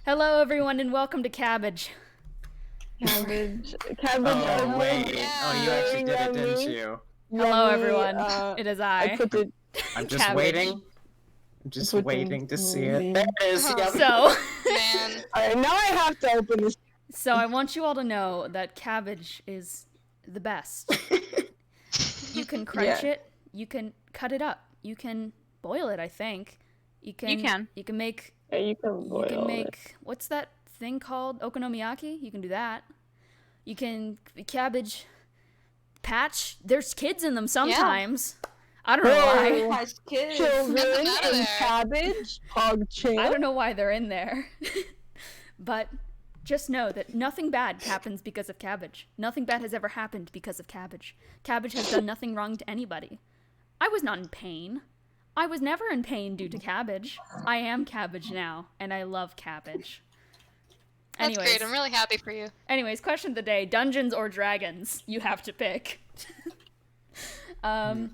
Hello, everyone, and welcome to Cabbage. Cabbage. Oh, wait. Yeah. Oh, you actually did it, didn't you? Hello, everyone. It is I. I'm just Cabbage. waiting. I'm just waiting to see it. There it is. Yep. So, Man. Alright, now I have to open this. so I want you all to know that cabbage is the best. You can crunch it. You can cut it up. You can boil it. I think. You can. You can make. Yeah, you can boil You can it. make. What's that thing called? Okonomiyaki. You can do that. You can cabbage patch. There's kids in them sometimes. I don't know why. Has kids. Get Children them out of and there. cabbage. Hog champ. I don't know why they're in there. But just know that nothing bad happens because of cabbage. Nothing bad has ever happened because of cabbage. Cabbage has done nothing wrong to anybody. I was not in pain. I was never in pain due to cabbage. I am cabbage now, and I love cabbage. That's great. I'm really happy for you. Anyways, question of the day: Dungeons or Dragons? You have to pick. I'm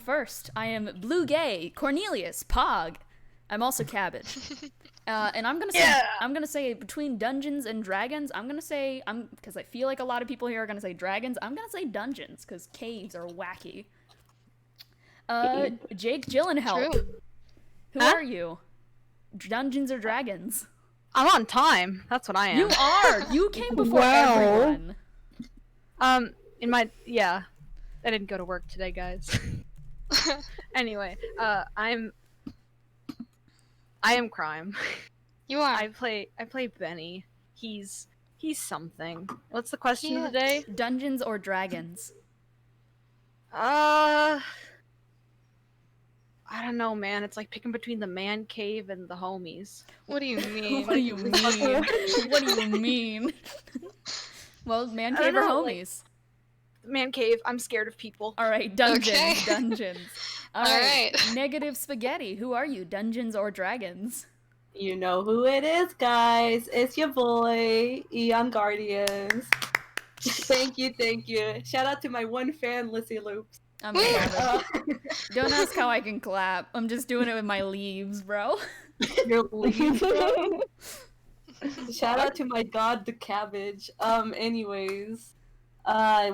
first. I am Blue Gay, Cornelius, Pog. I'm also cabbage. And I'm gonna say between Dungeons and Dragons, because I feel like a lot of people here are gonna say Dragons. I'm gonna say Dungeons because caves are wacky. Jake Gyllenhaal. True. Who are you? Dungeons or Dragons? I'm on time. That's what I am. You are. You came before Wow. everyone. Yeah. I didn't go to work today, guys. Anyway, I am crime. You are. I play Bennie. He's something. What's the question of the day? Dungeons or Dragons? I don't know, man. It's like picking between the man cave and the homies. What do you mean? What do you mean? What do you mean? Well, man I cave or don't know, homies? Man cave. I'm scared of people. All right, dungeons, Okay. dungeons. All All right. right. Negative spaghetti. Who are you? Dungeons or Dragons? You know who it is, guys. It's your boy, Eon Guardians. Thank you. Shout out to my one fan, Lyssy Loops. I'm Woo! cabbage. Don't ask how I can clap. I'm just doing it with my leaves, bro. Your leaves, bro. Shout out to my god, the cabbage. Anyways,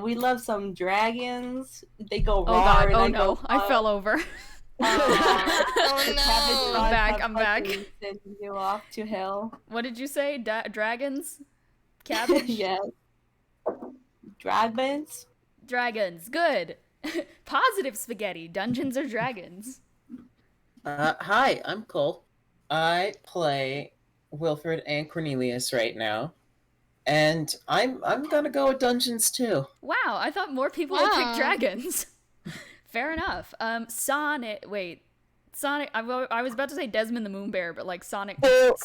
we love some dragons. They go Oh raw. god. and Oh I no. go I up. fell over. Oh, The no. cabbage I'm back, gods I'm have back. fucking sent you off to hell. What did you say? Dragons? Cabbage? Yes. Dragons. Dragons. Good. Positive spaghetti. Dungeons or Dragons? Hi, I'm Cole. I play Wilfred and Cornelius right now. And I'm gonna go with Dungeons too. Wow, I thought more people would pick Wow. dragons. Fair enough. Sonic. Wait, Sonic. I was about to say Desmond the Moon Bear, but like Sonic the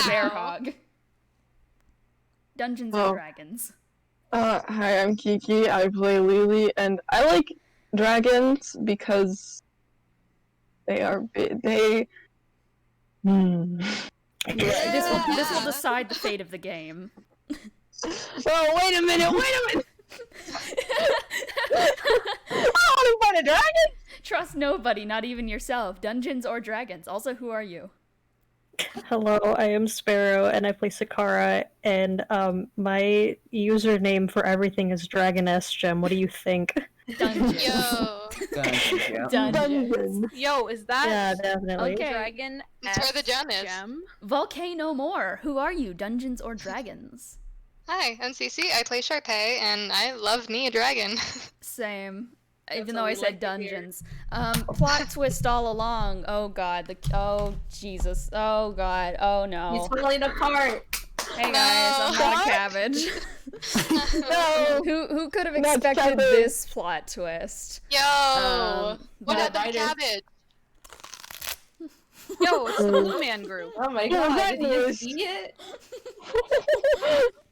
Bear Hog. Dungeons Oh. and Dragons. Hi, I'm Kiki. I play Lelee, and I like dragons because they are big. This will decide the fate of the game. Oh, wait a minute! I want to fight a dragon! Trust nobody, not even yourself. Dungeons or Dragons. Also, who are you? Hello, I am Sparrow and I play Sikkara, and my username for everything is DragonessGem. What do you think? Dungeons. Yo. Dungeons, yeah. Dungeons. Yo, is that Yeah, definitely. Okay. Dragon? That's where the gem is. Gem? Volcano More. Who are you? Dungeons or Dragons? Hi, I'm Cece. I play Charpay, and I love me a dragon. Same. That's Even what though I we said like to hear. dungeons. Plot twist all along. Oh god. Oh Jesus. Oh god. Oh no. He's falling apart. Hey guys, I'm not a What? cabbage. No! Who could have Not expected cabbage. this plot twist? Yo! What but- happened to cabbage? Yo, it's the Blue Man group. Oh my Yeah, god, that did you was- just eat it?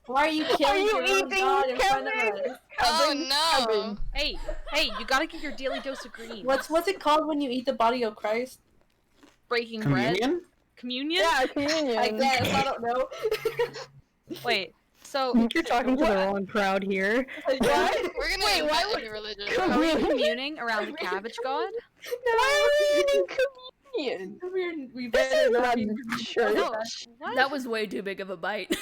Why are you killing you your own eating god in front of cabbage? us? Oh no! Hey, you gotta get your daily dose of green. What's it called when you eat the body of Christ? Breaking bread? Communion? Communion? Yeah, communion. I guess, I don't know. Wait, so You're talking to the wrong crowd here. What? We're gonna Wait, why invent a new religion. are we communing around the cabbage god? Why are we eating Yeah, We this better is not not be sure. No, what? That was way too big of a bite.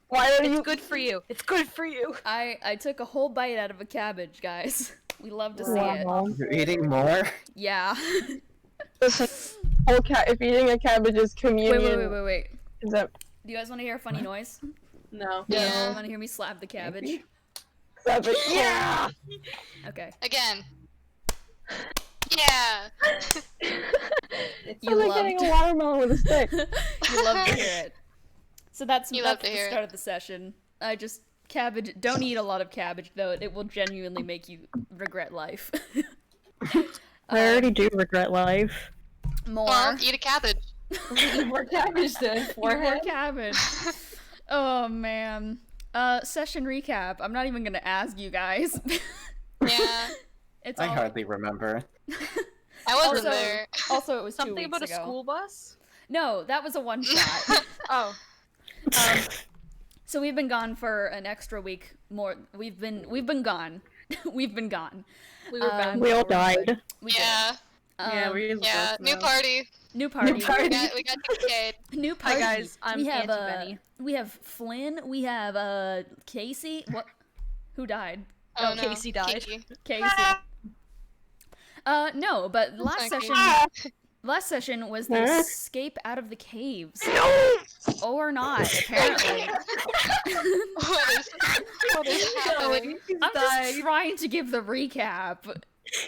Why are It's you? good for you. It's good for you. I took a whole bite out of a cabbage, guys. We love to see it. Wow. You're eating more? Yeah. Listen, if eating a cabbage is communion, Wait. is that Do you guys want to hear a funny noise? No. Yeah. Want to hear me slap the cabbage? Maybe. cabbage? Yeah. Okay. Again. Yeah. It's You It's like loved- getting a watermelon with a stick. You love to hear it. So that's You love the to hear start of the session. Cabbage. Don't eat a lot of cabbage though. It will genuinely make you regret life. I already do regret life. More. Well, eat a cabbage. Eat more cabbage then. Eat more Forehead. cabbage. Oh man. Session recap. I'm not even gonna ask you guys. Yeah. It's I all... hardly remember. I wasn't Also- there. Also, it was 2 Something weeks about a ago. school bus? No, that was a one shot. Oh. So we've been gone for an extra week more. We've been gone. We've been gone. We were bound. We all to remember. died. We did. Yeah. Yeah, we're Yeah. New party. New party. We got TK'd. New party. Hi guys, I'm we have Auntie Bennie. we have Flynn. We have Casey. What? Who died? Oh, no. Casey died. Kiki. Casey. No, but last Okay. session was the Huh? escape out of the caves. Or not, apparently. What is happening? I'm just trying to give the recap.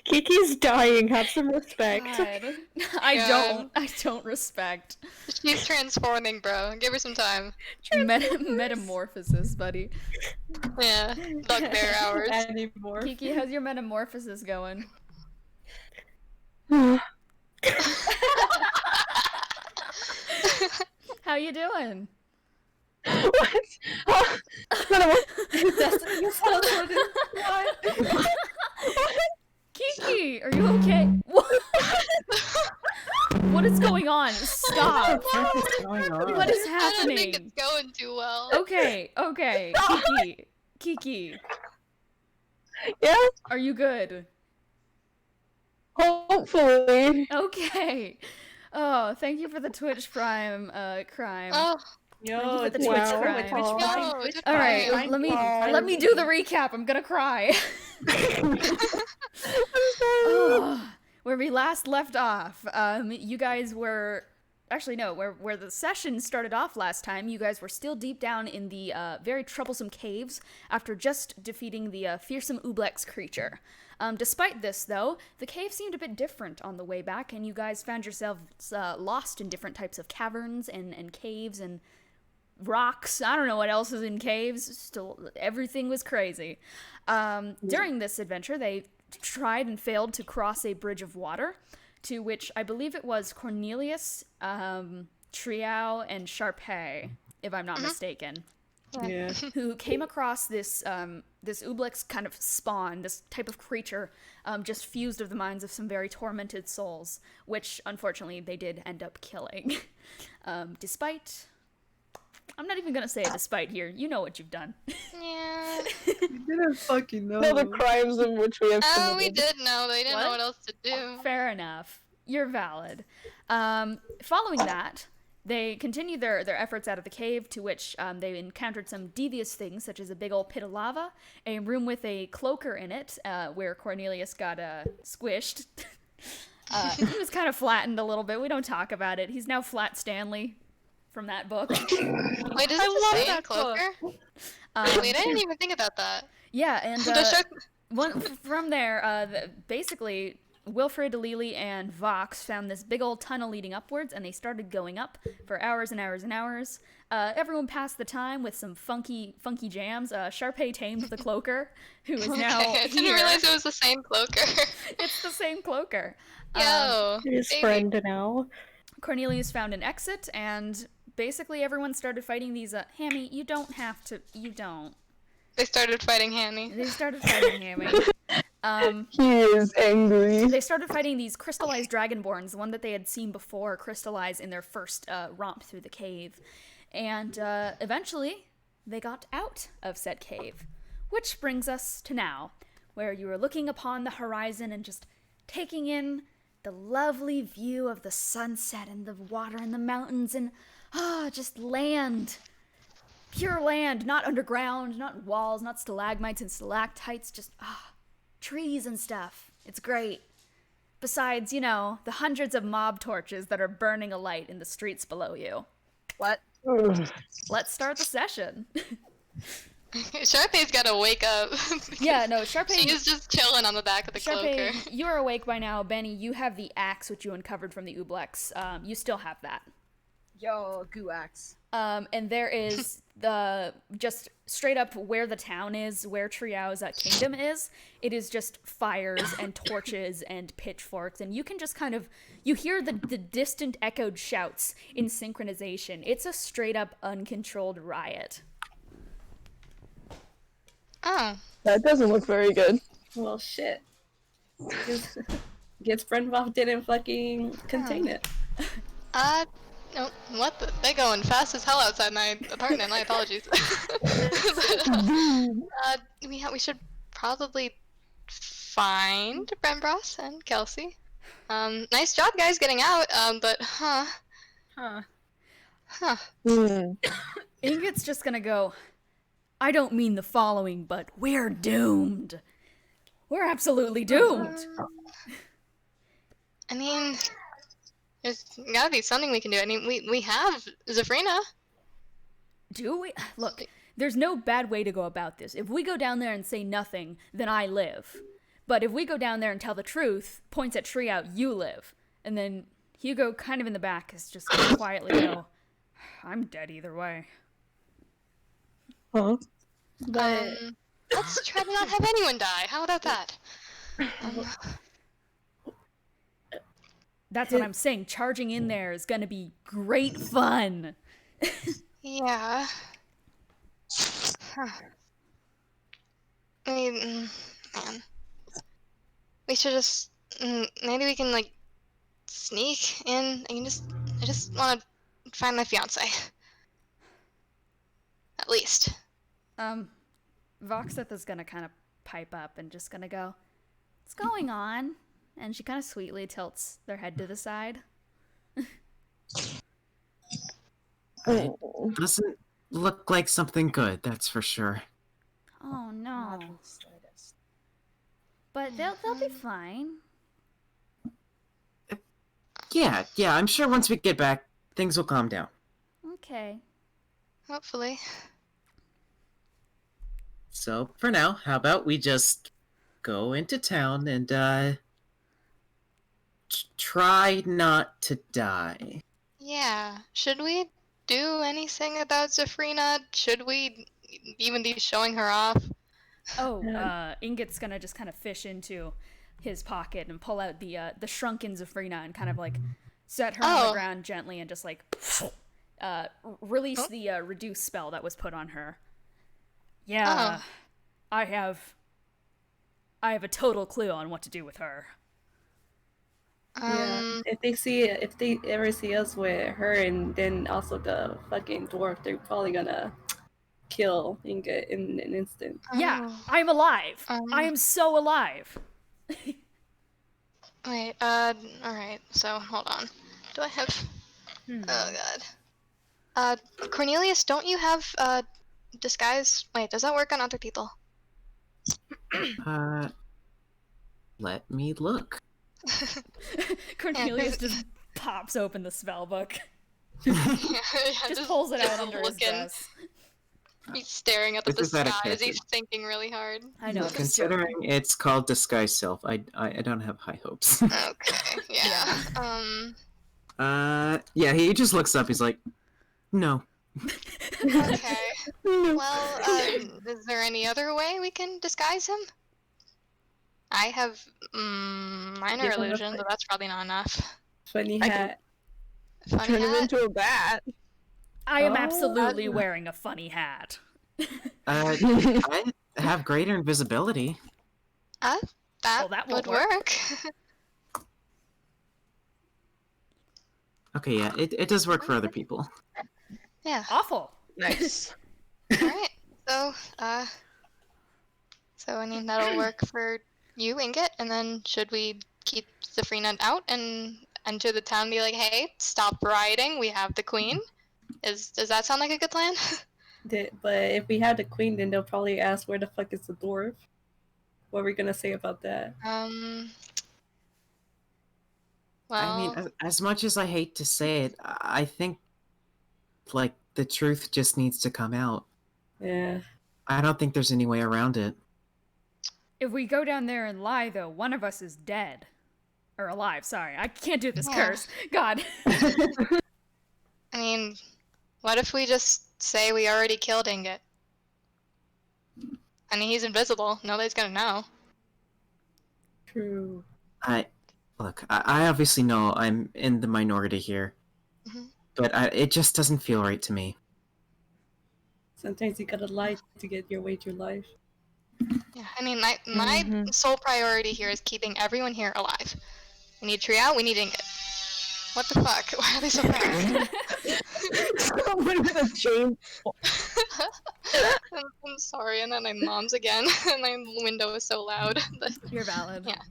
Kiki's dying. Have some respect. God. God. I don't respect. She's transforming, bro. Give her some time. Metamorphosis, buddy. Yeah. Bugbear hours. Anymore. Kiki, how's your metamorphosis going? How you doing? What? Destiny, you sound so disappointed. Kiki, are you okay? What is going on? Stop. What's going on? What is I don't think happening? it's going too well. Okay. Kiki, Yeah, are you good? hopefully. Okay. Oh, thank you for the Twitch Prime crime. Oh, Yo, Thank you for the it's Twitch Wow. crime. Twitch no. crime. It's All right, fine. let me do the recap. I'm gonna cry. Oh, where we last left off, you guys were actually no, where the session started off last time. You guys were still deep down in the very troublesome caves after just defeating the fearsome Ublex creature. Despite this, though, the cave seemed a bit different on the way back, and you guys found yourselves lost in different types of caverns and caves and rocks. I don't know what else is in caves. Still, everything was crazy. During this adventure, they tried and failed to cross a bridge of water, to which I believe it was Cornelius, Triao, and Charpay, if I'm not mistaken, Yeah. who came across this this Ublex kind of spawn, this type of creature, just fused of the minds of some very tormented souls, which unfortunately they did end up killing. Despite, I'm not even gonna say a despite here. You know what you've done. Yeah. You didn't fucking know. Know the crimes in which we have Oh, we committed. did know. They didn't know What? what else to do. Fair enough. You're valid. Following that, they continued their efforts out of the cave, to which they encountered some devious things, such as a big old pit of lava, a room with a cloaker in it, where Cornelius got squished. He was kind of flattened a little bit. We don't talk about it. He's now Flat Stanley from that book. Wait, is I it the love same that book. cloaker? Wait, I didn't even think about that. Yeah, and The shark. from there, basically, Wilfred, Lelee, and Vox found this big old tunnel leading upwards, and they started going up for hours and hours and hours. Everyone passed the time with some funky jams. Charpay tamed the cloaker, who is now Okay, I didn't here. realize it was the same cloaker. It's the same cloaker. Yo, His baby. friend now. Cornelius found an exit, and basically everyone started fighting these. Hammy, you don't have to. You don't. They started fighting Hanny. They started fighting Hammy. He is angry. They started fighting these crystallized dragonborns, the one that they had seen before crystallize in their first romp through the cave. And eventually, they got out of said cave. Which brings us to now, where you are looking upon the horizon and just taking in the lovely view of the sunset and the water and the mountains and just land. Pure land, not underground, not walls, not stalagmites and stalactites, just trees and stuff. It's great. Besides, you know, the hundreds of mob torches that are burning alight in the streets below you. What? Let's start the session. Charpay's gotta wake up. Yeah, no, Charpay... She's just chilling on the back of the Charpay, cloaker. you're awake by now. Benny, you have the axe which you uncovered from the Ooblex. You still have that. Yo, goo axe. And there is the just straight up where the town is, where Triao's kingdom is. It is just fires and torches and pitchforks, and you can just kind of hear the distant echoed shouts in synchronization. It's a straight up uncontrolled riot. Oh. That doesn't look very good. Well, shit. Guess Brenvoff didn't fucking contain it. No, what the? They're going fast as hell outside my apartment. My apologies. We should probably find Brembross and Kelsey. Nice job, guys, getting out. But Ingot's just gonna go, I don't mean the following, but we're doomed. We're absolutely doomed. I mean, there's gotta be something we can do. I mean, we have Zafrina. Do we? Look, there's no bad way to go about this. If we go down there and say nothing, then I live. But if we go down there and tell the truth, points at Triao, you live. And then Hugo, kind of in the back, is just gonna quietly go, I'm dead either way. Huh? Let's try to not have anyone die. How about that? That's what I'm saying. Charging in there is gonna be great fun. Yeah. Huh. I mean, man. We should just, maybe we can, like, sneak in. I just want to find my fiance. At least. Voxeth is gonna kind of pipe up and just gonna go, what's going on? And she kind of sweetly tilts their head to the side. It doesn't look like something good, that's for sure. Oh no. But they'll be fine. Yeah, I'm sure once we get back, things will calm down. Okay. Hopefully. So, for now, how about we just go into town and, try not to die. Yeah. Should we do anything about Zafrina? Should we even be showing her off? Oh, Ingot's gonna just kind of fish into his pocket and pull out the shrunken Zafrina and kind of like set her on the ground gently and just like release the reduce spell that was put on her. Yeah, I have a total clue on what to do with her. Yeah. If they ever see us with her and then also the fucking dwarf, they're probably gonna kill Inga in an instant. Yeah, I'm alive. I am so alive. Wait, alright, so, hold on. Do I have... Oh, God. Cornelius, don't you have, disguise? Wait, does that work on other people? Let me look. Cornelius just pops open the spell book. Yeah, Just pulls it out under his looking. desk. He's staring up at the This is out of sky as he's character. thinking really hard. I know. Considering it's called Disguise Self, I don't have high hopes. Okay, yeah. Yeah, he just looks up, he's like, no. Okay. Well, is there any other way we can disguise him? I have minor Yeah, illusion, but that's probably not enough. Funny I hat. Funny Turn him hat? into a bat. I am Oh, absolutely wearing a funny hat. I have greater invisibility. That, Well, that won't would work. work. Okay, yeah, it does work for other people. Yeah. Awful. Nice. Alright. So I mean that'll work for you, Ingot, and then should we keep Zafrina out and enter the town and be like, hey, stop rioting, we have the queen? Does that sound like a good plan? But if we had the queen, then they'll probably ask, where the fuck is the dwarf? What are we gonna say about that? Well, I mean, as much as I hate to say it, I think, like, the truth just needs to come out. Yeah. I don't think there's any way around it. If we go down there and lie, though, one of us is dead. Or alive, sorry. I can't do this Yeah. curse. God. I mean, what if we just say we already killed Ingot? I mean, he's invisible. Nobody's gonna know. True. I obviously know I'm in the minority here, Mhm. but it just doesn't feel right to me. Sometimes you gotta lie to get your way through life. Yeah, I mean, my sole priority here is keeping everyone here alive. We need Triao, we need Ingot. What the fuck? Why are they so fast? Someone with a chain. I'm sorry, and then my mom's again, and my window is so loud. But, You're valid. yeah.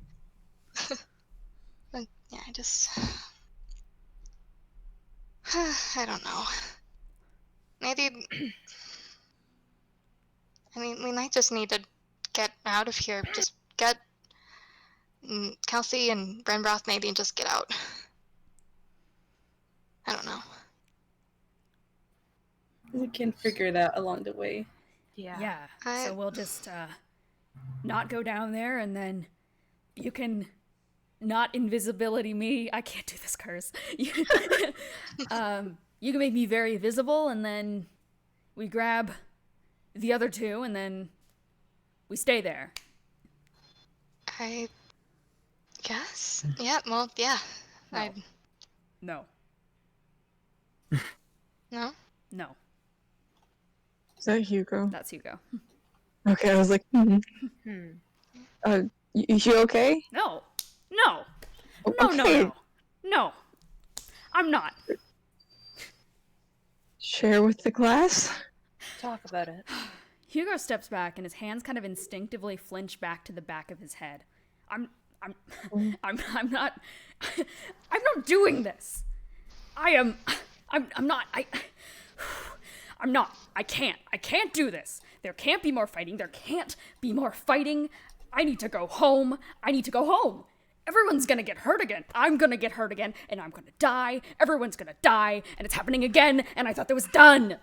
But, yeah, I just... I don't know. Maybe... I mean, we might just need to get out of here. Just get Kelsey and Brenbroth maybe and just get out. I don't know. We can figure it out along the way. Yeah. Yeah. So we'll just not go down there, and then you can not invisibility me. I can't do this curse. You can make me very visible, and then we grab the other two, and then we stay there. I guess. Yeah, well, yeah. No. No? No. Is that Hugo? That's Hugo. Okay, I was like, you okay? No. No. No, Okay. no. No. I'm not. Share with the class? Talk about it. Hugo steps back, and his hands kind of instinctively flinch back to the back of his head. I'm not doing this. I'm not. I can't do this. There can't be more fighting. There can't be more fighting. I need to go home. Everyone's gonna get hurt again. I'm gonna get hurt again, and I'm gonna die. Everyone's gonna die, and it's happening again, and I thought that was done.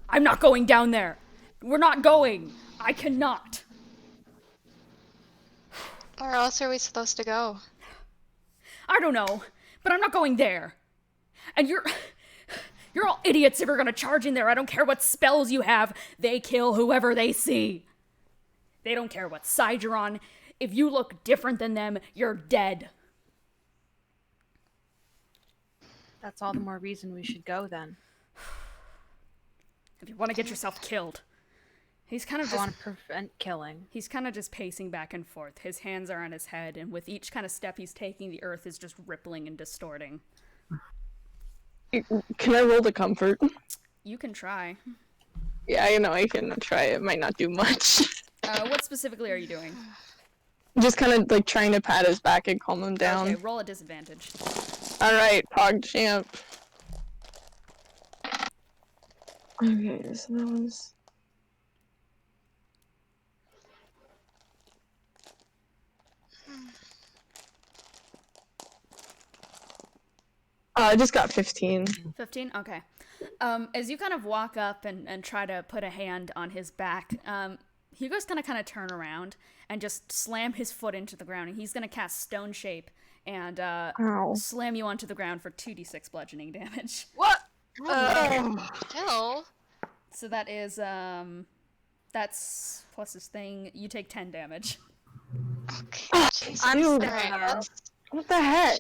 I'm not going down there. We're not going. I cannot. Where else are we supposed to go? I don't know, but I'm not going there. And you're all idiots if you're gonna charge in there. I don't care what spells you have. They kill whoever they see. They don't care what side you're on. If you look different than them, you're dead. That's all the more reason we should go then. If you want to get yourself killed. He's kind of I just... want to prevent killing. He's kind of just pacing back and forth. His hands are on his head, and with each kind of step he's taking, the earth is just rippling and distorting. Can I roll the comfort? You can try. Yeah, I know I can try. It might not do much. What specifically are you doing? Just kind of like trying to pat his back and calm him down. Okay, roll a disadvantage. Alright, PogChamp. Okay, so that was... I just got 15. 15? Okay. As you kind of walk up and try to put a hand on his back, Hugo's gonna kind of turn around and just slam his foot into the ground, and he's gonna cast Stone Shape and Ow. slam you onto the ground for 2d6 bludgeoning damage. What? Still? So that is, that's plus his thing. You take 10 damage. Okay, Jesus. I'm Dude, stepping in. What the heck?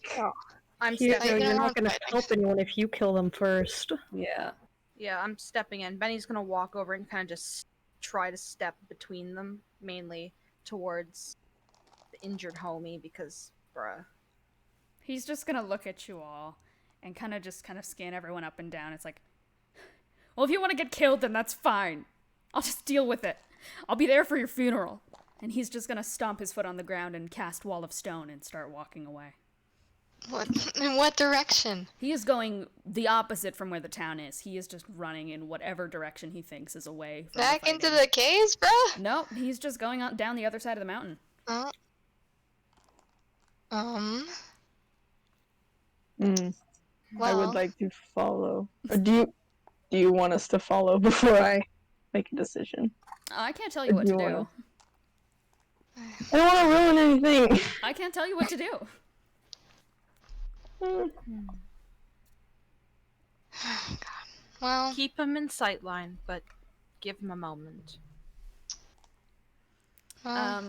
I'm Hugo, stepping you're in. not gonna help anyone if you kill them first. Yeah. Yeah, I'm stepping in. Benny's gonna walk over and kind of just try to step between them, mainly towards the injured homie, because, bruh. He's just gonna look at you all and kind of scan everyone up and down. It's like, well, if you want to get killed, then that's fine. I'll just deal with it. I'll be there for your funeral. And he's just gonna stomp his foot on the ground and cast Wall of Stone and start walking away. In what direction? He is going the opposite from where the town is. He is just running in whatever direction he thinks is away from Back the into fighting. the caves, bruh? No, he's just going on down the other side of the mountain. Oh. I Well, would like to follow. Or do you want us to follow before I make a decision? I can't tell you what to You do. wanna- I don't want to ruin anything. I can't tell you what to do. God. Well, Keep him in sightline, but give him a moment.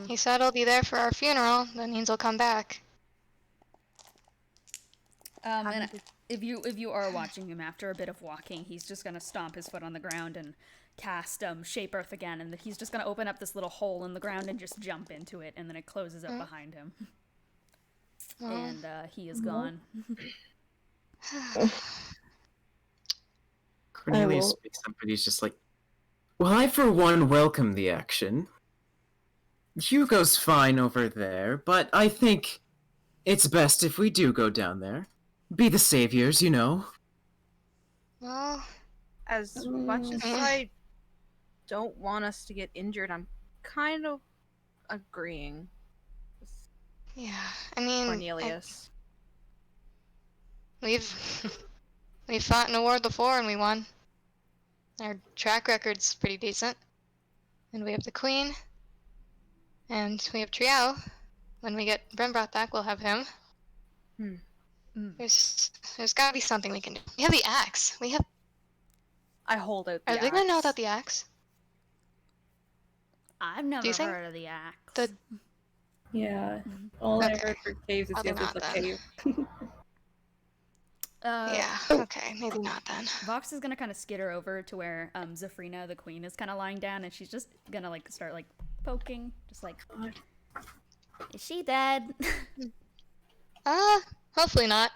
he said he'll be there for our funeral. That means he'll come back. And if you are watching him after a bit of walking, he's just gonna stomp his foot on the ground and cast Shape Earth again, and he's just gonna open up this little hole in the ground and just jump into it, and then it closes up behind him. And he is gone. Cornelius speaks up, but he's just like, well, I for one welcome the action. Hugo's fine over there, but I think it's best if we do go down there. Be the saviors, you know. Well, As much as I don't want us to get injured, I'm kind of agreeing with yeah. I mean, Cornelius. we've fought in a war before and we won. Our track record's pretty decent. And we have the Queen. And we have Triao. When we get Bren brought back, we'll have him. There's gotta be something we can do. We have the axe. I hold out the Are they gonna know axe. about the axe? I've never you think heard of the axe. The Yeah. All I Okay. heard for caves is Probably yes, it's a not cave. yeah. Okay, maybe not then. Vox is gonna kind of skitter over to where Zafrina, the queen, is kind of lying down, and she's just gonna like start like poking, just like, is she dead? Hopefully not.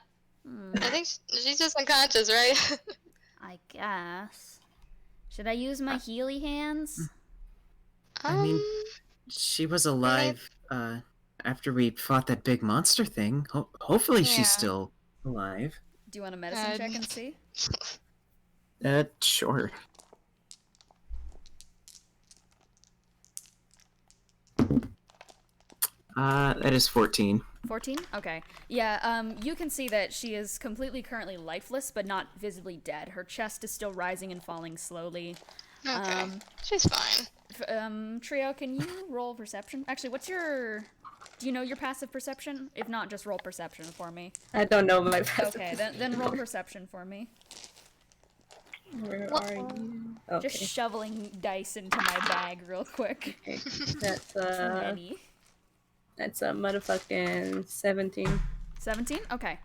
I think she's just unconscious, right? I guess. Should I use my Healy hands? I mean, she was alive after we fought that big monster thing. Hopefully Yeah. she's still alive. Do you want a medicine check and see? Sure. That is 14. 14? Okay. Yeah, you can see that she is completely currently lifeless, but not visibly dead. Her chest is still rising and falling slowly. Okay, she's fine. Trio, can you roll perception? Actually, do you know your passive perception? If not, just roll perception for me. I don't know my passive. Okay, then roll perception for me. Where are you? Okay. Just shoveling dice into my bag real quick. Okay. That's Bennie. that's a motherfucking 17. 17? Okay.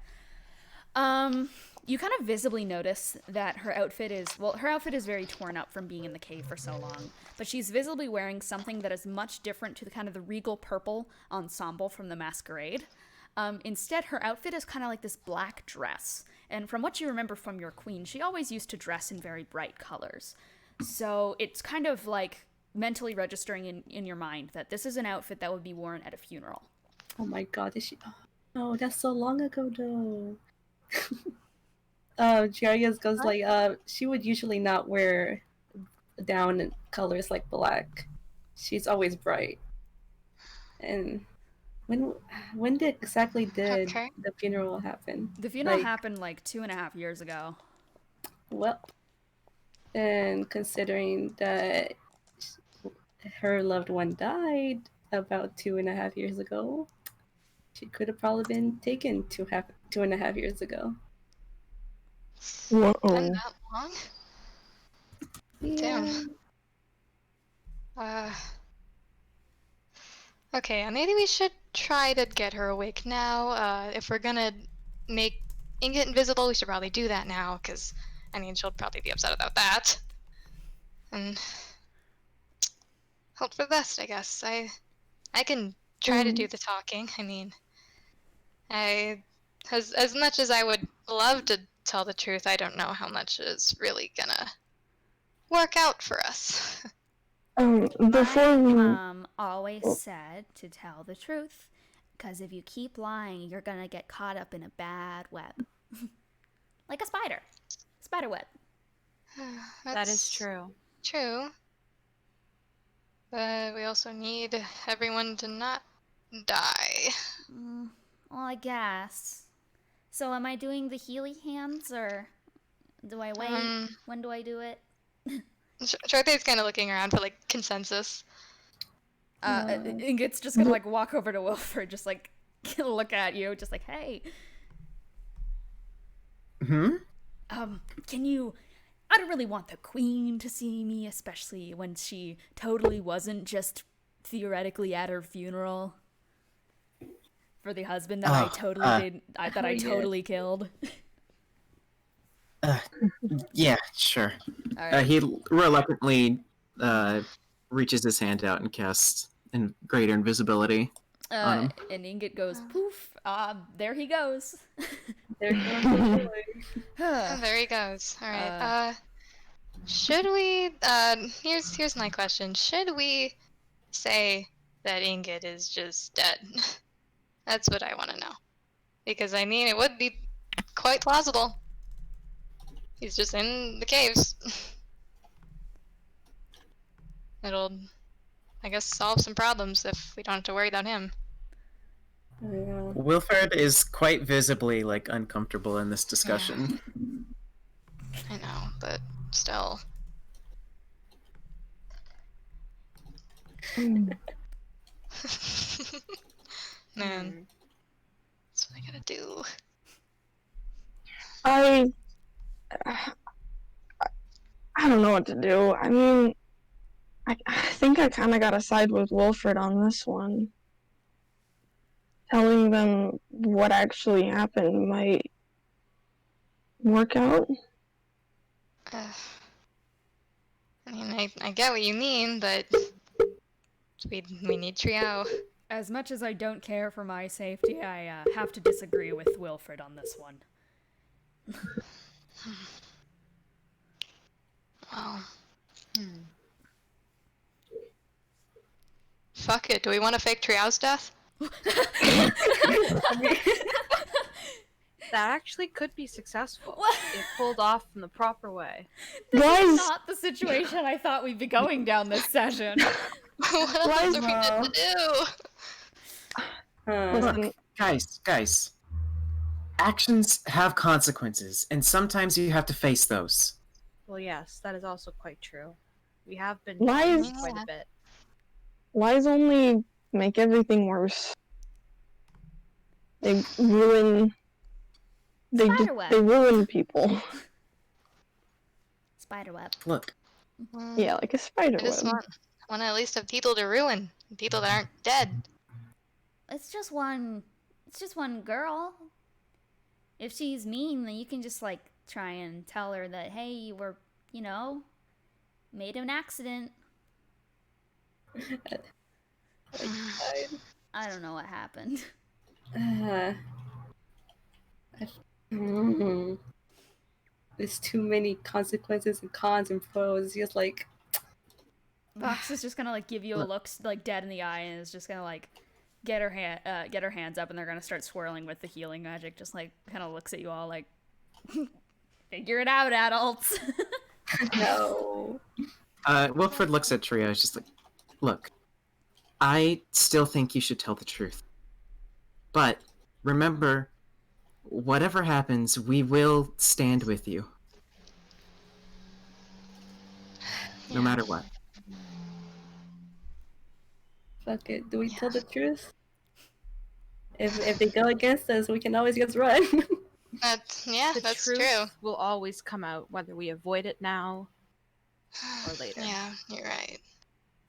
You kind of visibly notice that her outfit is very torn up from being in the cave for so long, but she's visibly wearing something that is much different to the kind of the regal purple ensemble from the masquerade. Instead, her outfit is kind of like this black dress, and from what you remember from your queen, she always used to dress in very bright colors. So it's kind of like mentally registering in your mind that this is an outfit that would be worn at a funeral. Oh my god, is she? Oh, that's so long ago though. Jarius goes like, she would usually not wear down colors like black. She's always bright. And when exactly did Okay. the funeral happen? The funeral Like- happened like 2.5 years ago. Well, and considering that her loved one died about 2.5 years ago, she could have probably been taken 2.5 years ago. Whoa. Been that long? Yeah. Damn. Okay, maybe we should try to get her awake now. If we're gonna make Ingot invisible, we should probably do that now, because, I mean, she'll probably be upset about that. And hope for the best, I guess. I can try to do the talking. I mean, as much as I would love to tell the truth, I don't know how much is really gonna work out for us. Before My we mom always said to tell the truth Because if you keep lying, you're gonna get caught up in a bad web. Like a spider. Spider web. That is true. True. But we also need everyone to not die. Well, I guess. So am I doing the Healy hands, or do I wait? When do I do it? Charpay's kind of looking around for, like, consensus. Ingrid's just gonna, like, walk over to Wilfred, just, like, look at you, just like, hey. Can you... I don't really want the queen to see me, especially when she totally wasn't just theoretically at her funeral for the husband that I totally killed. Yeah, sure. Right. He reluctantly reaches his hand out and casts greater invisibility on him. And Ingrid goes, poof, there he goes. There goes the boy. Oh, there he goes. All right. Should we? Here's my question. Should we say that Ingrid is just dead? That's what I want to know. Because I mean, it would be quite plausible. He's just in the caves. It'll, I guess, solve some problems if we don't have to worry about him. Yeah. Wilfred is quite visibly like uncomfortable in this discussion. I know, but still. Man, that's what I gotta do. I don't know what to do. I mean, I think I kind of gotta side with Wilfred on this one. Telling them what actually happened might work out. I mean, I get what you mean, but we need Triao. As much as I don't care for my safety, I have to disagree with Wilfred on this one. Well, fuck it. Do we want to fake Triao's death? That actually could be successful What? if pulled off in the proper way. This Guys- is not the situation I thought we'd be going down this session. What else are we meant to do? Listen, Guys. Actions have consequences, and sometimes you have to face those. Well, yes, that is also quite true. We have been Lies- quite a bit. lies only make everything worse. They ruin. Spiderweb. They ruin people. Spiderweb. Look, Yeah, like a spider I just web. want to at least have people to ruin. People that aren't dead. It's just one girl. If she's mean, then you can just, like, try and tell her that, hey, you were, made an accident. I don't know what happened. There's too many consequences and cons and pros. Just like Vox is just gonna, like, give you a look, like, dead in the eye, and is just gonna, like, get her hands up, and they're gonna start swirling with the healing magic. Just, like, kind of looks at you all like, figure it out, adults. no. Wilfred looks at Triao, just like, look, I still think you should tell the truth. But remember, whatever happens, we will stand with you. No matter what. Fuck it. Do we tell the truth? If they go against us, we can always just run. That's The truth true. will always come out, whether we avoid it now or later. Yeah, you're right.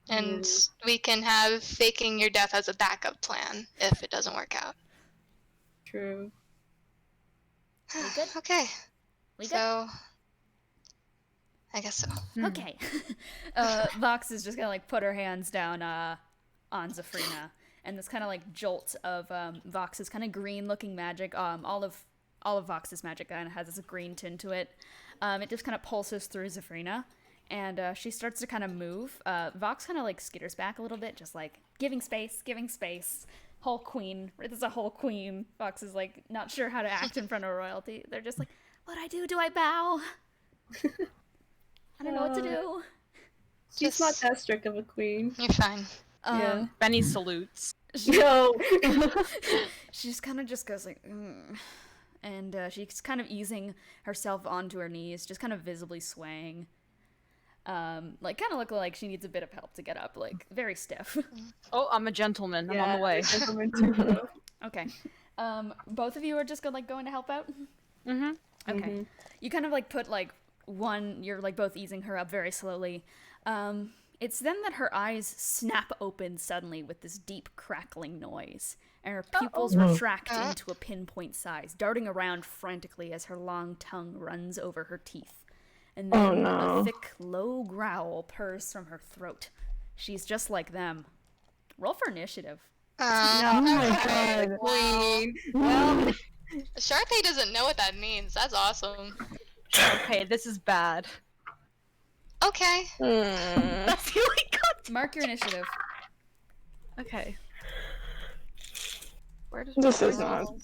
And we can have faking your death as a backup plan if it doesn't work out. True. We good? Okay. We good? So, I guess so. Okay. Vox is just gonna, like, put her hands down on Zafrina, and this kind of, like, jolt of Vox's kind of green-looking magic. All of Vox's magic kind of has this green tint to it. It just kind of pulses through Zafrina, and she starts to kind of move. Vox kind of, like, skitters back a little bit, just, like, giving space, whole queen. There's a whole queen. Fox is like not sure how to act in front of royalty. They're just like, what do I do? Do I bow? I don't know what to do. She's not that strict of a queen. You're fine. Yeah. Benny salutes. No. She just kind of just goes like, and she's kind of easing herself onto her knees, just kind of visibly swaying. Like kind of looking like she needs a bit of help to get up, like very stiff. Oh, I'm a gentleman. I'm on the way. Gentleman too. Okay. Both of you are just going to help out? Mm-hmm. Okay. Mhm. You kind of like put like one, you're like both easing her up very slowly. It's then that her eyes snap open suddenly with this deep crackling noise, and her pupils retract into a pinpoint size, darting around frantically as her long tongue runs over her teeth. And then a thick, low growl purrs from her throat. She's just like them. Roll for initiative. Oh my god. Queen. Well, Charpay doesn't know what that means. That's awesome. Okay, this is bad. Okay. That's the only cut. Mark your initiative. Okay. Where does This my is not. roll?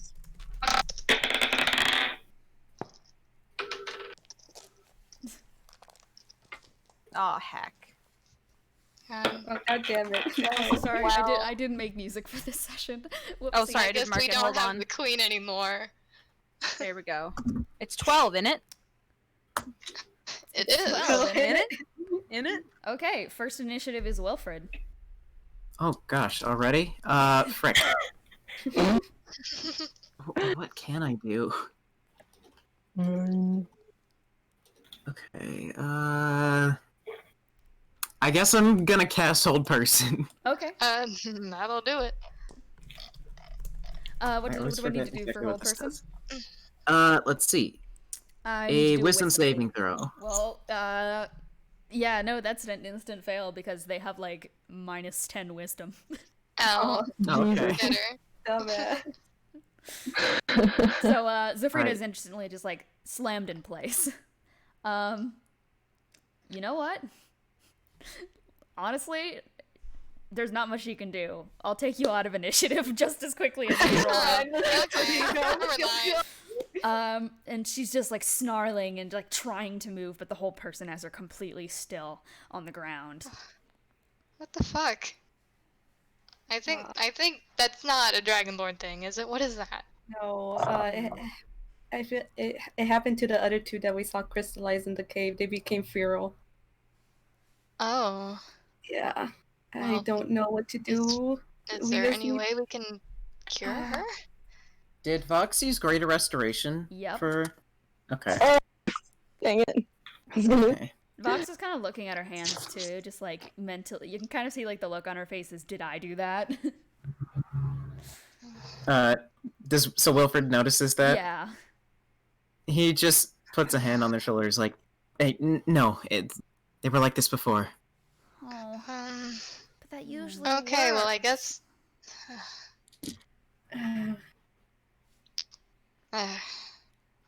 Oh heck. Oh, god damn it. Oh, sorry, Well- I didn't make music for this session. Oh, Whoopsie. sorry, I I guess didn't mark we it. don't Hold have on. the queen anymore. There we go. It's 12, in it? It is. Well, In it? In it? Okay, first initiative is Wilfred. Oh gosh, already? Frick. What can I do? Okay, I guess I'm gonna cast Hold Person. Okay. That'll do it. What do Alright, I need to let's do forget for exactly whole what this person? does. Let's see. I need to A do wisdom saving throw. Well, yeah, no, that's an instant fail because they have like -10 wisdom. Ow. Okay. Bitter. Dumbass. So, Zafrina Right. is instantly just like slammed in place. You know what? Honestly, there's not much you can do. I'll take you out of initiative just as quickly as you roll. Okay, never mind. And she's just like snarling and like trying to move, but the whole person has her completely still on the ground. What the fuck? I think that's not a Dragonborn thing, is it? What is that? No, I feel it happened to the other two that we saw crystallize in the cave. They became feral. Oh. Yeah. I Well, don't know what to do. Is We there just any need- way we can cure her? Did Vox use Greater Restoration? Yep. For. Okay. Dang it. I was gonna- Okay. Vox is kind of looking at her hands too, just like mentally. You can kind of see like the look on her face is, did I do that? So Wilfred notices that? Yeah. He just puts a hand on their shoulders, like, "Hey, no, they were like this before." Oh, Um, but that usually okay, well, I works. guess... well,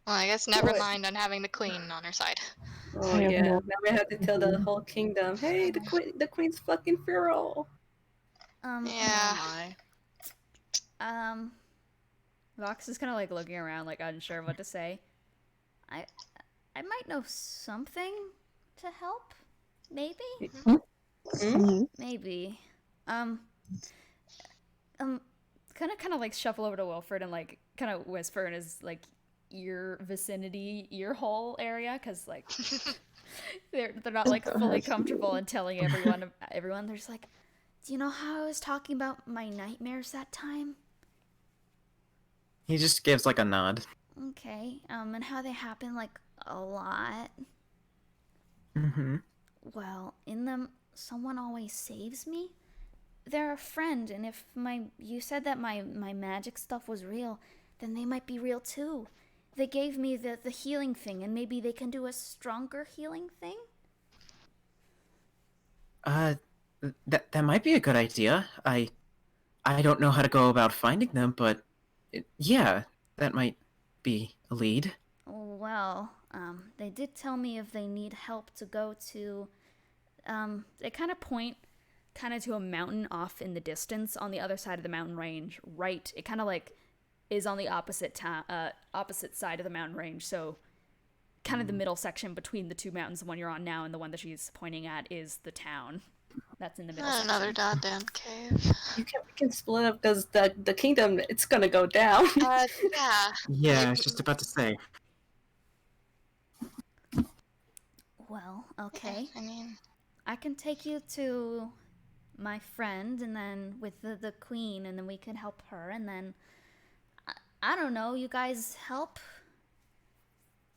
I guess never What? mind on having the queen on her side. Oh I have yeah. no- Now we have to tell the whole kingdom, hey, the queen's fucking feral. Yeah. Vox is kind of like looking around, like unsure what to say. I might know something to help. Maybe. Maybe. Kind of like shuffle over to Wilfred and like kind of whisper in his like ear hole area, because like they're not like fully comfortable in telling everyone. They're just like, do you know how I was talking about my nightmares that time? He just gives like a nod. Okay. And how they happen like a lot. Mm-hmm. Well, in them, someone always saves me. They're a friend, and if you said that my magic stuff was real, then they might be real too. They gave me the healing thing, and maybe they can do a stronger healing thing? That might be a good idea. I don't know how to go about finding them, but yeah, that might be a lead. Well, they did tell me if they need help to go to, they kind of point kind of to a mountain off in the distance on the other side of the mountain range. Right, it kind of like is on the opposite opposite side of the mountain range. So kind of the middle section between the two mountains, the one you're on now and the one that she's pointing at is the town. That's in the middle. Not section. another goddamn cave. We can split up because the kingdom, it's gonna go down. Yeah. Yeah, I was just about to say. Well, okay. I mean, I can take you to my friend, and then with the queen, and then we can help her, and then I don't know. You guys help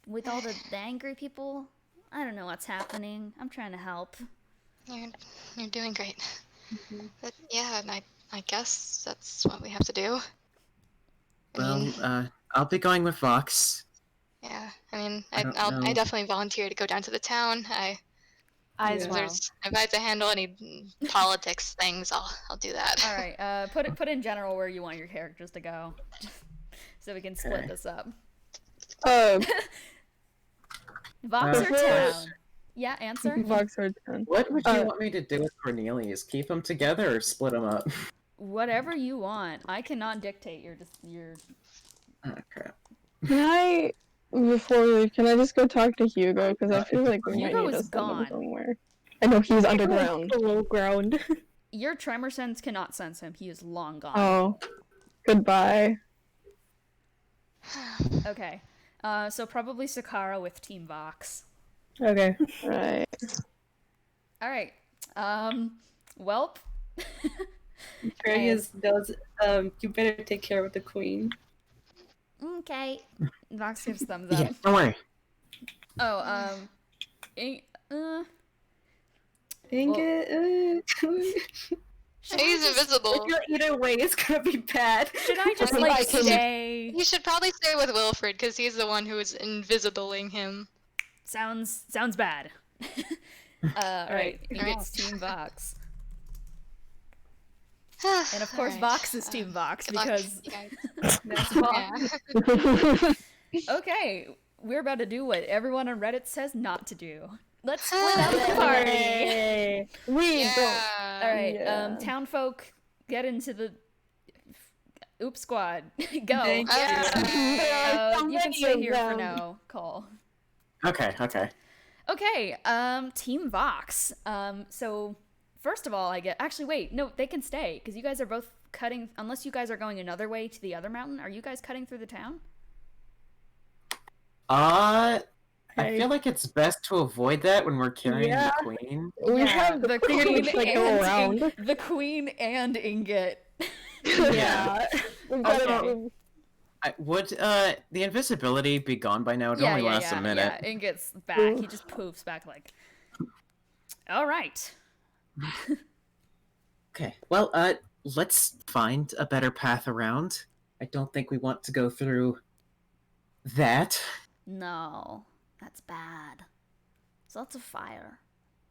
with all the angry people. I don't know what's happening. I'm trying to help. you're doing great. But yeah, and I guess that's what we have to do. I mean, Well, I'll be going with Vox. yeah. I mean, I don't I know. definitely volunteer to go down to the town. I as Yeah. well. If I have to handle any politics things, I'll do that. All right. Put in general where you want your characters to go, so we can split Okay. this up. Vox or Before- town? Yeah. Answer. Vox or 10. What would you want me to do with Cornelius? Keep them together or split them up? Whatever you want. I cannot dictate your. Oh, crap. Can I, before we leave, can I just go talk to Hugo? Because I feel like we might Hugo need is to send him gone. somewhere. I know he's underground. Below ground. Your tremor sense cannot sense him. He is long gone. Oh, goodbye. Okay. So probably Sikkara with Team Vox. Okay. Right. All right. Welp. Cornelius does. You better take care of the queen. Okay. Vox gives thumbs up. Yeah, don't worry. Oh, Inget. He's invisible. Either way, it's gonna be bad. should I just I like like him. stay? You should probably stay with Wilfred because he's the one who is invisibling him. Sounds bad. All right. It's Team Vox. And of course, Alright. Vox is Team Vox Good luck, because. you guys. That's all. Yeah. Okay, we're about to do what everyone on Reddit says not to do. Let's split up the party. Yay. We Yeah. All right, Yeah. townfolk, get into the Oop Squad. Go. Thank you. You can stay here for now, Cole. Okay. Okay, Team Vox. So first of all, actually wait, no, they can stay because you guys are both cutting. Unless you guys are going another way to the other mountain, are you guys cutting through the town? I Hey. feel like it's best to avoid that when we're carrying Yeah. the queen. We Yeah, have the queen queen to go and around. the queen and Ingot. Yeah. We've got Okay. Would the invisibility be gone by now? It only lasts a minute. Yeah, Ingot's back. He just poofs back like. All right. Okay. Well, let's find a better path around. I don't think we want to go through that. No, that's bad. There's lots of fire.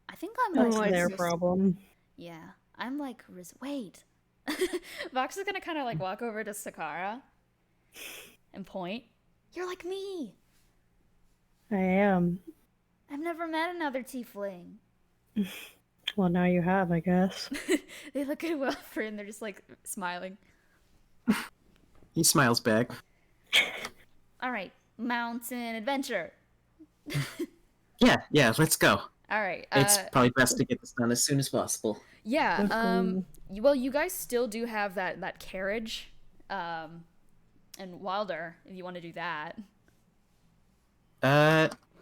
I think I'm That's like their problem. Yeah, I'm like wait. Vox is gonna kind of like walk over to Sikkara and point. You're like me. I am. I've never met another tiefling. Well, now you have, I guess. They look at Wilfred and they're just like smiling. He smiles back. All right, mountain adventure. Yeah, let's go. All right. It's probably best to get this done as soon as possible. Yeah. Mhm. Well, you guys still do have that carriage, and Wilder, if you want to do that.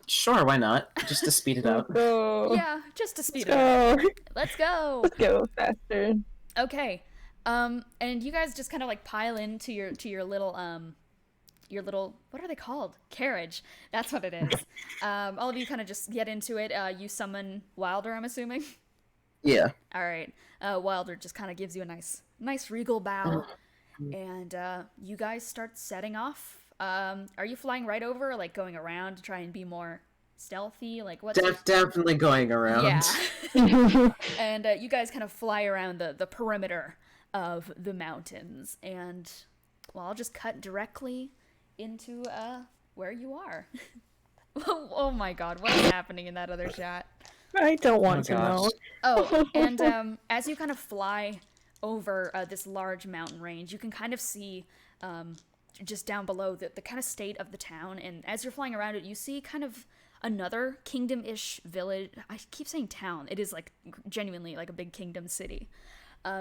Sure, why not? Just to speed it up. Go. Yeah, just to speed it up. Go. Let's go. Let's go faster. Okay. And you guys just kind of like pile into your little what are they called? Carriage. That's what it is. All of you kind of just get into it. You summon Wilder, I'm assuming. Yeah. All right. Wilder just kind of gives you a nice regal bow, and you guys start setting off. Are you flying right over, or like going around to try and be more stealthy? Like what's Definitely going around. Yeah. And you guys kind of fly around the perimeter of the mountains, and well, I'll just cut directly into where you are. Oh my God, what is happening in that other shot? I don't want Oh, to gosh. know. Oh, and as you kind of fly over this large mountain range, you can kind of see just down below the kind of state of the town. And as you're flying around it, you see kind of another kingdom-ish village. I keep saying town. It is like genuinely like a big kingdom city.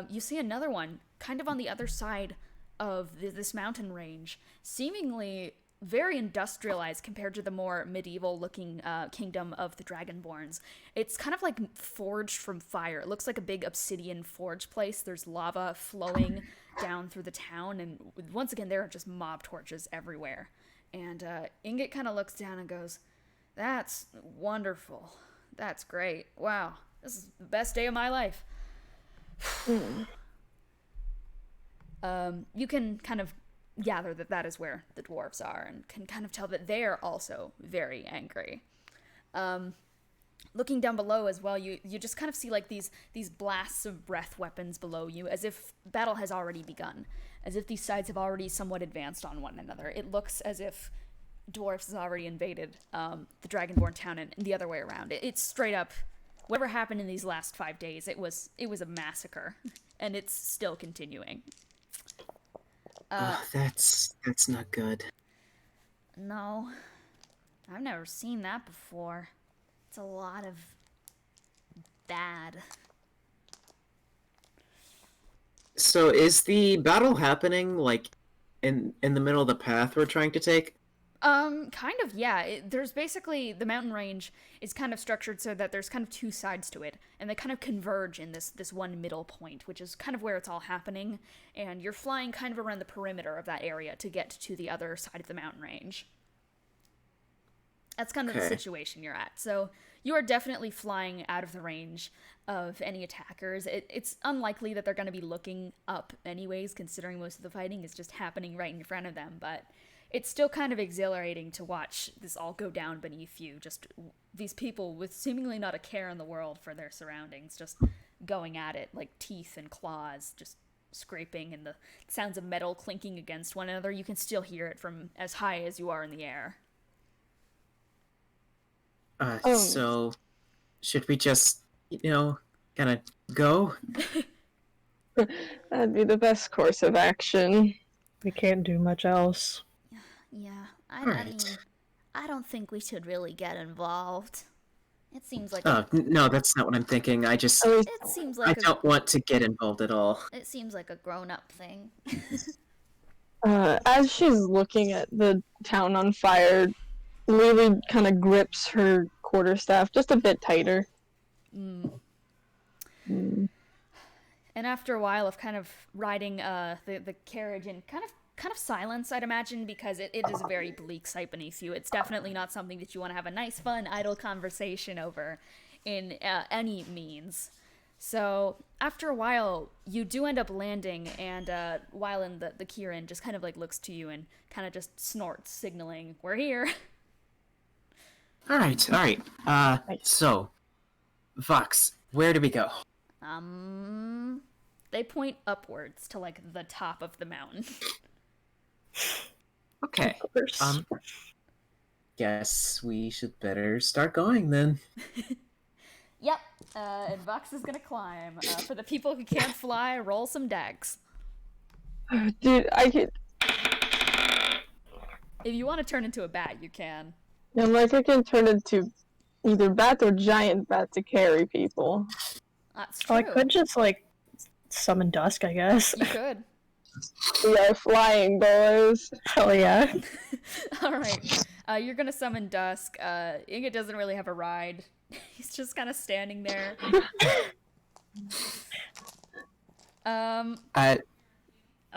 You see another one kind of on the other side of this mountain range, seemingly very industrialized compared to the more medieval-looking kingdom of the Dragonborns. It's kind of like forged from fire. It looks like a big obsidian forge place. There's lava flowing down through the town, and once again, there are just mob torches everywhere. And Ingot kind of looks down and goes, "That's wonderful. That's great. Wow, this is the best day of my life." You can kind of gather that that is where the dwarves are, and can kind of tell that they are also very angry. Looking down below as well, you just kind of see like these blasts of breath weapons below you, as if battle has already begun, as if these sides have already somewhat advanced on one another. It looks as if dwarves has already invaded the Dragonborn town, and the other way around. It's straight up whatever happened in these last 5 days. It was a massacre, and it's still continuing. That's not good. No, I've never seen that before. It's a lot of bad. So is the battle happening like in the middle of the path we're trying to take? Kind of, yeah. There's basically, the mountain range is kind of structured so that there's kind of two sides to it, and they kind of converge in this one middle point, which is kind of where it's all happening, and you're flying kind of around the perimeter of that area to get to the other side of the mountain range. That's kind of the situation you're at. So you are definitely flying out of the range of any attackers. It's unlikely that they're going to be looking up anyways, considering most of the fighting is just happening right in front of them, but it's still kind of exhilarating to watch this all go down beneath you. Just these people with seemingly not a care in the world for their surroundings, just going at it like teeth and claws, just scraping, and the sounds of metal clinking against one another. You can still hear it from as high as you are in the air. So should we just, kind of go? That'd be the best course of action. We can't do much else. Yeah, I Right. mean, I don't think we should really get involved. It seems like No, that's not what I'm thinking. At least it seems I like don't want to get involved at all. it seems like a grown-up thing. as she's looking at the town on fire, Lelee kind of grips her quarterstaff just a bit tighter. And after a while of kind of riding the carriage in kind of silence, I'd imagine, because it is a very bleak sight beneath you. It's definitely not something that you want to have a nice, fun, idle conversation over in any means. So after a while, you do end up landing, and while in the Kieran just kind of like looks to you and kind of just snorts, signaling, "We're here." All right. So, Vox, where do we go? They point upwards to like the top of the mountain. Okay. Of course. Guess we should better start going then. Yep, and Vox is gonna climb. For the people who can't fly, roll some dex. Dude, I could. If you want to turn into a bat, you can. I can turn into either bat or giant bat to carry people. That's true. I could just, summon Dusk, I guess. You could. We are flying, boys. Hell yeah. Alright. You're gonna summon Dusk. Inga doesn't really have a ride. He's just kind of standing there.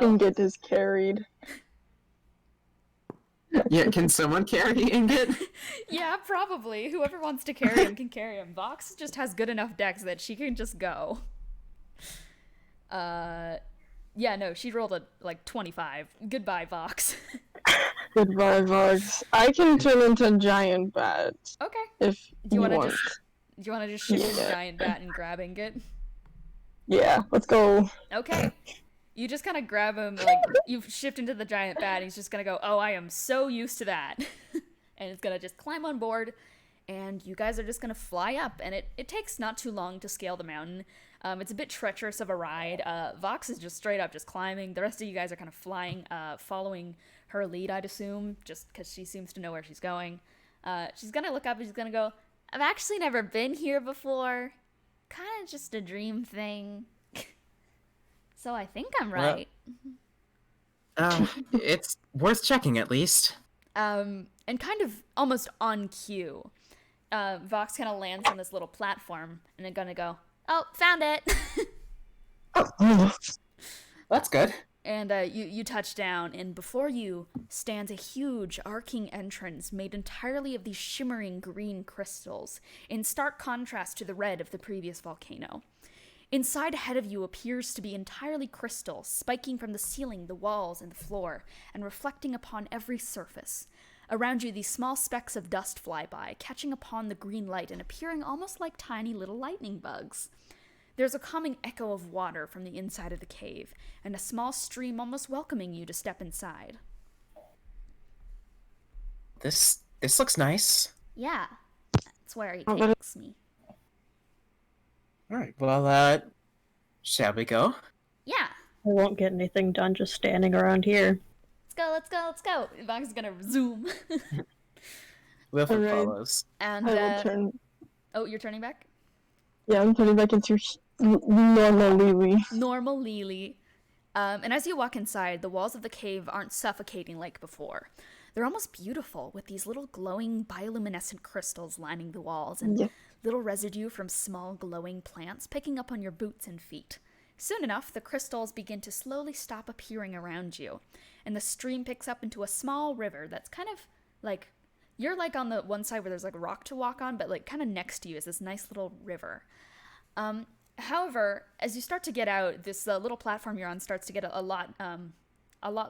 Ingot is carried. Yeah, can someone carry Ingot? Yeah, probably. Whoever wants to carry him can carry him. Vox just has good enough dex that she can just go. Yeah, no, she rolled a 25. Goodbye, Vox. Goodbye, Vox. I can turn into giant bat Okay. if Do you want. want to just shift into Yeah. giant bat and grab Ingot? Yeah, let's go. Okay. You just kind of grab him, you shift into the giant bat, and he's just gonna go, "Oh, I am so used to that." And it's gonna just climb on board and you guys are just gonna fly up, and it takes not too long to scale the mountain. It's a bit treacherous of a ride. Vox is just straight up just climbing. The rest of you guys are kind of flying, following her lead, I'd assume, just because she seems to know where she's going. She's gonna look up and she's gonna go, I've actually never been here before. Kind of just a dream thing. So I think I'm right. It's worth checking at least. And kind of almost on cue, Vox kind of lands on this little platform, and they're gonna go, oh, found it! Oh, that's good. And you touch down, and before you stands a huge arcing entrance made entirely of these shimmering green crystals, in stark contrast to the red of the previous volcano. Inside ahead of you appears to be entirely crystal, spiking from the ceiling, the walls, and the floor, and reflecting upon every surface. Around you, these small specks of dust fly by, catching upon the green light and appearing almost like tiny little lightning bugs. There's a calming echo of water from the inside of the cave, and a small stream almost welcoming you to step inside. This looks nice. Yeah, that's where he takes me. Alright, well, shall we go? Yeah. I won't get anything done just standing around here. Let's go. Vox is gonna zoom. Wilfred Alright. follows. And, I will turn. oh, you're turning back? Yeah, I'm turning back into normal Lelee. Normal Lelee. And as you walk inside, the walls of the cave aren't suffocating like before. They're almost beautiful, with these little glowing bioluminescent crystals lining the walls, and Yeah. little residue from small glowing plants picking up on your boots and feet. Soon enough, the crystals begin to slowly stop appearing around you, and the stream picks up into a small river that's kind of like, you're like on the one side where there's like a rock to walk on, but like kind of next to you is this nice little river. However, as you start to get out, this little platform you're on starts to get a lot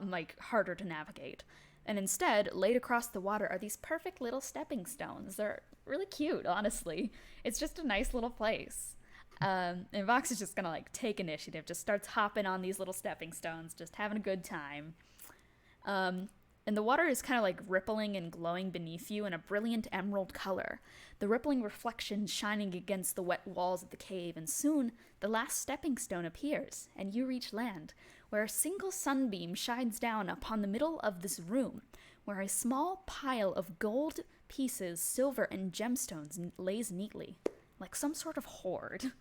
like harder to navigate. And instead, laid across the water are these perfect little stepping stones. They're really cute, honestly. It's just a nice little place. And Vox is just gonna like take initiative, just starts hopping on these little stepping stones, just having a good time. And the water is kind of like rippling and glowing beneath you in a brilliant emerald color, the rippling reflection shining against the wet walls of the cave, and soon the last stepping stone appears, and you reach land, where a single sunbeam shines down upon the middle of this room, where a small pile of gold pieces, silver, and gemstones lays neatly, like some sort of hoard.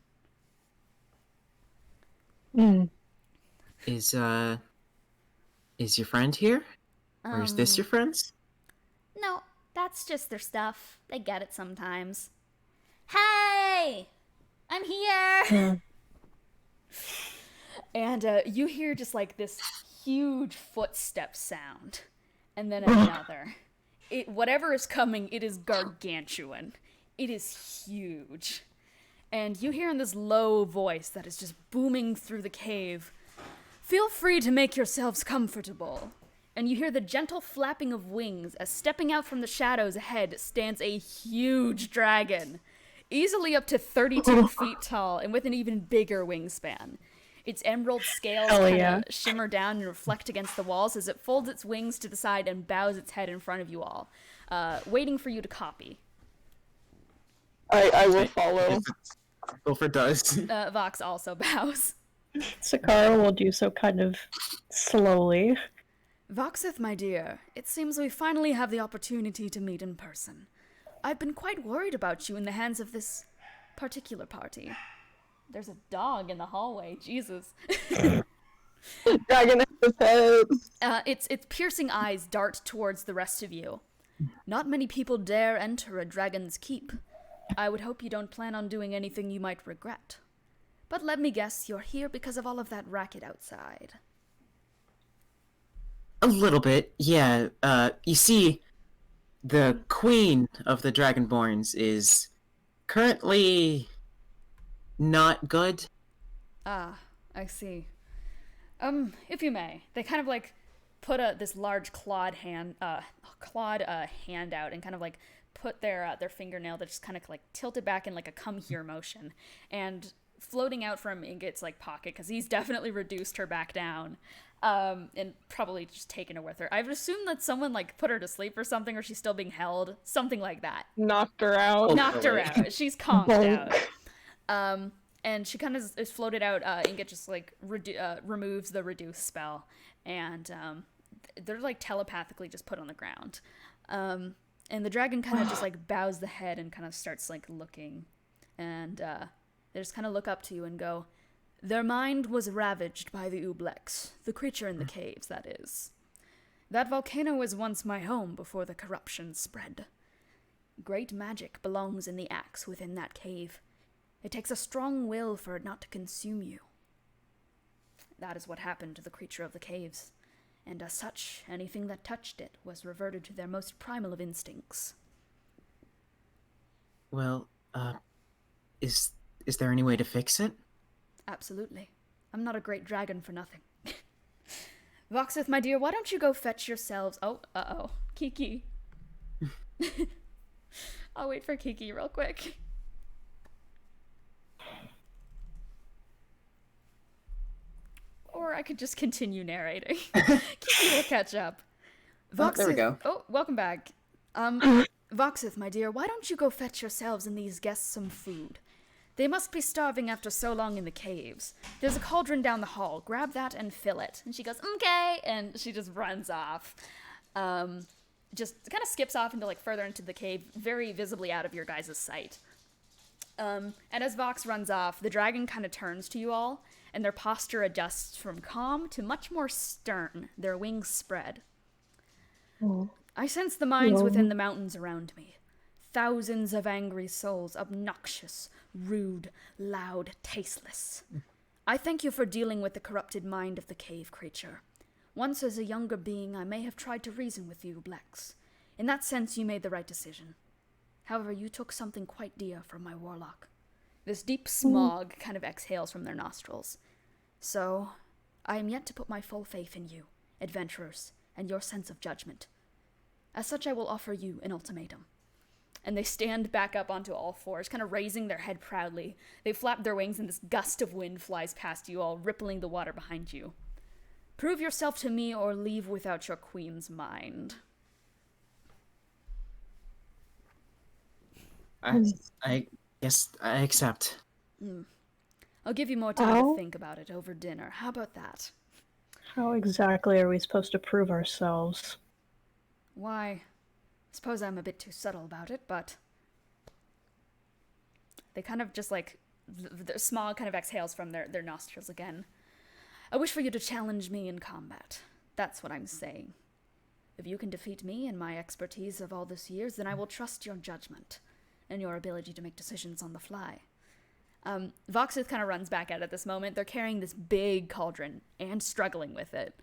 Is your friend here? Or is this your friend's? No, that's just their stuff. They get it sometimes. Hey! I'm here! And you hear just like this huge footstep sound. And then another. Whatever is coming, it is gargantuan. It is huge. And you hear in this low voice that is just booming through the cave, feel free to make yourselves comfortable. And you hear the gentle flapping of wings as stepping out from the shadows ahead stands a huge dragon, easily up to 32 feet tall and with an even bigger wingspan. Its emerald scales kind of shimmer down and reflect against the walls as it folds its wings to the side and bows its head in front of you all, waiting for you to copy. I will follow. Wilfred does. Vox also bows. Sikkara will do so kind of slowly. Voxeth, my dear, it seems we finally have the opportunity to meet in person. I've been quite worried about you in the hands of this particular party. There's a dog in the hallway, Jesus. Dragon in his head. Its piercing eyes dart towards the rest of you. Not many people dare enter a dragon's keep. I would hope you don't plan on doing anything you might regret. But let me guess, you're here because of all of that racket outside. A little bit, yeah. You see, the queen of the Dragonborns is currently not good. Ah, I see. If you may, they kind of like put this large clawed hand out and kind of like put their fingernail that just kind of like tilted back in like a come here motion, and floating out from Ingot's like pocket, because he's definitely reduced her back down, and probably just taken her with her. I've assumed that someone like put her to sleep or something, or she's still being held, something like that. Knocked her out. Knocked her Hopefully. out. She's conked out. And she kind of is floated out. Ingot just like removes the reduce spell, and they're like telepathically just put on the ground. And the dragon kind of just like bows the head and kind of starts like looking, and they just kind of look up to you and go, "Their mind was ravaged by the Ublex, the creature in the caves, that is. That volcano was once my home before the corruption spread. Great magic belongs in the axe within that cave. It takes a strong will for it not to consume you. That is what happened to the creature of the caves, and as such, anything that touched it was reverted to their most primal of instincts." Well, is there any way to fix it? "Absolutely. I'm not a great dragon for nothing." "Voxith, my dear, why don't you go fetch yourselves..." Oh, uh-oh. Kiki. I'll wait for Kiki real quick. Or I could just continue narrating. Kiki will catch up. Oh, there we go. Oh, welcome back. Voxith, my dear, why don't you go fetch yourselves and these guests some food? They must be starving after so long in the caves. There's a cauldron down the hall. Grab that and fill it." And she goes, "Okay," and she just runs off. Just kind of skips off into like further into the cave, very visibly out of your guys' sight. And as Vox runs off, the dragon kind of turns to you all, and their posture adjusts from calm to much more stern, their wings spread. "I sense the minds within the mountains around me. Thousands of angry souls, obnoxious, rude, loud, tasteless. I thank you for dealing with the corrupted mind of the cave creature. Once as a younger being, I may have tried to reason with you, Blex. In that sense, you made the right decision. However, you took something quite dear from my warlock." This deep smog kind of exhales from their nostrils. "So, I am yet to put my full faith in you, adventurers, and your sense of judgment. As such, I will offer you an ultimatum." And they stand back up onto all fours, kind of raising their head proudly. They flap their wings, and this gust of wind flies past you all, rippling the water behind you. "Prove yourself to me, or leave without your queen's mind." I guess I accept. I'll give you more time to think about it over dinner. How about that? How exactly are we supposed to prove ourselves? Why, suppose I'm a bit too subtle about it, but they kind of just like, the smog kind of exhales from their nostrils again. "I wish for you to challenge me in combat. That's what I'm saying. If you can defeat me and my expertise of all these years, then I will trust your judgment and your ability to make decisions on the fly." Voxith kind of runs back out at this moment. They're carrying this big cauldron and struggling with it.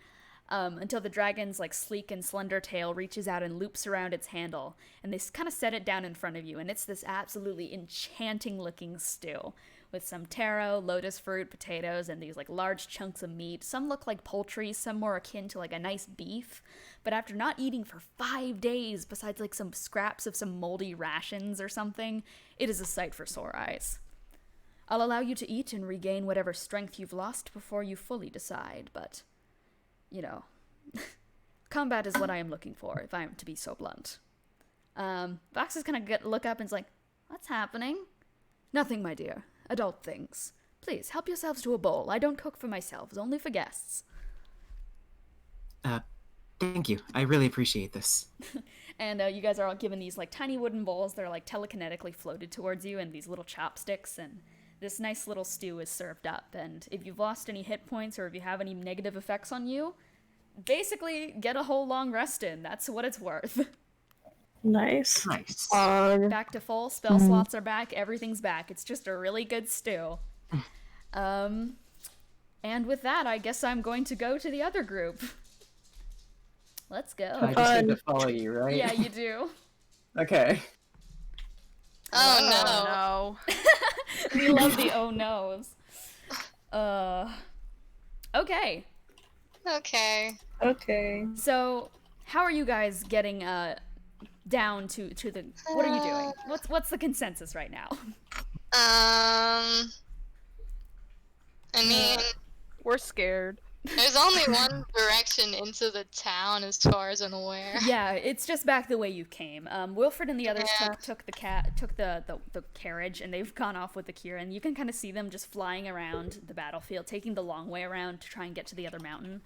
Until the dragon's like sleek and slender tail reaches out and loops around its handle, and they kind of set it down in front of you, and it's this absolutely enchanting looking stew with some taro, lotus fruit, potatoes, and these like large chunks of meat. Some look like poultry, some more akin to like a nice beef, but after not eating for 5 days, besides like some scraps of some moldy rations or something, it is a sight for sore eyes. I'll allow you to eat and regain whatever strength you've lost before you fully decide, but you know, combat is what I am looking for, if I am to be so blunt. Vox is kind of look up and is like, "What's happening?" "Nothing, my dear. Adult things. Please, help yourselves to a bowl. I don't cook for myself, it's only for guests." Thank you. I really appreciate this. And you guys are all given these like tiny wooden bowls. They're like telekinetically floated towards you, and these little chopsticks, and this nice little stew is served up. And if you've lost any hit points or if you have any negative effects on you, basically get a whole long rest in. That's what it's worth. Nice. Nice. Back to full. Spell slots are back. Everything's back. It's just a really good stew. And with that, I guess I'm going to go to the other group. Let's go. I just need to follow you, right? Yeah, you do. Okay. Oh no. We love the oh no's. Okay. Okay. Okay. So, how are you guys getting down to the? What are you doing? What's the consensus right now? I mean, We're scared. There's only one direction into the town, as far as I'm aware. Yeah, it's just back the way you came. Wilfred and the others Yeah. took the carriage, and they've gone off with the Kira, and you can kind of see them just flying around the battlefield, taking the long way around to try and get to the other mountain.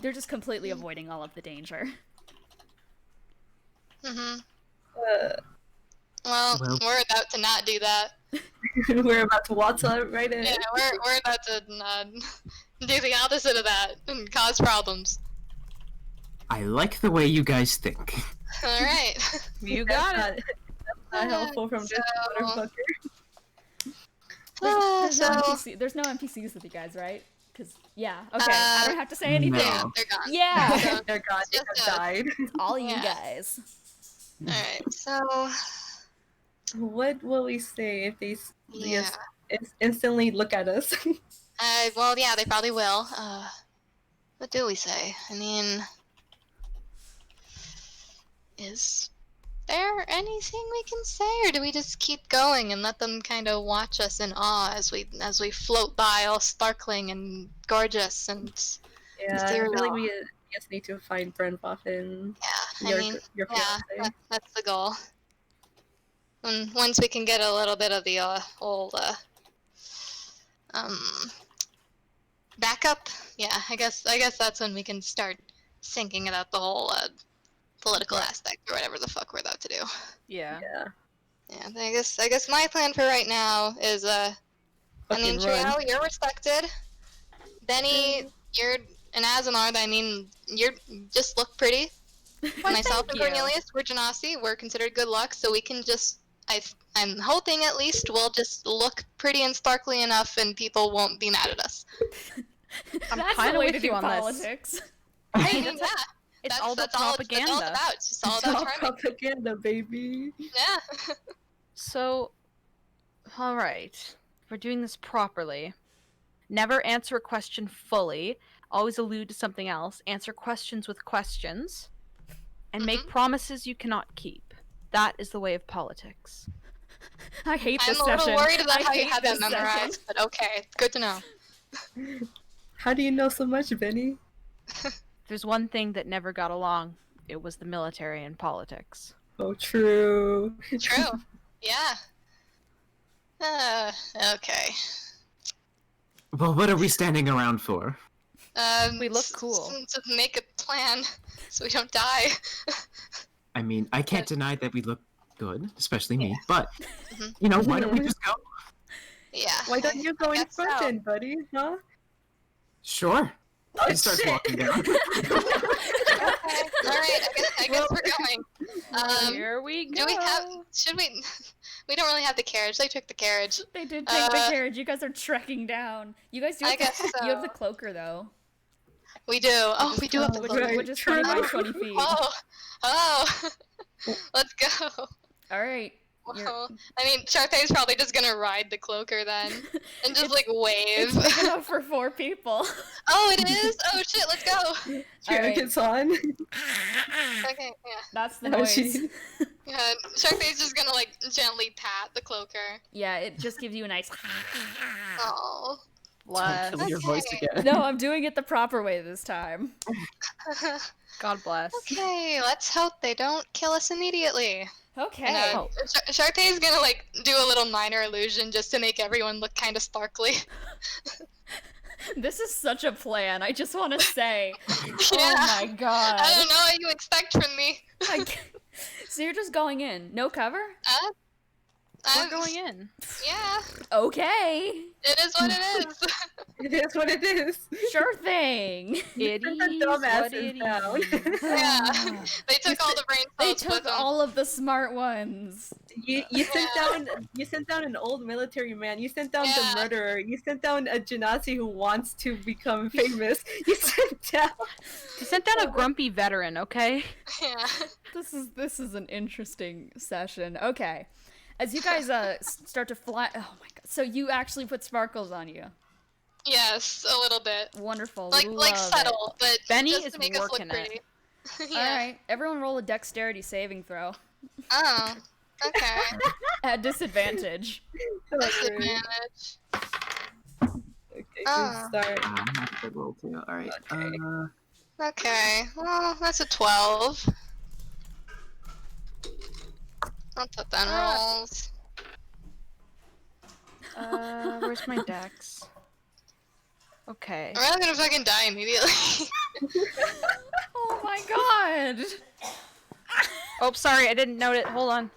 They're just completely avoiding all of the danger. Mhm. Uh, Well, Well- we're about to not do that. we're about to waltz on right in. Yeah, we're about to do the opposite of that and cause problems. I like the way you guys think. All right. You got it. That's not helpful from this So- motherfucker. There's no NPCs with you guys, right? Because okay, I don't have to say anything. Yeah, No. they're gone. Yeah, So, They're gone. They Just have died. all you Yeah. guys. Alright, so What will we say if they yeah. just instantly look at us? Well, yeah, they probably will. What do we say? I mean, is there anything we can say, or do we just keep going and let them kind of watch us in awe as we float by, all sparkling and gorgeous and Yeah, I feel like ethereal? we just need to find Brenpoff and Yeah, I your mean, your yeah, fiance. that's the goal. And once we can get a little bit of the old backup, yeah, I guess that's when we can start thinking about the whole political aspect or whatever the fuck we're about to do. Yeah. Yeah. Yeah, I guess my plan for right now is I mean, Fucking run. Triao, you're respected. Bennie, you're an Azanard. I mean, you're just look pretty. Myself and thank you. Cornelius, we're Genasi. We're considered good luck, so we can just. I'm hoping at least we'll just look pretty and sparkly enough, and people won't be mad at us. I'm That's kinda the way with to do you on this. politics. I mean, That's yeah, It's all the that's all propaganda. it's about. It's just all It's about all charming. propaganda, baby. Yeah. So, all right, we're doing this properly. Never answer a question fully. Always allude to something else. Answer questions with questions, and make promises you cannot keep. That is the way of politics. I hate I'm this a little session. worried about I how you hate have that this session. memorized, but okay, it's good to know. How do you know so much, Benny? There's one thing that never got along. It was the military and politics. Oh, true. True. Yeah. Okay. Well, what are we standing around for? We look cool. To make a plan so we don't die. I mean, I can't deny that we look good, especially me, but, Mhm. you know, why don't we just go? Yeah. Why don't you go in guess front so. then, buddy? Huh? Sure. Oh, He starts shit. walking down. Okay. All right. I guess we're going. Here we go. Do we have? Should we? We don't really have the carriage. They took the carriage. They did take the carriage. You guys are trekking down. You guys do. I Have guess the, You have the so. cloaker though. We do. Oh, we do have the Which, cloak. right. which is True. 20 by 20 feet. Oh. Let's go. All right. You're- Well, I mean, Charpay's probably just gonna ride the cloaker then, and just like wave. It's big enough for 4 people. Oh, it is. Oh shit, let's go. Alright. Gets on. Okay, yeah. That's the Oh, noise. jeez. Yeah, Charpay's just gonna like gently pat the cloaker. Yeah, it just gives you a nice. Oh. Bless. Kill your voice Okay. again. No, I'm doing it the proper way this time. God bless. Okay, let's hope they don't kill us immediately. Okay. And, Oh. Charpay's gonna like do a little minor illusion just to make everyone look kind of sparkly. This is such a plan. I just want to say. Yeah. Oh my god. I don't know what you expect from me. I can't- So you're just going in, no cover? We're I'm going in. Yeah, Okay. it is what it is. It is what it is. Sure thing. It Send the is what dumbasses it down. is. Yeah, they took all the brain They cells with took them. all of the smart ones. You sent down an old military man. You sent down Yeah. the murderer. You sent down a Genasi who wants to become famous. You sent down. You sent down a grumpy veteran, okay? Yeah. This is an interesting session. Okay. As you guys start to fly, oh my god! So you actually put sparkles on you. Yes, a little bit. Wonderful. Like Love subtle, but Bennie just is to make us look working it. pretty. It. Yeah. All right, everyone, roll a dexterity saving throw Oh. Okay. at disadvantage. Disadvantage. Okay. Oh. Start. I have to roll too. Alright. Okay. Okay. Well, that's a 12. I'll put that in rolls. Where's my dex? Okay. I'm really gonna fucking die immediately. Oh my god! Oh, sorry, I didn't note it. Hold on.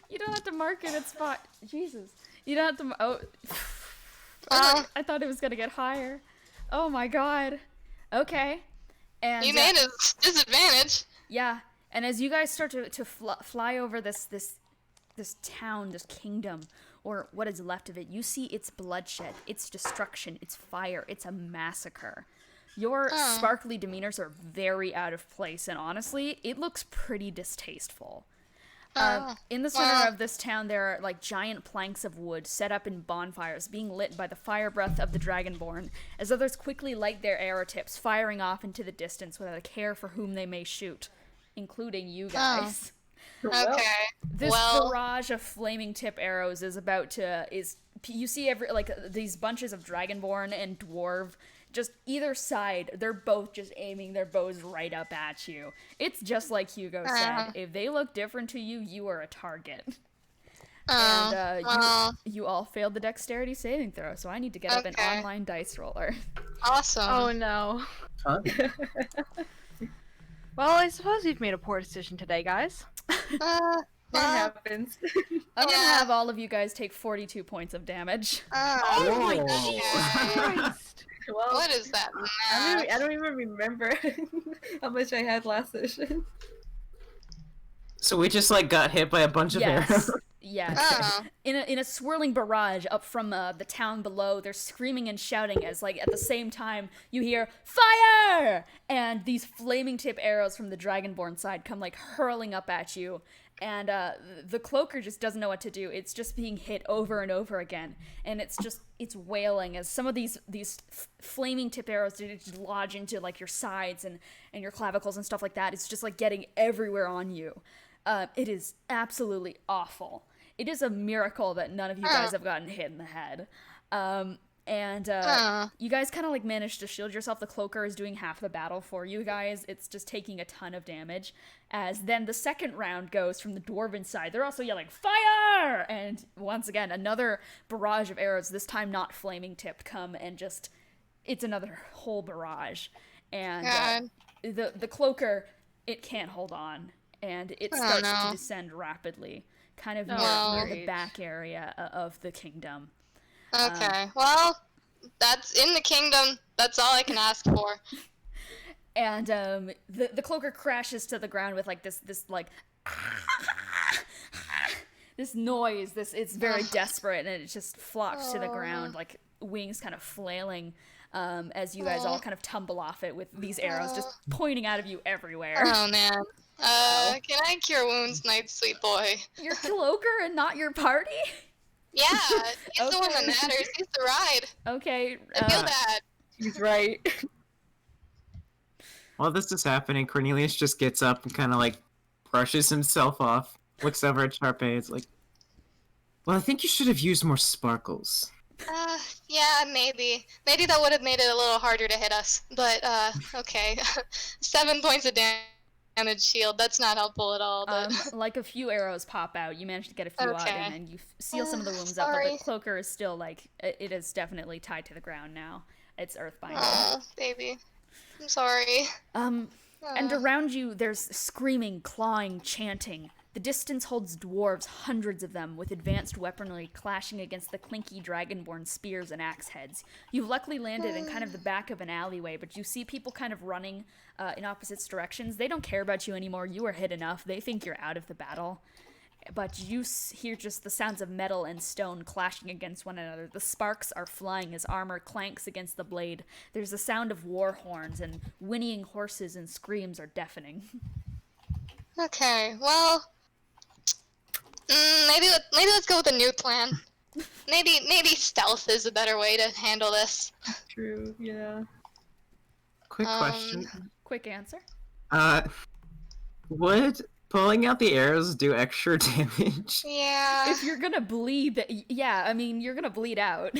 You don't have to mark it at spot. Jesus. You don't have to. Oh. I thought it was gonna get higher. Oh my god. Okay. And You made a disadvantage. yeah. And as you guys start to fly over this town, this kingdom, or what is left of it, you see its bloodshed, its destruction, its fire, it's a massacre. Your sparkly demeanors are very out of place, and honestly, it looks pretty distasteful. In the center of this town, there are like giant planks of wood set up in bonfires, being lit by the fire breath of the Dragonborn, as others quickly light their arrow tips, firing off into the distance without a care for whom they may shoot, including you guys. Okay. This barrage of flaming tip arrows you see these bunches of Dragonborn and Dwarf, just either side, they're both just aiming their bows right up at you. It's just like Hugo said, if they look different to you, you are a target. You all failed the dexterity saving throw, so I need to get up an online dice roller. Awesome. Oh no. Huh? Well, I suppose you've made a poor decision today, guys. It happens. I'm gonna have all of you guys take 42 points of damage. Oh my Whoa. Christ. Well, What is that? I don't even remember how much I had last session. So we just like got hit by a bunch of arrows. Yes. Oh. In a swirling barrage up from the town below, they're screaming and shouting as, like, at the same time, you hear, "Fire!" And these flaming tip arrows from the Dragonborn side come, like, hurling up at you. And the cloaker just doesn't know what to do. It's just being hit over and over again. And it's wailing as some of these flaming tip arrows just lodge into, like, your sides and your clavicles and stuff like that. It's just, like, getting everywhere on you. It is absolutely awful. It is a miracle that none of you guys have gotten hit in the head. You guys kind of like managed to shield yourself. The cloaker is doing half the battle for you guys. It's just taking a ton of damage. As then the second round goes from the dwarven side. They're also yelling, "Fire!" And once again, another barrage of arrows, this time not flaming tipped, come and just, it's another whole barrage. And the cloaker, it can't hold on. And it starts to descend rapidly, kind of near the back area of the kingdom. Okay, well, that's in the kingdom. That's all I can ask for. And the cloaker crashes to the ground with like this like this noise. It's very desperate, and it just flops to the ground, like wings kind of flailing. As you guys all kind of tumble off it with these arrows just pointing out of you everywhere. Oh man. Can I cure wounds, night, sweet boy? Your cloaker and not your party? Yeah, he's the one that matters. He's the ride. Okay. I feel bad. He's right. While this is happening, Cornelius just gets up and kind of like brushes himself off, looks over at Charpay. It's like, well, I think you should have used more sparkles. Yeah, maybe. Maybe that would have made it a little harder to hit us. But, okay. 7 points of damage shield. That's not helpful at all. But... like a few arrows pop out. You manage to get a few out, and then you seal some of the wounds up. But the cloaker is still like, it is definitely tied to the ground now. It's earthbind. Oh, baby. I'm sorry. And around you, there's screaming, clawing, chanting. The distance holds dwarves, hundreds of them, with advanced weaponry clashing against the clinky dragonborn spears and axe heads. You've luckily landed in kind of the back of an alleyway, but you see people kind of running in opposite directions. They don't care about you anymore. You are hit enough. They think you're out of the battle. But you hear just the sounds of metal and stone clashing against one another. The sparks are flying as armor clanks against the blade. There's the sound of war horns, and whinnying horses and screams are deafening. Okay, well... maybe let's go with a new plan. Maybe stealth is a better way to handle this. True, yeah. Quick question. Quick answer. Would pulling out the arrows do extra damage? Yeah. If you're gonna bleed, yeah, I mean, you're gonna bleed out.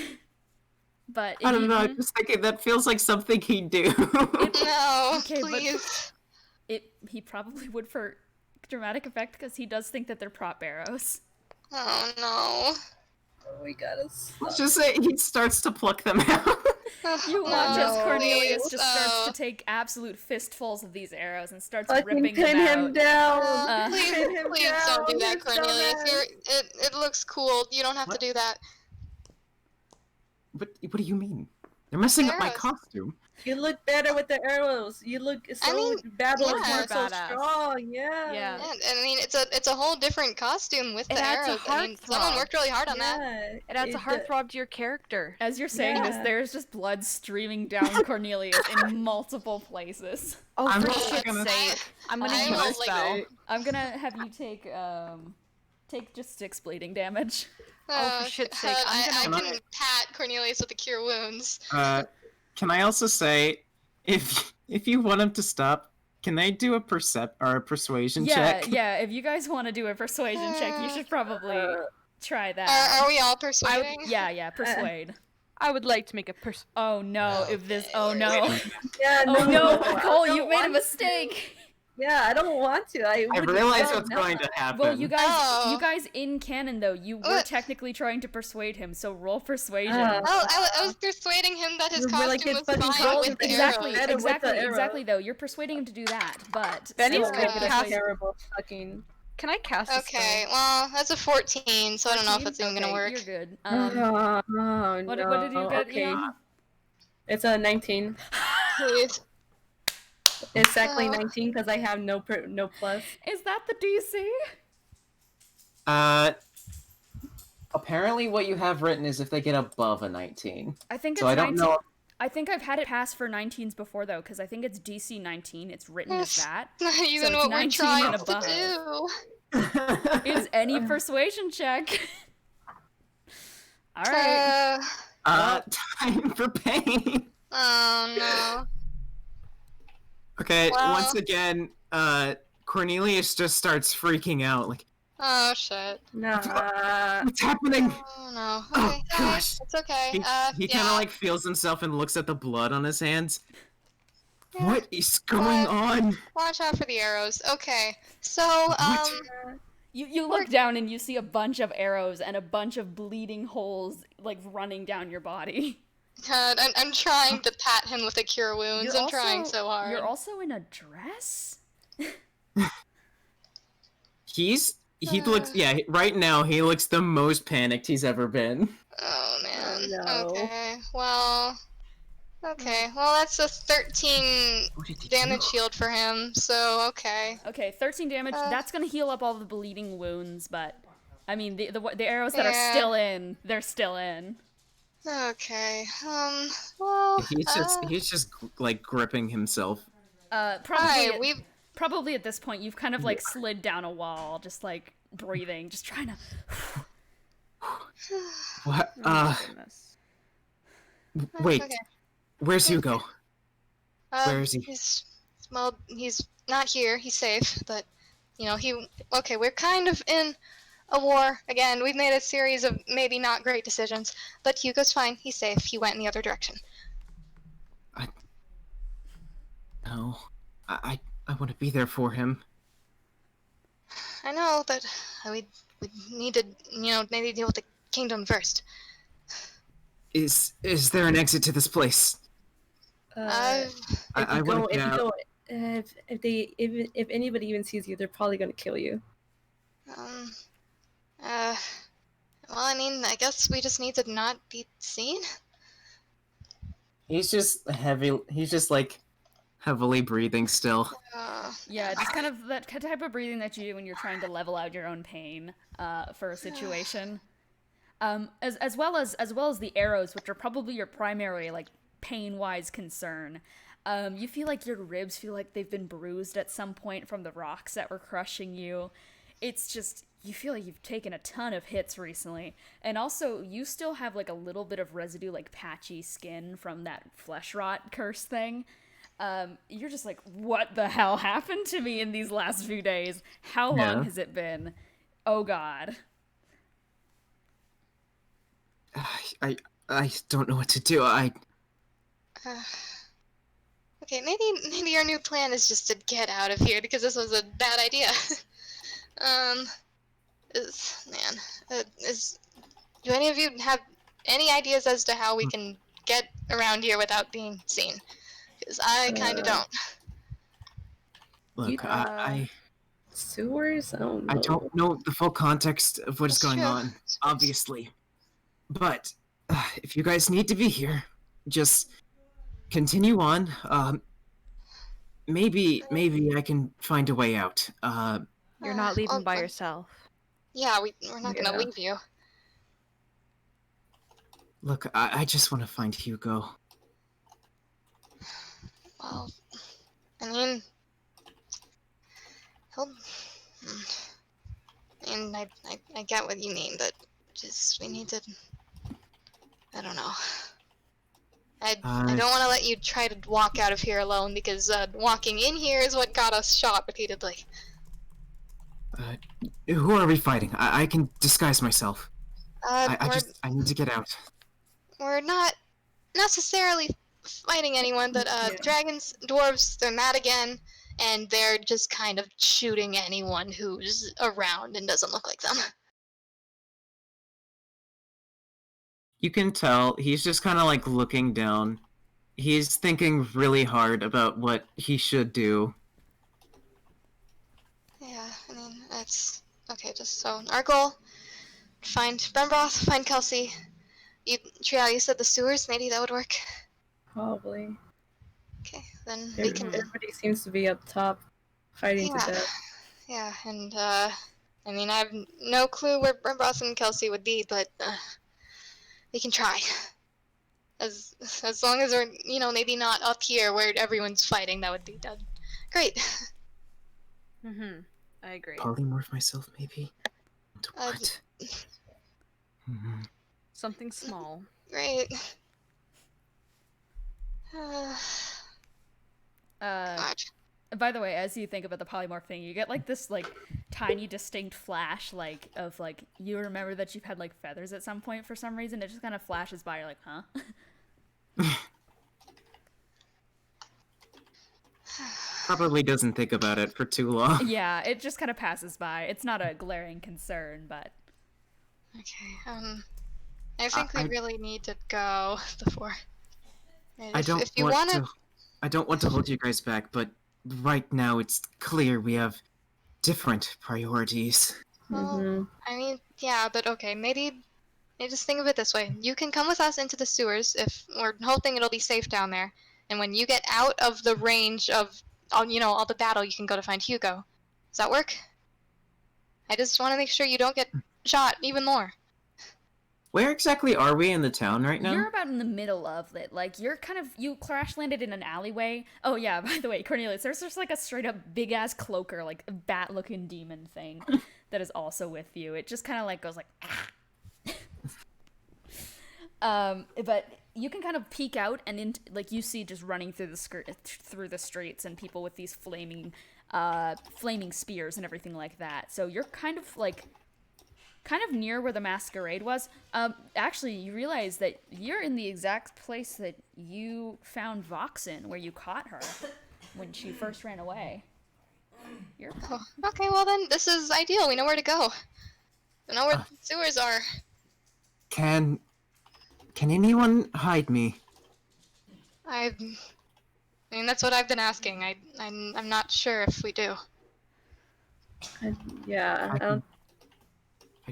But I don't know. he- I'm just thinking that feels like something he'd do. No, Okay, but- please. he probably would for dramatic effect because he does think that they're prop arrows. Oh no. Oh, we gotta Let's just say he starts to pluck them out. You watch as No. Cornelius Please, just starts to take absolute fistfuls of these arrows and starts fucking ripping pin them him out. down. Please, Pin him please don't do down, that, you're so Cornelius. bad. It looks cool. You don't have What? to do that. What do you mean? They're messing up my Arrows. costume. You look better with the arrows. You look so mean, battle yeah. is more so Badass. strong. Yeah. Yeah. Yeah, I mean, it's a whole different costume with It the adds a arrows. I mean, someone heartthrob. worked really hard on that. Yeah. It adds a heartthrob to your character. As you're saying this, Yeah. there's just blood streaming down Cornelius in multiple places. Oh, I'm for also shit's gonna- sake! I'm gonna I use will, a spell. like, I'm gonna have you take just 6 bleeding damage. Oh, for shit's sake, I I'm gonna- can pat Cornelius with the cure wounds. Can I also say, if you want him to stop, can I do a persuasion check? Yeah, if you guys want to do a persuasion check, you should probably try that. Are we all persuading? Yeah, persuade. I would like to make a Oh no, if this oh no. Yeah. Oh no, I Cole, don't you made a want mistake. Yeah, I don't want to. I would realize rather what's not. going to happen. Well, you Oh. guys in canon though, you were What? technically trying to persuade him, so roll persuasion. Oh. I was persuading him that his We're like costume it's was fucking fine gold with the Exactly, Better arrows. with the arrow. exactly though. You're persuading him to do that, but Benny's still gonna roll Make it a cast- persuasion. terrible fucking. Can I cast a spell? Okay, well, that's a 14, so I don't know if that's even gonna Okay, work. You're good. Oh, What no. did you get, Okay. Ian? It's a 19. Please. Exactly Oh. 19 because I have no plus. Is that the DC? Apparently what you have written is if they get above a 19. I think it's So I don't 19. know. I think I've had it pass for 19s before though, because I think it's DC 19. It's written as that. Not even it's what we're 19 trying and to above. do. Is any persuasion check? All right. Time for pain. Oh no. Okay, Well- once again, Cornelius just starts freaking out. Like, Oh shit. Nah. what's happening? Oh no. Oh, Okay, gosh. it's okay. He kind of yeah. like feels himself and looks at the blood on his hands. Yeah. What is going on? Watch out for the arrows. Okay, so What? You look down and you see a bunch of arrows and a bunch of bleeding holes like running down your body. God, I'm trying to pat him with the cure wounds. You're I'm trying also- so hard. You're also in a dress? He looks, yeah, right now he looks the most panicked he's ever been. Oh man. Oh, no. Okay. Well. Okay. Well, that's a 13 What did he damage do? shield for him. So okay. Okay, 13 damage. That's gonna heal up all the bleeding wounds, but I mean the arrows that are Yeah. still in, they're still in. Okay. Well. He's just like gripping himself. Hi. We've. Probably at this point you've kind of like slid down a wall, just like breathing, just trying to. What? Oh, goodness. Wait. Okay. Where's Hugo? Where is he? He's not here. He's safe, but okay, we're kind of in a war again. We've made a series of maybe not great decisions, but Hugo's fine. He's safe. He went in the other direction. No. I want to be there for him. I know, but we need to, maybe deal with the kingdom first. Is there an exit to this place? Uh, I want to get out. If anybody even sees you, they're probably gonna kill you. well, I mean, I guess we just need to not be seen. He's just like heavily breathing still. Yeah, just kind of that type of breathing that you do when you're trying to level out your own pain for a situation. As well as the arrows, which are probably your primary like pain-wise concern. You feel like your ribs feel like they've been bruised at some point from the rocks that were crushing you. It's just you feel like you've taken a ton of hits recently, and also you still have like a little bit of residue, like patchy skin from that flesh rot curse thing. You're just like, what the hell happened to me in these last few days? How long has it been? Oh God. I don't know what to do. Okay, maybe our new plan is just to get out of here because this was a bad idea. Do any of you have any ideas as to how we can get around here without being seen? Because I kind of don't. Look, I Sewers? I don't know. I don't know the full context of what is That's going true. on, obviously. But if you guys need to be here, just continue on. Maybe I can find a way out. You're not leaving by well, yourself. Yeah, we're not gonna Yeah. leave you. Look, I just want to find Hugo. Well, I mean, he'll. And I get what you mean, but just we need to. I don't know. I don't want to let you try to walk out of here alone because walking in here is what got us shot repeatedly. Who are we fighting? I can disguise myself. I need to get out. We're not necessarily fighting anyone, but dragons, dwarves, they're mad again, and they're just kind of shooting anyone who's around and doesn't look like them. You can tell he's just kind of like looking down. He's thinking really hard about what he should do. Yeah, I mean, that's... Okay, just so... Our goal, find Brembroth, find Kelsey. Triao, you said the sewers? Maybe that would work? Probably. Okay, then we can... Everybody seems to be up top, fighting to death. Yeah, and, I mean, I have no clue where Brembroth and Kelsey would be, but, we can try. As long as we're, you know, maybe not up here where everyone's fighting, that would be done. Great. Mm-hmm. I agree. Polymorph myself, maybe? Into what? Something small. Great. By the way, as you think about the polymorph thing, you get like this like tiny distinct flash of you remember that you've had like feathers at some point for some reason. It just kind of flashes by. You're like, huh? Probably doesn't think about it for too long. Yeah, it just kind of passes by. It's not a glaring concern, but Okay. I think we really need to go before. I don't want to hold you guys back, but right now it's clear we have different priorities. Well, I mean, yeah, but okay, maybe just think of it this way. You can come with us into the sewers if we're hoping it'll be safe down there. And when you get out of the range of all the battle, you can go to find Hugo. Does that work? I just want to make sure you don't get shot even more. Where exactly are we in the town right now? you're about in the middle of it. Like you crash landed in an alleyway. Oh yeah, by the way, Cornelius, there's just like a straight up big ass cloaker, like a bat looking demon thing that is also with you. It just kind of like goes like ah. But you can kind of peek out and you see just running through the streets and people with these flaming spears and everything like that. So you're kind of near where the masquerade was. Actually, you realize that you're in the exact place that you found Vox in, where you caught her when she first ran away. Oh, okay, well then, this is ideal. We know where to go. We know where the sewers are. Can anyone hide me? I mean, that's what I've been asking. I'm not sure if we do. I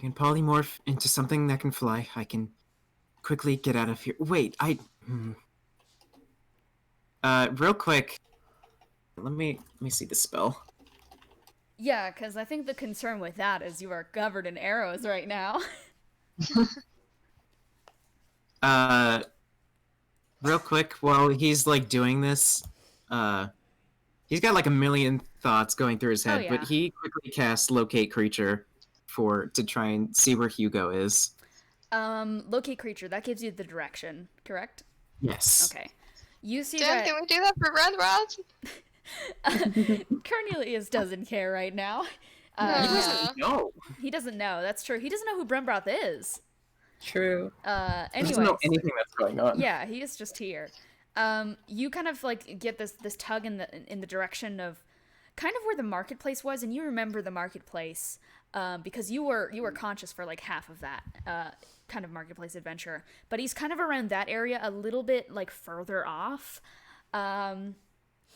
can polymorph into something that can fly. I can quickly get out of here. Wait, real quick. Let me see the spell. Yeah, because I think the concern with that is you are covered in arrows right now. Real quick, while he's like doing this, he's got like a million thoughts going through his head, yeah. but he quickly casts Locate Creature to try and see where Hugo is. Locate creature, that gives you the direction, correct? Yes. Okay. You see Jen, that... can we do that for Brembroth? Cornelius doesn't care right now. He doesn't know. He doesn't know, that's true. He doesn't know who Brembroth is. True. He doesn't Anyways, know anything that's going on. yeah, he is just here. You kind of like get this tug in the direction of kind of where the marketplace was, and you remember the marketplace because you were conscious for like half of that kind of marketplace adventure. But he's kind of around that area, a little bit like further off.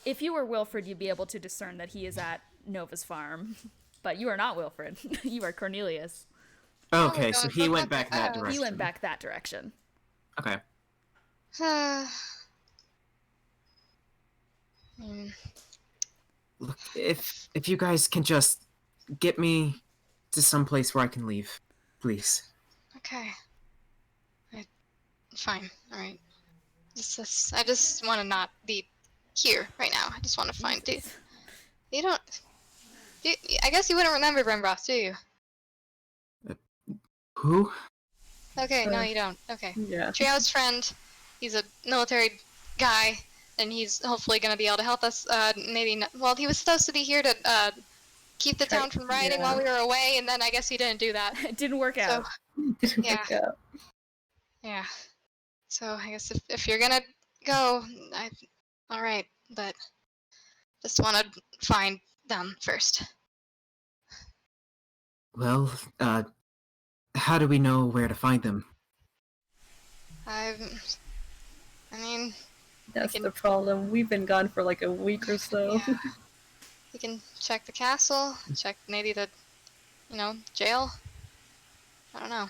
If you were Wilfred, you'd be able to discern that he is at Nova's farm, but you are not Wilfred. You are Cornelius. Okay, so he went back that direction. He went back that direction. Okay. Look, if you guys can just get me to some place where I can leave, please. Okay. Fine. All right. I just want to not be here right now. I just want to find. You don't. I guess you wouldn't remember Rembrandt, do you? Who? Okay, no, you don't. Okay. Yeah. Triao's friend. He's a military guy, and he's hopefully gonna be able to help us. Maybe not. Well, he was supposed to be here to keep the town from rioting while we were away, and then I guess he didn't do that. It didn't work out. Didn't Yeah. work out. Yeah. So I guess if you're gonna go, all right, but just want to find them first. Well, how do we know where to find them? I mean, That's the problem. We've been gone for like a week or so. yeah. We can check the castle, check maybe the, jail. I don't know.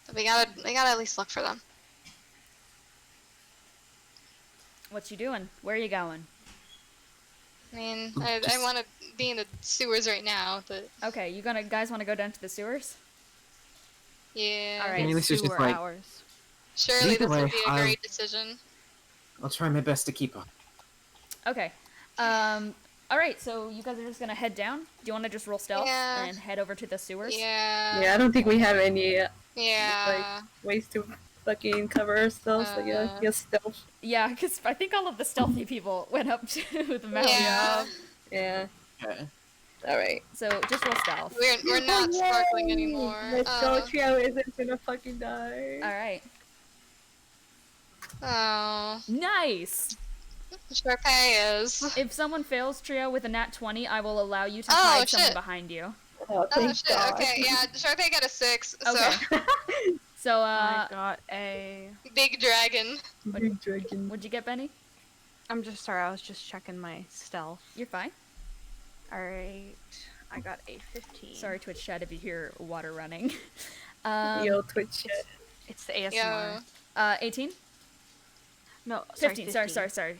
But we gotta at least look for them. What you doing? Where are you going? I mean, I want to be in the sewers right now, but Okay, you guys want to go down to the sewers? yeah. All I right. mean, this is just Sewer like- hours. Surely Either this would way, be a great decision. I'll try my best to keep up. Okay. All right. So you guys are just gonna head down. Do you want to just roll stealth Yeah. and head over to the sewers? Yeah. Yeah, I don't think we have any Yeah. ways to fucking cover ourselves. So yeah, just stealth. Yeah, because I think all of the stealthy people went up to the mountain. Yeah. Yeah. Okay. All right. So just roll stealth. We're not sparkling anymore. Let's go. Trio isn't gonna fucking die. All right. Oh, Nice. Charpay is. If someone fails Trio with a nat 20, I will allow you to Oh, hide someone shit. behind you. Oh, Oh thank shit. God. Okay. Yeah. Charpay got a 6. Okay. So So I got a. big dragon. Big dragon. what'd you get, Benny? I'm just sorry. I was just checking my stealth. You're fine. All right. I got a 15. Sorry, Twitch chat, if you hear water running. Yo, Twitch chat. It's the ASMR. Yo. 18? No, sorry, 15. 15. Sorry.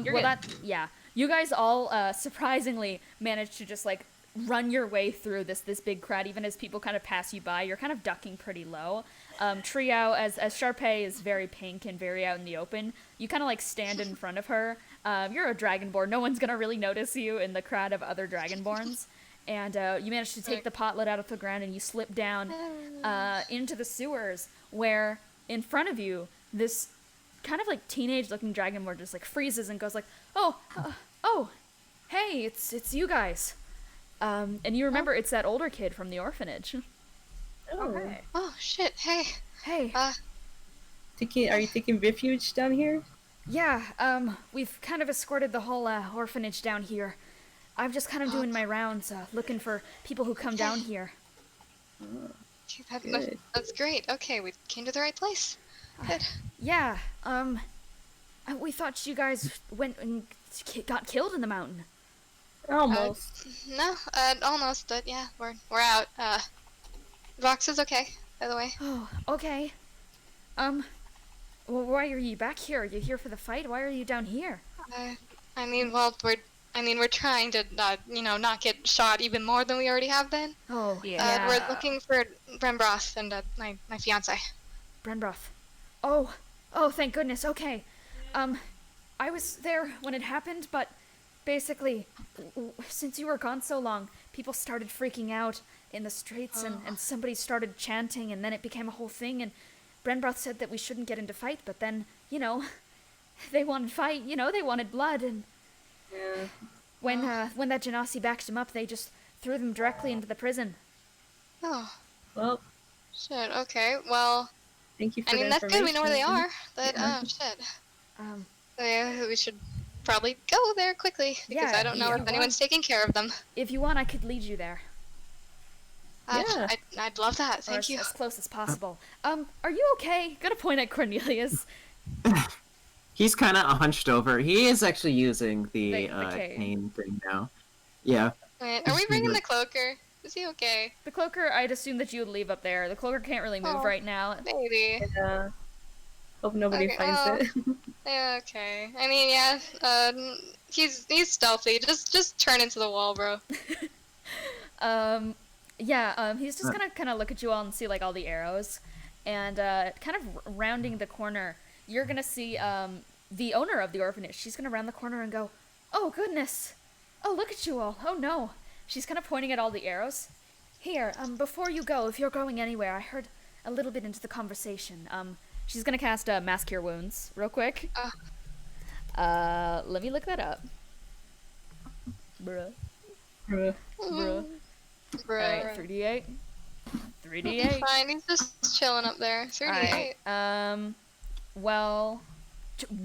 You're Well, good. yeah. You guys all surprisingly managed to just like run your way through this big crowd, even as people kind of pass you by. You're kind of ducking pretty low. Triao, as Charpay is very pink and very out in the open, you kind of like stand in front of her. You're a dragonborn. No one's gonna really notice you in the crowd of other dragonborns. And you manage to take the potlet out of the ground, and you slip down into the sewers, where in front of you, this kind of like teenage-looking dragonborn just like freezes and goes like, "Oh, hey, it's you guys." And you remember it's that older kid from the orphanage. Okay. Oh shit. Hey. Hey, Are you taking refuge down here? yeah, we've kind of escorted the whole orphanage down here. I'm just kind of doing my rounds, looking for people who come down here. Good. That's great. Okay, we came to the right place. Good. Yeah, we thought you guys went and got killed in the mountain. Almost. No, almost, but yeah, we're out. Vox is okay, by the way. Oh, okay. Well, why are you back here? Are you here for the fight? Why are you down here? We're trying to, not get shot even more than we already have been. Oh, Yeah. We're looking for Brembroth and my fiance. Brenbroth. Oh, thank goodness. Okay. I was there when it happened, but basically, since you were gone so long, people started freaking out in the streets, and somebody started chanting, and then it became a whole thing, and Brenbroth said that we shouldn't get into fight, but then, they wanted fight, they wanted blood, and Yeah. when that Genasi backed him up, they just threw them directly into the prison. Oh, Well, Shit, okay, well, Thank you for I mean, the that's good, we know where they information. are, but, Yeah. oh, shit. Um, We should probably go there quickly, because Yeah, I don't know if if you anyone's want. taking care of them. if you want, I could lead you there. Yeah. I'd love that, Or thank as, you. as close as possible. Are you okay? Gotta point at Cornelius. He's kind of hunched over. He is actually using the The cane. cane thing now. Yeah. Wait, are we bringing the cloaker? Is he okay? The cloaker, I'd assume that you would leave up there. The cloaker can't really move Oh. right now. Maybe. Yeah. Hope nobody Okay, finds well, it. Yeah, okay. I mean, yeah, he's stealthy. Just turn into the wall, bro. He's just gonna kind of look at you all and see like all the arrows, and kind of rounding the corner, you're gonna see the owner of the orphanage. She's gonna round the corner and go, "Oh goodness, oh look at you all. Oh no." She's kind of pointing at all the arrows. Here, before you go, if you're going anywhere, I heard a little bit into the conversation. She's gonna cast Mass Cure Wounds real quick. Let me look that up. Bruh. Bruh. Bruh. Bro. Alright, 3d8. 3d8. Fine, he's just chilling up there. 38. Alright,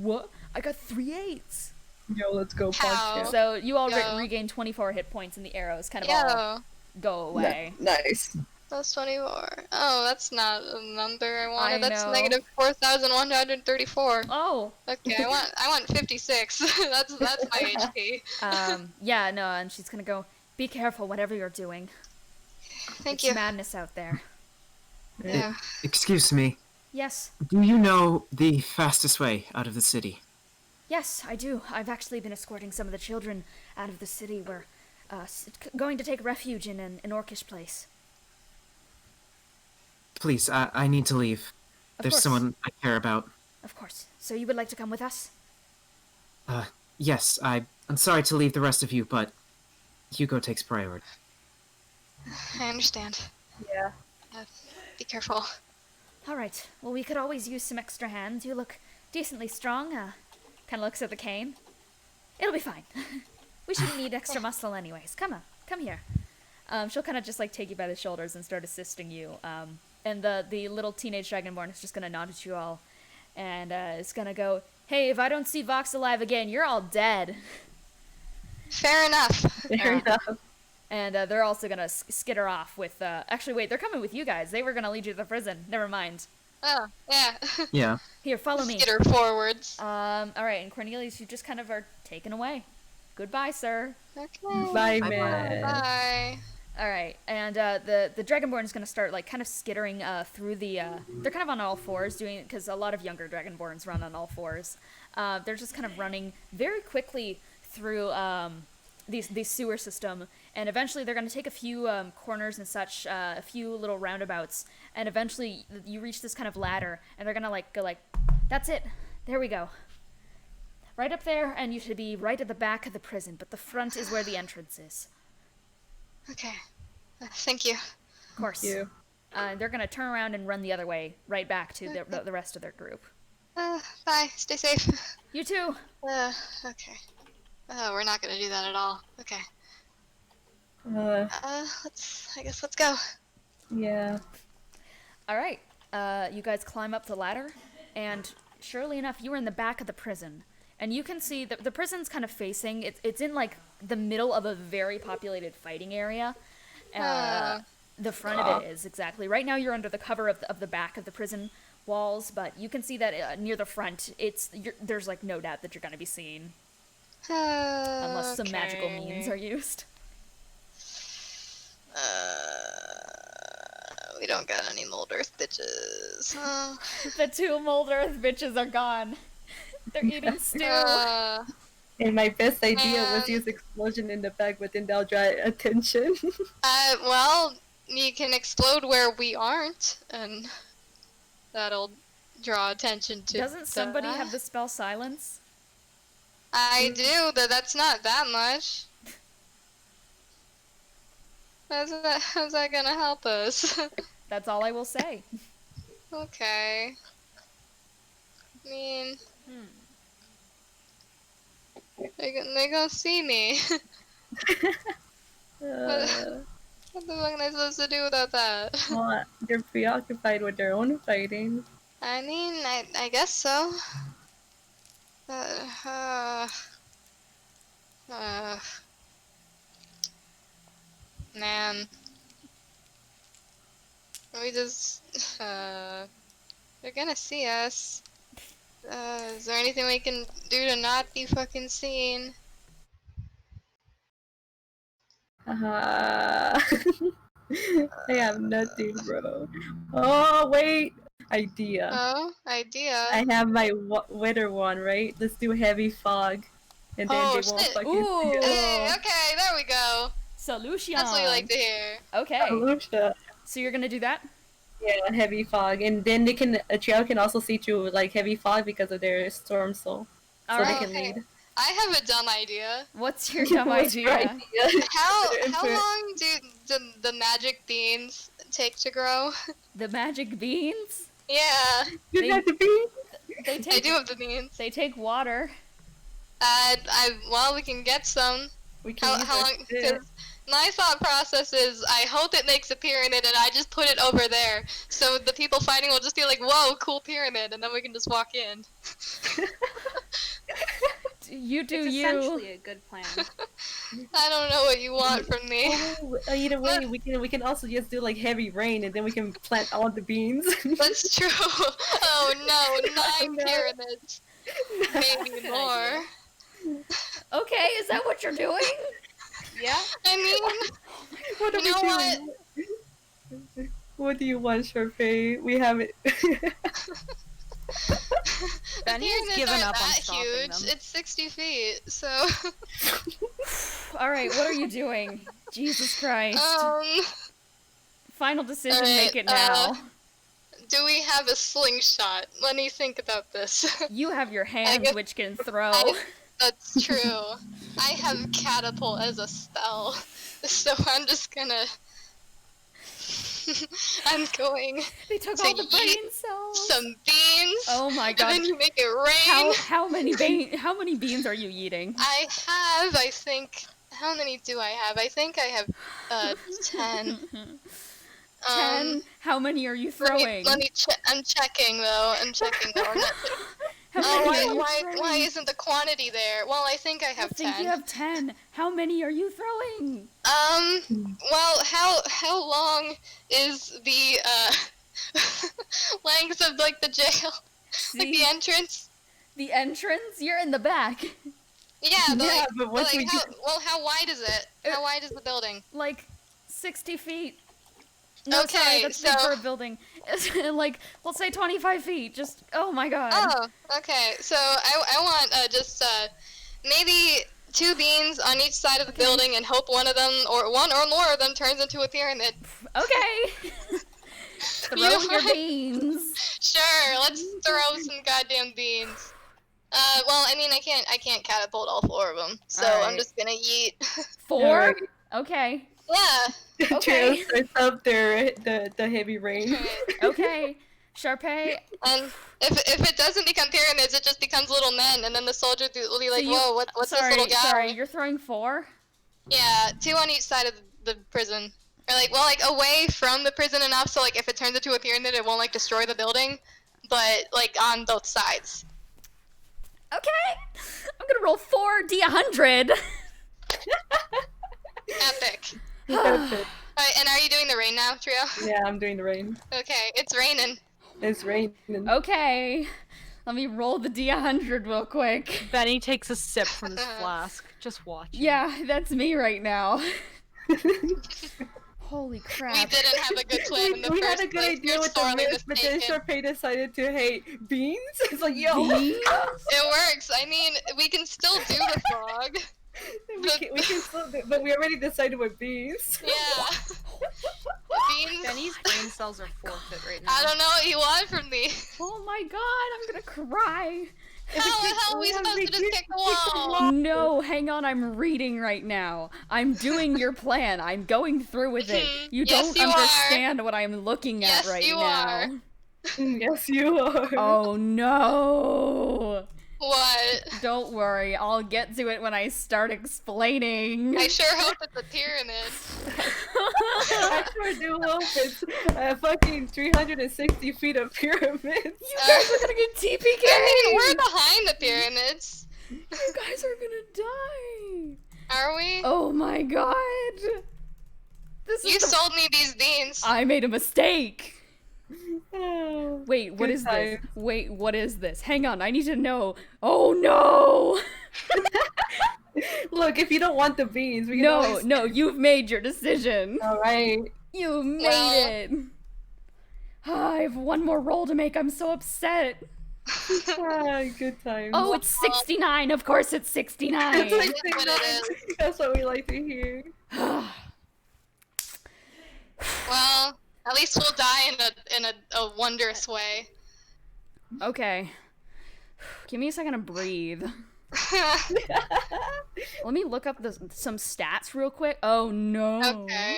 what? I got 3 8s. Yo, let's go, How? podcast. So you all Yo. regain 24 hit points and the arrows kind of all Yo, go away. Nice. that's 24. Oh, that's not a number I wanted. I That's know. negative 4,134. Oh! Okay, I want 56. that's my HP. Yeah, no, and she's gonna go, be careful whatever you're doing. Thank It's you. madness out there. Yeah. Excuse me. Yes, Do you know the fastest way out of the city? yes, I do. I've actually been escorting some of the children out of the city. We're going to take refuge in an orcish place. Please, I need to leave. Of There's course. someone I care about. Of course. So you would like to come with us? Yes, I'm sorry to leave the rest of you, but Hugo takes priority. I understand. Yeah. Be careful. All right. Well, we could always use some extra hands. You look decently strong. Kind of looks at the cane. It'll be fine. We shouldn't need extra muscle anyways. Come on. Come here. She'll kind of just like take you by the shoulders and start assisting you. And the little teenage dragonborn is just gonna nod at you all, and is gonna go, "Hey, if I don't see Vox alive again, you're all dead." Fair enough. Fair enough. And they're also gonna skitter off with. Actually, wait, they're coming with you guys. They were gonna lead you to the prison. Never mind. Oh, yeah. Yeah. Here, follow me. Skitter forwards. All right, and Cornelius, you just kind of are taken away. Goodbye, sir. Okay. Bye, Bye-bye. man. Bye. All right, and the dragonborn is gonna start like kind of skittering through the. They're kind of on all fours doing because a lot of younger dragonborns run on all fours. They're just kind of running very quickly through these sewer system, and eventually they're gonna take a few corners and such, a few little roundabouts, and eventually you reach this kind of ladder, and they're gonna like go like, that's it, there we go. Right up there, and you should be right at the back of the prison, but the front is where the entrance is. Okay. Thank you. Of course. You. They're gonna turn around and run the other way, right back to the rest of their group. Bye. Stay safe. You too. Okay. Oh, we're not gonna do that at all. Okay. Let's go. Yeah. All right. You guys climb up the ladder, and surely enough, you are in the back of the prison, and you can see the prison's kind of facing. It's in like the middle of a very populated fighting area. The front of it is exactly right now. You're under the cover of the back of the prison walls, but you can see that near the front, there's like no doubt that you're gonna be seen unless some magical means are used. We don't got any mold earth bitches. The 2 mold earth bitches are gone. They're eating stew. And my best idea was Man. use explosion in the bag, but then they'll draw attention. Well, you can explode where we aren't, and that'll draw attention to. Doesn't somebody have the spell silence? I do, but that's not that much. How's that gonna help us? That's all I will say. Okay. I mean, they gonna see me. Uh, What the fuck am I supposed to do without that? Well, they're preoccupied with their own fighting. I mean, I guess so. Man. We just, they're gonna see us. Is there anything we can do to not be fucking seen? I have nothing, bro. Oh, wait! Idea. Oh, idea. I have my weather one, right? Let's do heavy fog. And then Oh, they won't shit. fucking Ooh. see us. Hey, okay, there we go. Solution. That's what you like to hear. Okay. Lucia. So you're gonna do that? Yeah, heavy fog. And then they can, Triao can also see through, like, heavy fog because of their storm soul. So Alright. they can lead. I have a dumb idea. What's your dumb What's your idea? idea? How Input. long do the magic beans take to grow? The magic beans? Yeah, You They- got the bean? They I take do have the beans. they take water. Well, we can get some. We can use How our long? shit. 'Cause my thought process is, I hope it makes a pyramid, and I just put it over there, so the people fighting will just be like, "Whoa, cool pyramid," and then we can just walk in. You do It's you. essentially a good plan. I don't know what you want from me. Oh, either way, we can also just do like heavy rain, and then we can plant all the beans. That's true. Oh no, 9 No. pyramids, maybe more. Okay, is that what you're doing? Yeah. I mean, What are You know we doing? What do you want, Charpay? We have it. Benny has pyramids given aren't up on that stopping huge. them. It's 60 feet, so. Alright, what are you doing? Jesus Christ. Final decision, alright, make it now. Do we have a slingshot? Let me think about this. You have your hands guess which can throw. That's true. I have catapult as a spell, so I'm just gonna. I'm going They took to all the yeet brain cells. some beans. Oh my And god. then you make it rain. How many beans are you eating? I think. How many do I have? I think I have 10. 10? How many are you Let throwing? me I'm checking though. I'm not How Oh, many are you why throwing? isn't the quantity there? Well, I think I I have think 10. you have 10. How many are you throwing? Well, how long is the length of like the jail? Like See? the entrance? The entrance? You're in the back. Yeah, but Yeah, like, but once we how wide is it? How wide is the building? Like 60 feet. No, sorry, Okay, that's big so- for a building. Like, let's say 25 feet. Just, oh my god. Oh, okay. So I want just maybe 2 beans on each side of the building, and hope one or more of them turns into a pyramid. Okay. Throw You know your what? beans. Sure, let's throw some goddamn beans. Well, I mean, I can't catapult all 4 of them, so I'm Alright. just gonna yeet. 4? Alright. Okay. Yeah. Okay. Triao starts up the heavy rain. Okay. Sharpay, And if it doesn't become pyramids, it just becomes little men, and then the soldiers will be like, you- "Whoa, what's this sorry, little guy?" sorry, you're throwing 4? Yeah, 2 on each side of the prison, or like away from the prison enough so like if it turns into a pyramid, it won't like destroy the building, but like on both sides. Okay. I'm gonna roll 4d100. Epic. That's it. Alright, and are you doing the rain now, Trio? Yeah, I'm doing the rain. Okay, it's raining. It's raining. Okay. Let me roll the d100 real quick. Benny takes a sip from his flask. Just watch. Yeah, that's me right now. Holy We crap. didn't have a good plan in the we first had a good place. idea You're with the sorely mist, but then mistaken. Charpay decided to hate beans. It's like, yo, Beans? It works. I mean, we can still do the frog. we can still do, but we already decided with beans. Yeah. Beans. Benny's brain cells are forfeit right now. I don't know what you want from me. Oh my god, I'm gonna cry. How are we supposed to just kick the wall? No, hang on, I'm reading right now. I'm doing your plan. I'm going through with it. Mhm. You Yes, don't you are. understand what I'm looking at Yes, right you now. are. Yes, you are. Oh no. What? Don't worry, I'll get to it when I start explaining. I sure hope it's a pyramid. I sure do hope it's fucking 360 feet of pyramids. You guys are gonna get TPK! I mean, we're behind the pyramids. You guys are gonna die! Are we? Oh my god! This You is the- sold me these beans. I made a mistake! Oh, Wait, what good is this? times. Wait, what is this? Hang on, I need to know. Oh no! Look, if you don't want the beans, we can No, always... no, you've made your decision. Alright. You made Well- it! I have one more roll to make, I'm so upset. Good times. Oh, it's 69, of course it's 69! It's like That's what it is. That's what we like to hear. Well, at least we'll die in a wondrous way. Okay. Give me a second to breathe. Let me look up some stats real quick. Oh no. Okay.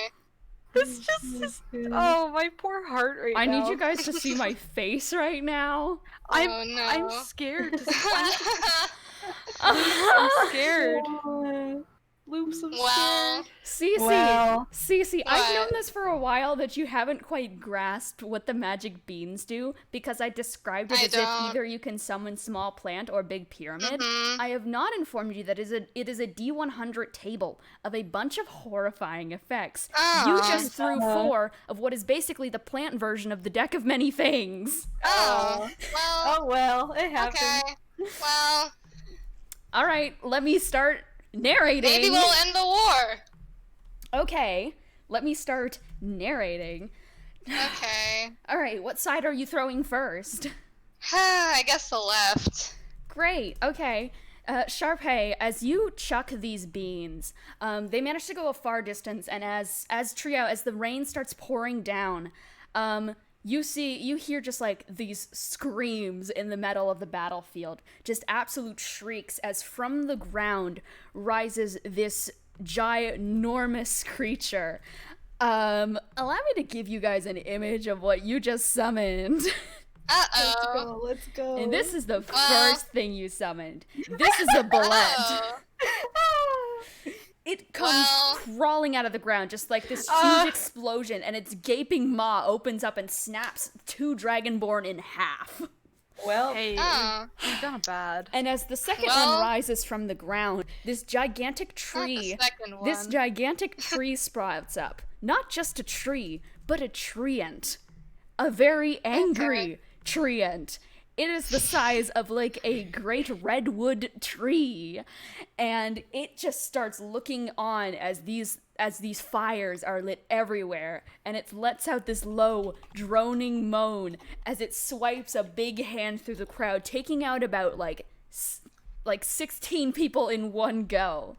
This just is. Oh, my poor heart right I now. need you guys to see my face right now. I'm, Oh, no. I'm scared. I'm scared. Loops, I'm Well, Cece, Well. Cece, I've What? known this for a while that you haven't quite grasped what the magic beans do because I described it I as don't. if either you can summon small plant or big pyramid. Mhm. I have not informed you that it is a D100 table of a bunch of horrifying effects. You Aw. just threw 4 of what is basically the plant version of the deck of many things. oh, well, Oh well, it happens. okay. Well, All right, let me start narrating. maybe we'll end the war. Okay, let me start narrating. Okay. All right, what side are you throwing first? I guess the left. Great. Okay. Charpay, as you chuck these beans, they manage to go a far distance, and as Triao, as the rain starts pouring down, you hear just like these screams in the middle of the battlefield, just absolute shrieks as from the ground rises this ginormous creature. Allow me to give you guys an image of what you just summoned. Uh-oh. Let's go. And this is the Well- first thing you summoned. This is a bullet. Oh. It comes Well- crawling out of the ground, just like this huge explosion, and its gaping maw opens up and snaps 2 Dragonborn in half. Well, Hey, Oh. you've done bad. And as the second Well- one rises from the ground, this gigantic Not tree, the second one. this gigantic tree sprouts up. Not just a tree, but a treant. A very angry treant. It is the size of like a great redwood tree, and it just starts looking on as these fires are lit everywhere, and it lets out this low droning moan as it swipes a big hand through the crowd, taking out about like 16 people in one go.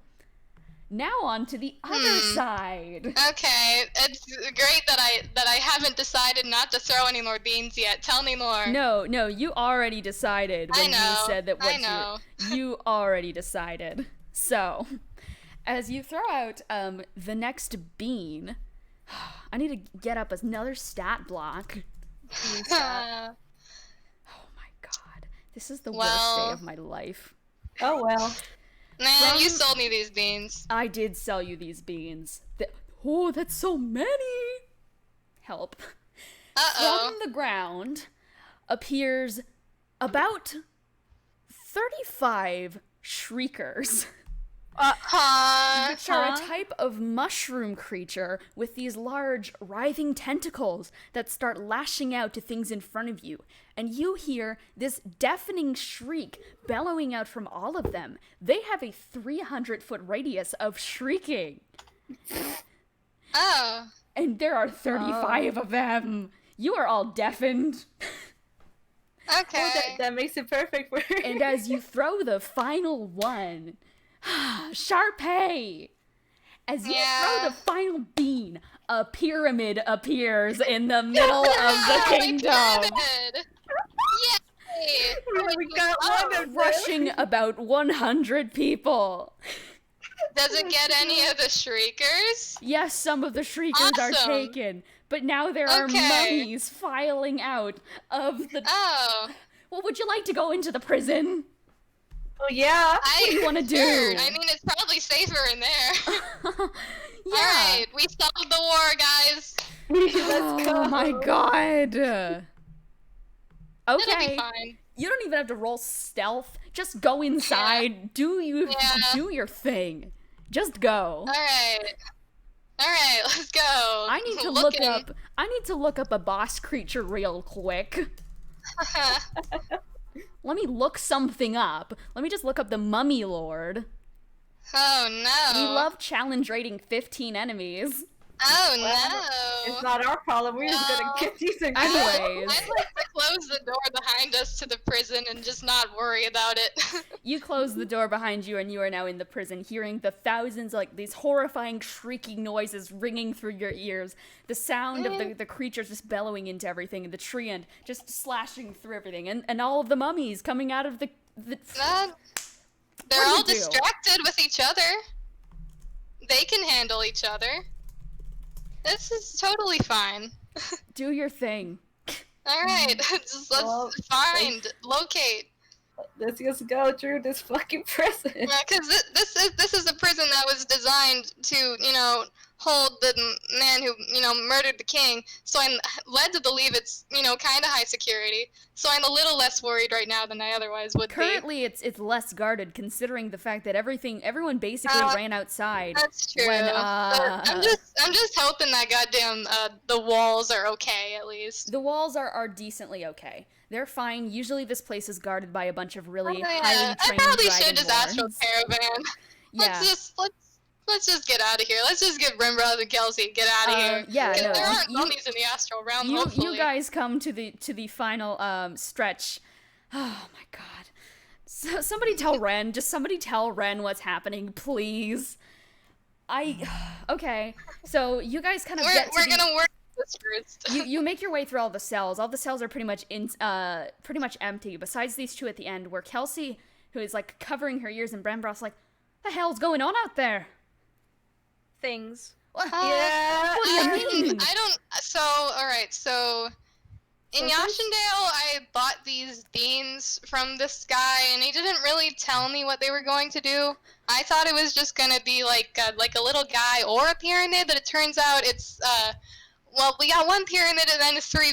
Now on to the other side. Okay, it's great that I haven't decided not to throw any more beans yet. Tell me more. No, you already decided when I know, you said that I know. you already decided. So, as you throw out the next bean, I need to get up another stat block. Oh my god. This is the worst Well- day of my life. oh well. Man, you From- sold me these beans. I did sell you these beans. Oh, that's so many! Help. Uh-oh. From the ground appears about 35 shriekers, Huh? which are a type of mushroom creature with these large, writhing tentacles that start lashing out to things in front of you. And you hear this deafening shriek bellowing out from all of them. They have a 300-foot radius of shrieking, Oh. and there are 35 of them. You are all deafened. Okay. Oh, that makes it perfect for her. And as you throw the final one, Charpay! As you Yeah. throw the final bean, a pyramid appears in the middle of the My kingdom, pyramid! Yay! we got one of them. rushing about 100 people. Does it get any of the shriekers? Yes, some of the shriekers are Awesome. taken, but now there are Okay. mummies filing out of the... Oh. Well, would you like to go into the prison? Oh yeah. What do you want to do? I mean, it's probably safer in there. Yeah. Alright, we solved the war, guys. Let's go. Oh my god. It'll be Okay. fine. You don't even have to roll stealth. Just go inside. Do your thing. Just go. Alright, let's go. I need to look up a boss creature real quick. Let me look something up. Let me just look up the Mummy Lord. Oh no. We love challenge rating 15 enemies. Oh It's no. not our problem. We're just gonna get these and go. Anyways. I'd like to close the door behind us to the prison and just not worry about it. You close the door behind you and you are now in the prison, hearing the thousands, like, these horrifying shrieking noises ringing through your ears. The sound of the creatures just bellowing into everything, and the Treant just slashing through everything, and all of the mummies coming out of the They're What do all you do? distracted with each other. They can handle each other. This is totally fine. Do your thing. Alright, just Well, let's find, locate. Let's just go through this fucking prison. Yeah, because this is a prison that was designed to, hold the man who, murdered the king. So I'm led to believe it's, kind of high security. So I'm a little less worried right now than I otherwise would be. Currently, it's less guarded, considering the fact that everyone basically ran outside. That's true. When, But I'm just hoping that goddamn the walls are okay at least. The walls are decently okay. They're fine. Usually this place is guarded by a bunch of really Oh, highly yeah. I trained probably should just astral dragonborns. caravan. Yeah. Let's just get out of here. Let's just get Rimrod and Kelsey get out of here. Yeah, 'Cause no, there aren't you- mummies in the astral realm. You Hopefully. guys come to the final stretch. Oh my god. So, somebody tell Ren what's happening, please. Okay. So you guys kind of get to We're gonna work this first. you make your way through all the cells. All the cells are pretty much empty, besides these two at the end, where Kelsey, who is like covering her ears, and Brambroth's like, "The hell's going on out there?" Things. What? Yeah. What do you mean? I don't. So, alright, so. In Yashendale, I bought these beans from this guy, and he didn't really tell me what they were going to do. I thought it was just gonna be like a little guy or a pyramid, but it turns out it's well, we got one pyramid and then three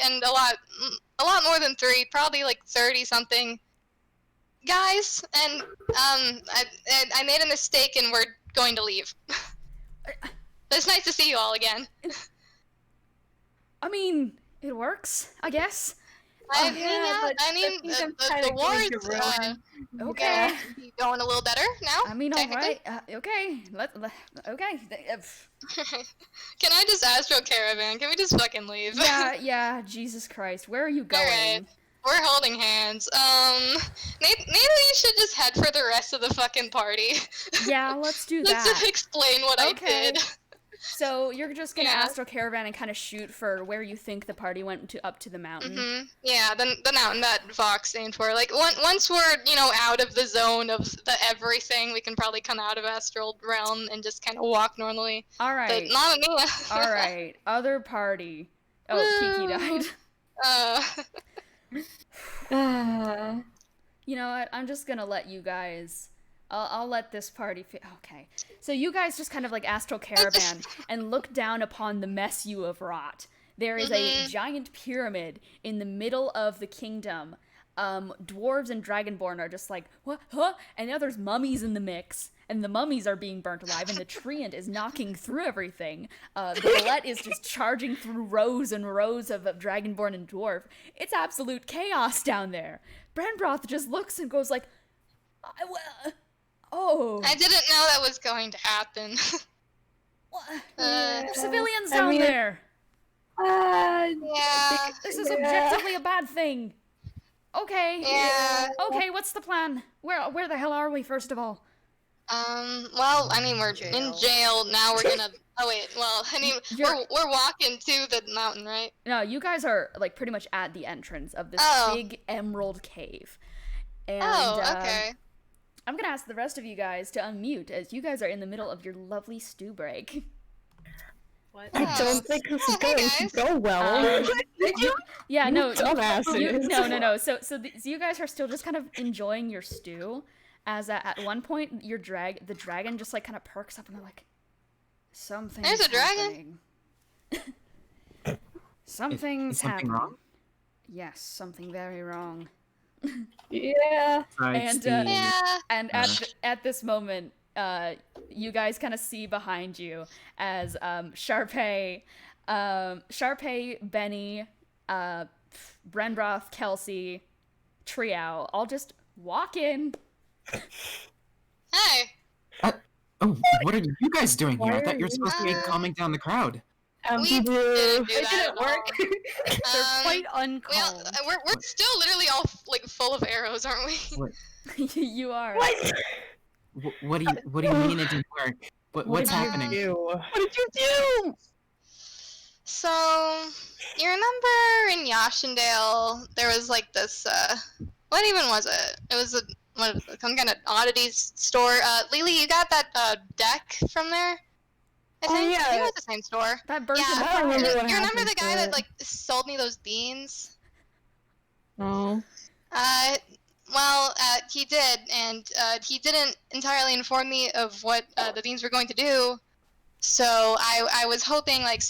and a lot more than three, probably like 30 something guys, and I made a mistake and we're going to leave. It's nice to see you all again. I mean, it works, I guess. I but mean, I think I'm the kinda war going is to ruin. Okay. be going a little better now. I mean, all technically. right. Okay. Okay. Can I just astral caravan? Can we just fucking leave? Yeah. Jesus Christ, where are you going? Alright. We're holding hands. Maybe we should just head for the rest of the fucking party. Yeah, let's do Let's that. just explain what Okay. I did. So you're just gonna Yeah. astral caravan and kind of shoot for where you think the party went up to the mountain. Yeah, the mountain that Vox aimed for. Like, once we're, out of the zone of the everything, we can probably come out of Astral Realm and just kind of walk normally. All But right. not me. All right. Other party. Oh, Kiki died. You know what? I'm just gonna let you guys. I'll let this party. Okay. So you guys just kind of like astral caravan and look down upon the mess you have wrought. There is a giant pyramid in the middle of the kingdom. Dwarves and dragonborn are just like, what? Huh? And now there's mummies in the mix. And the mummies are being burnt alive, and the Treant is knocking through everything. The Bullet is just charging through rows and rows of dragonborn and dwarf. It's absolute chaos down there. Brandbroth just looks and goes like, oh. I didn't know that was going to happen. There's civilians down there. Yeah. This is objectively a bad thing. Okay. Yeah. Okay, what's the plan? Where the hell are we, first of all? Well, I mean, we're in jail now. We're gonna. Oh wait. Well, I mean, we're walking to the mountain, right? No, you guys are like pretty much at the entrance of this big emerald cave. And, okay. I'm gonna ask the rest of you guys to unmute, as you guys are in the middle of your lovely stew break. What? I don't think this is hey, going guys. to go well. Yeah, no, Dumbasses. no. So you guys are still just kind of enjoying your stew, as at one point the dragon just like kind of perks up and they're like, something. There's a dragon. Something's Is something happening. wrong? Yes, something very wrong. Yeah. Besides Yeah. And at this moment, you guys kind of see behind you as Charpay, Bennie, Brenbroth, Kelsey, Triao all just walk in. Hey. Oh, what are you guys doing here? I thought you were supposed to be Uh, calming down the crowd. We didn't do It that didn't at all. work. They're quite Well, uncombed. we're still literally all like full of arrows, aren't we? You are. What do you mean it didn't work? What's happening? What did you do? So, you remember in Yashendale, there was like this, what even was it? It was some kind of oddities store. Lelee, you got that, deck from there? I think? yeah. I think it was the same store. That bird's Yeah, in the I don't fire. remember you what remember happened the to guy that, it. like, sold me those beans? No. He did, and he didn't entirely inform me of what the beans were going to do. So I was hoping, like,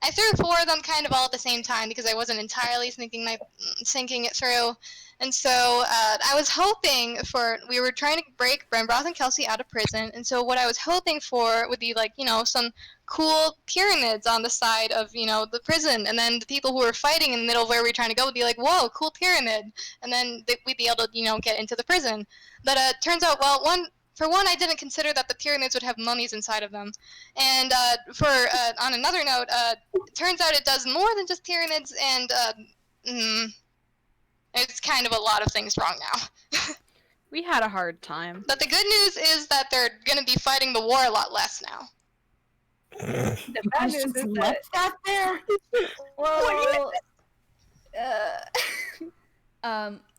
I threw 4 of them kind of all at the same time because I wasn't entirely thinking it through. And so I was hoping we were trying to break Brenbroth and Kelsey out of prison, and so what I was hoping for would be, like, some cool pyramids on the side of, the prison, and then the people who were fighting in the middle of where we were trying to go would be like, whoa, cool pyramid, and then we'd be able to, get into the prison. But turns out, for one, I didn't consider that the pyramids would have mummies inside of them. And on another note, it turns out it does more than just pyramids, and it's kind of a lot of things wrong now. We had a hard time. But the good news is that they're going to be fighting the war a lot less now. The bad news is that that there?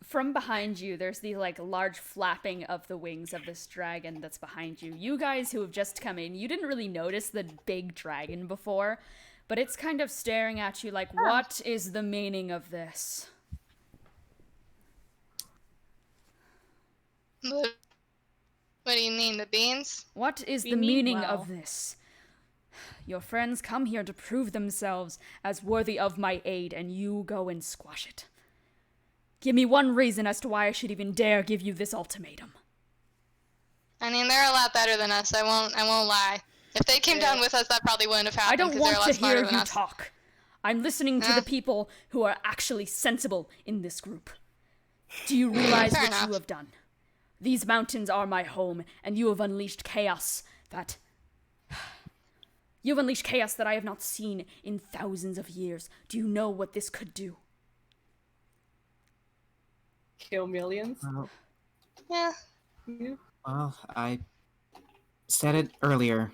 From behind you, there's the like large flapping of the wings of this dragon that's behind you. You guys who have just come in, you didn't really notice the big dragon before, but it's kind of staring at you like, what is the meaning of this? What do you mean, the beans? What is We the mean meaning well. of this? Your friends come here to prove themselves as worthy of my aid, and you go and squash it. Give me one reason as to why I should even dare give you this ultimatum. I mean, they're a lot better than us. I won't lie. If they came down with us, that probably wouldn't have I happened don't because they're a want lot to smarter hear than you us. talk. I'm listening to the people who are actually sensible in this group. Do you realize Fair what enough. you have done? These mountains are my home, and you have unleashed chaos that... You've unleashed chaos that I have not seen in thousands of years. Do you know what this could do? kill millions. Yeah. Well, I said it earlier.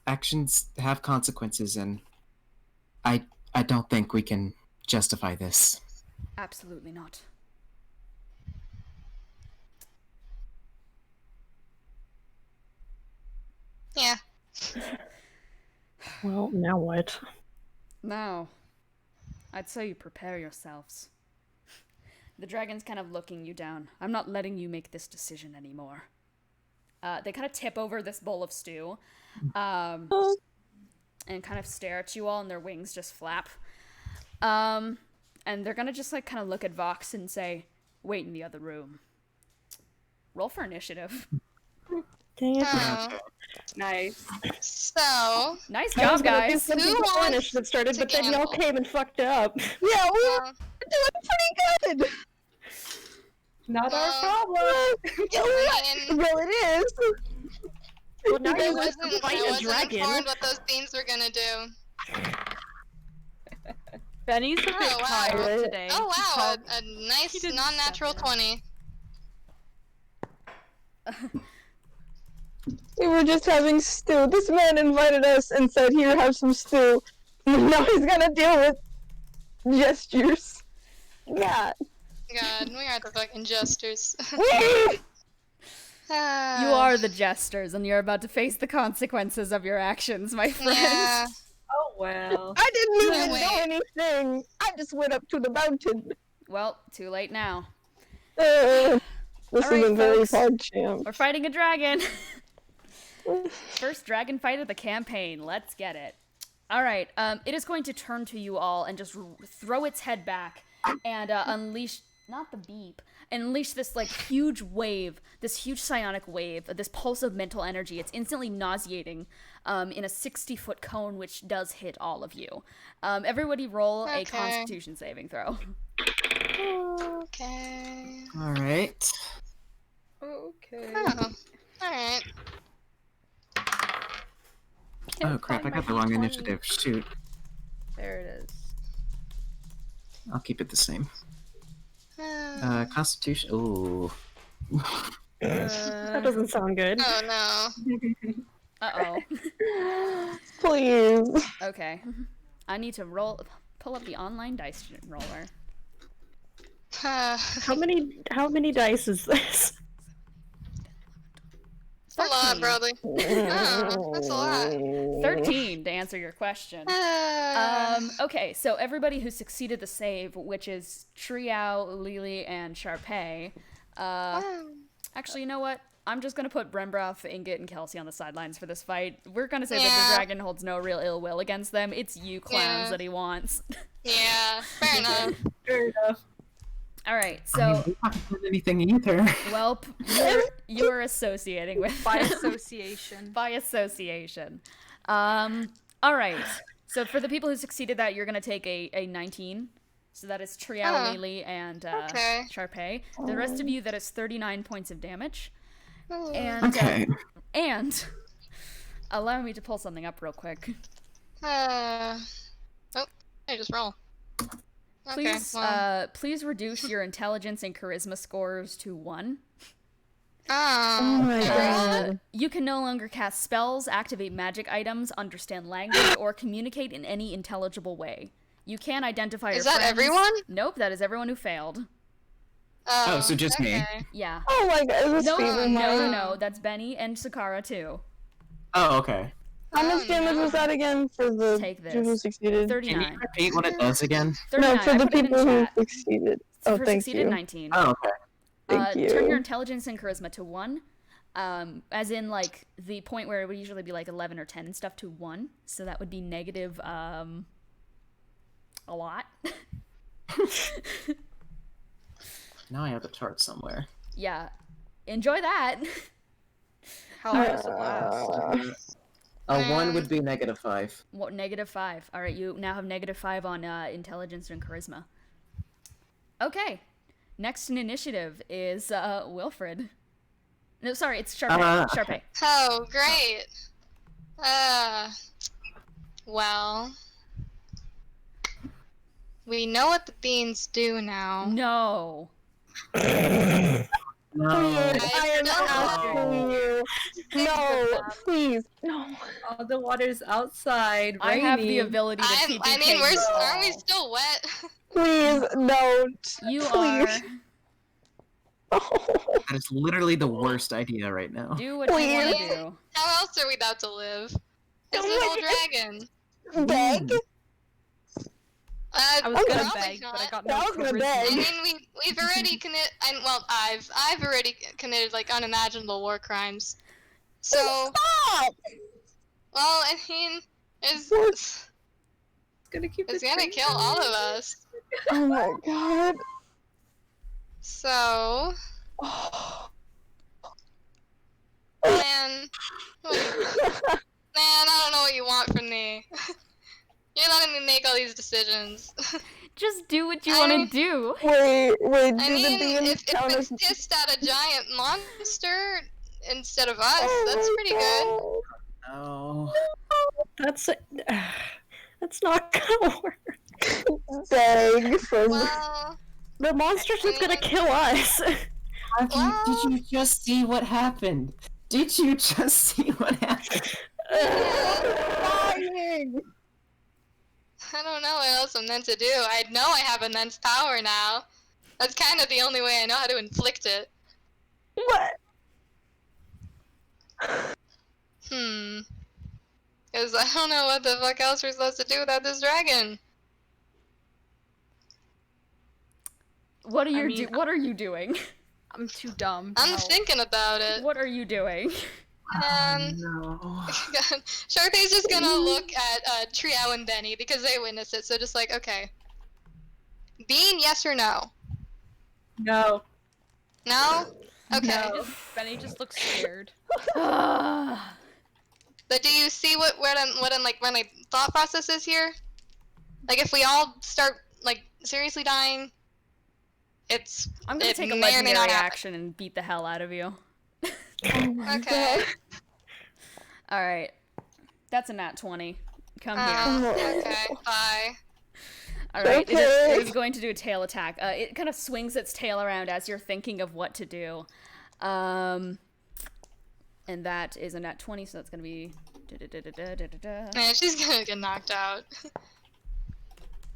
Actions have consequences, and I don't think we can justify this. Absolutely not. Yeah. Well, now what? Now, I'd say you prepare yourselves. The dragon's kind of looking you down. I'm not letting you make this decision anymore. They kind of tip over this bowl of stew, and kind of stare at you all, and their wings just flap. And they're gonna just like kind of look at Vox and say, "Wait in the other room." Roll for initiative. Dang it. Oh. Nice. So, Nice I job, was gonna do guys. something Who before wants initiative started, to but then y'all gamble? came and fucked up. Yeah, we were um, doing pretty good. Not our Well, problem. I mean, Well, it is. Well, now I you wasn't, want to fight I a wasn't dragon. informed what those beans were gonna do. Benny's a bit Oh, wow. tired today. Oh He wow, called- a he nice didn't non-natural step in. 20. We were just having stew. This man invited us and said, "Here, have some stew." And now he's gonna deal with gestures. Yeah. God, we are the fucking jesters. You are the jesters, and you're about to face the consequences of your actions, my friend. Yeah. Oh well. I didn't even wait. do anything. I just went up to the mountain. Well, too late now. This All right, isn't very folks. hard, champ. We're fighting a dragon. First dragon fight of the campaign. Let's get it. All right. It is going to turn to you all and just throw its head back and unleash, not the beep, unleash this like huge wave, this huge psionic wave, this pulse of mental energy. It's instantly nauseating in a 60-foot cone, which does hit all of you. Everybody roll a Okay. Constitution saving throw. Okay. All right. Okay. Oh. Alright. Oh crap! I got the wrong initiative. Shoot. There it is. I'll keep it the same. Constitution. Ooh. That doesn't sound good. Oh no. Uh-oh. Please. Okay. I need to pull up the online dice roller. How many dice is this? A lot, 13. probably. Oh, that's a lot. 13 to answer your question. Okay, so everybody who succeeded the save, which is Triao, Lelee, and Charpay. Actually, you know what? I'm just gonna put Brembroth, Ingot, and Kelsey on the sidelines for this fight. We're gonna say that Yeah. the dragon holds no real ill will against them. It's you clowns Yeah. that he wants. Yeah, fair enough. Fair enough. All right, I mean, so we haven't done anything either. well, you're associating with By association. by association. All right. So for the people who succeeded that, you're gonna take a 19. So that is Triao, Oh, Lelee, and okay. Charpay. The rest of you, that is 39 points of damage. Oh. And Okay. and allow me to pull something up real quick. Oh, I just roll. Please, Okay, well. please reduce your intelligence and charisma scores to 1. Oh my god. You can no longer cast spells, activate magic items, understand language, or communicate in any intelligible way. You can identify your Is that friends. everyone? Nope, that is everyone who failed. Oh, so just me. okay. Yeah. Oh my god, is this No, fever no, that's Bennie and Sikkara too. Oh, okay. How much Oh, damage no. was that again for the Take this. people who succeeded? Can you 39. repeat what it does again? 39. No, for I the put it in people who chat. succeeded. Oh, For thank succeeded, you. 19. Oh, okay. Thank you. Turn your intelligence and charisma to 1. As in, like, the point where it would usually be, like, 11 or 10 and stuff to 1. So that would be negative, a lot. Now I have the chart somewhere. Yeah. Enjoy that. How long does it last? A 1 would be -5. What, -5. All right, you now have -5 on intelligence and charisma. Okay. Next in initiative is Wilfred. No, sorry, it's Charpay. Charpay. Oh, great. Well. We know what the beans do now. No. No. I am No. asking you. No, please, no. All the water's outside. I have the raining. ability to TPK I mean, you aren't we all. still wet? Please, don't. You Please. Oh, That is literally the worst idea right now. Do what you want to do. How else are we about to live? It's a little dragon. beg? I was gonna probably beg, but I not. got I no was gonna charisma. beg. I mean, we've already committed. Well, I've already committed like unimaginable war crimes. So, Stop! well, I mean, it's It's gonna keep it's the gonna train kill all going. of us. Oh my god. So, Oh. man, man, I don't know what you want from me. You're letting me make all these decisions. Just do what you I- want to do. Wait, I do the mean, beans if count we as... pissed at a giant monster instead of us, that's pretty good. No. That's not gonna work. Beg for... Well, The monster's just gonna kill us. Did you just see what happened? Did you just see what happened? Dying! I don't know what else I'm meant to do. I know I have immense power now. That's kind of the only way I know how to inflict it. What? Because I don't know what the fuck else we're supposed to do without this dragon. What are you doing? I'm too dumb. to I'm help. thinking about it. What are you doing? No. Charpay's just gonna look at Triao and Bennie because they witnessed it, so just like, okay. Bean, yes or no? No. No? Okay. No. Bennie just looks scared. But do you see what my thought process is here? Like, if we all start, like, seriously dying, I'm gonna take a may or may legendary not happen. action and beat the hell out of you. Okay. Alright. That's a nat 20. Come here. Okay, bye. Alright, Okay. it is going to do a tail attack. It kind of swings its tail around as you're thinking of what to do. And that is a nat 20, so that's gonna be... Man, she's gonna get knocked out.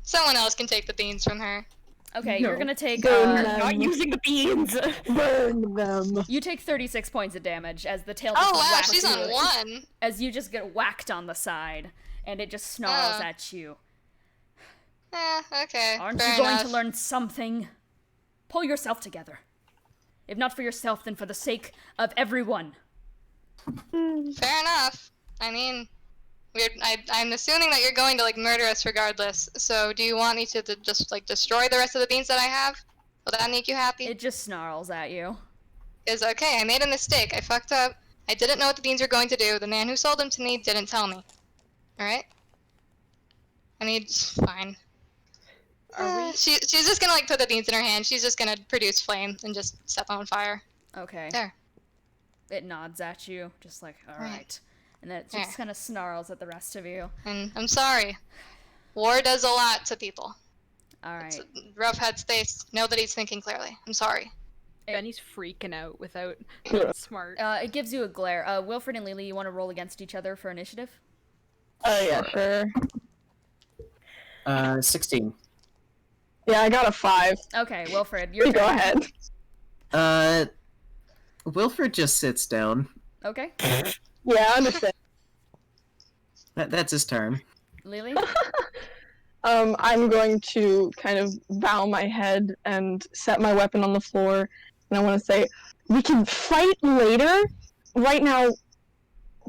Someone else can take the beans from her. Okay, you're gonna take... Burn Not them. using the beans. Burn them. You take 36 points of damage as the tail Oh just wow, whacks she's you. on 1! As you just get whacked on the side, and it just snarls at you. Okay, Aren't fair you going enough. to learn something? Pull yourself together. If not for yourself, then for the sake of everyone. Fair enough. I mean, I'm assuming that you're going to, like, murder us regardless, so do you want me to just, like, destroy the rest of the beans that I have? Will that make you happy? It just snarls at you. Because, okay, I made a mistake. I fucked up. I didn't know what the beans were going to do. The man who sold them to me didn't tell me. Alright? I mean, fine. She's just gonna, like, put the beans in her hand. She's just gonna produce flame and just set them on fire. Okay. There. It nods at you, just like, alright. And then it There. just kind of snarls at the rest of you. And I'm sorry. War does a lot to people. Alright. It's a rough headspace. Know that he's thinking clearly. I'm sorry. Benny's freaking out without being smart. It gives you a glare. Wilfred and Lelee, you want to roll against each other for initiative? Oh yeah, sure. 16. Yeah, I got a 5. Okay, Wilfred, your You turn. go ahead. Wilfred just sits down. Okay. Yeah, I understand. That's his turn. Lelee? I'm going to kind of bow my head and set my weapon on the floor, and I want to say, we can fight later. Right now,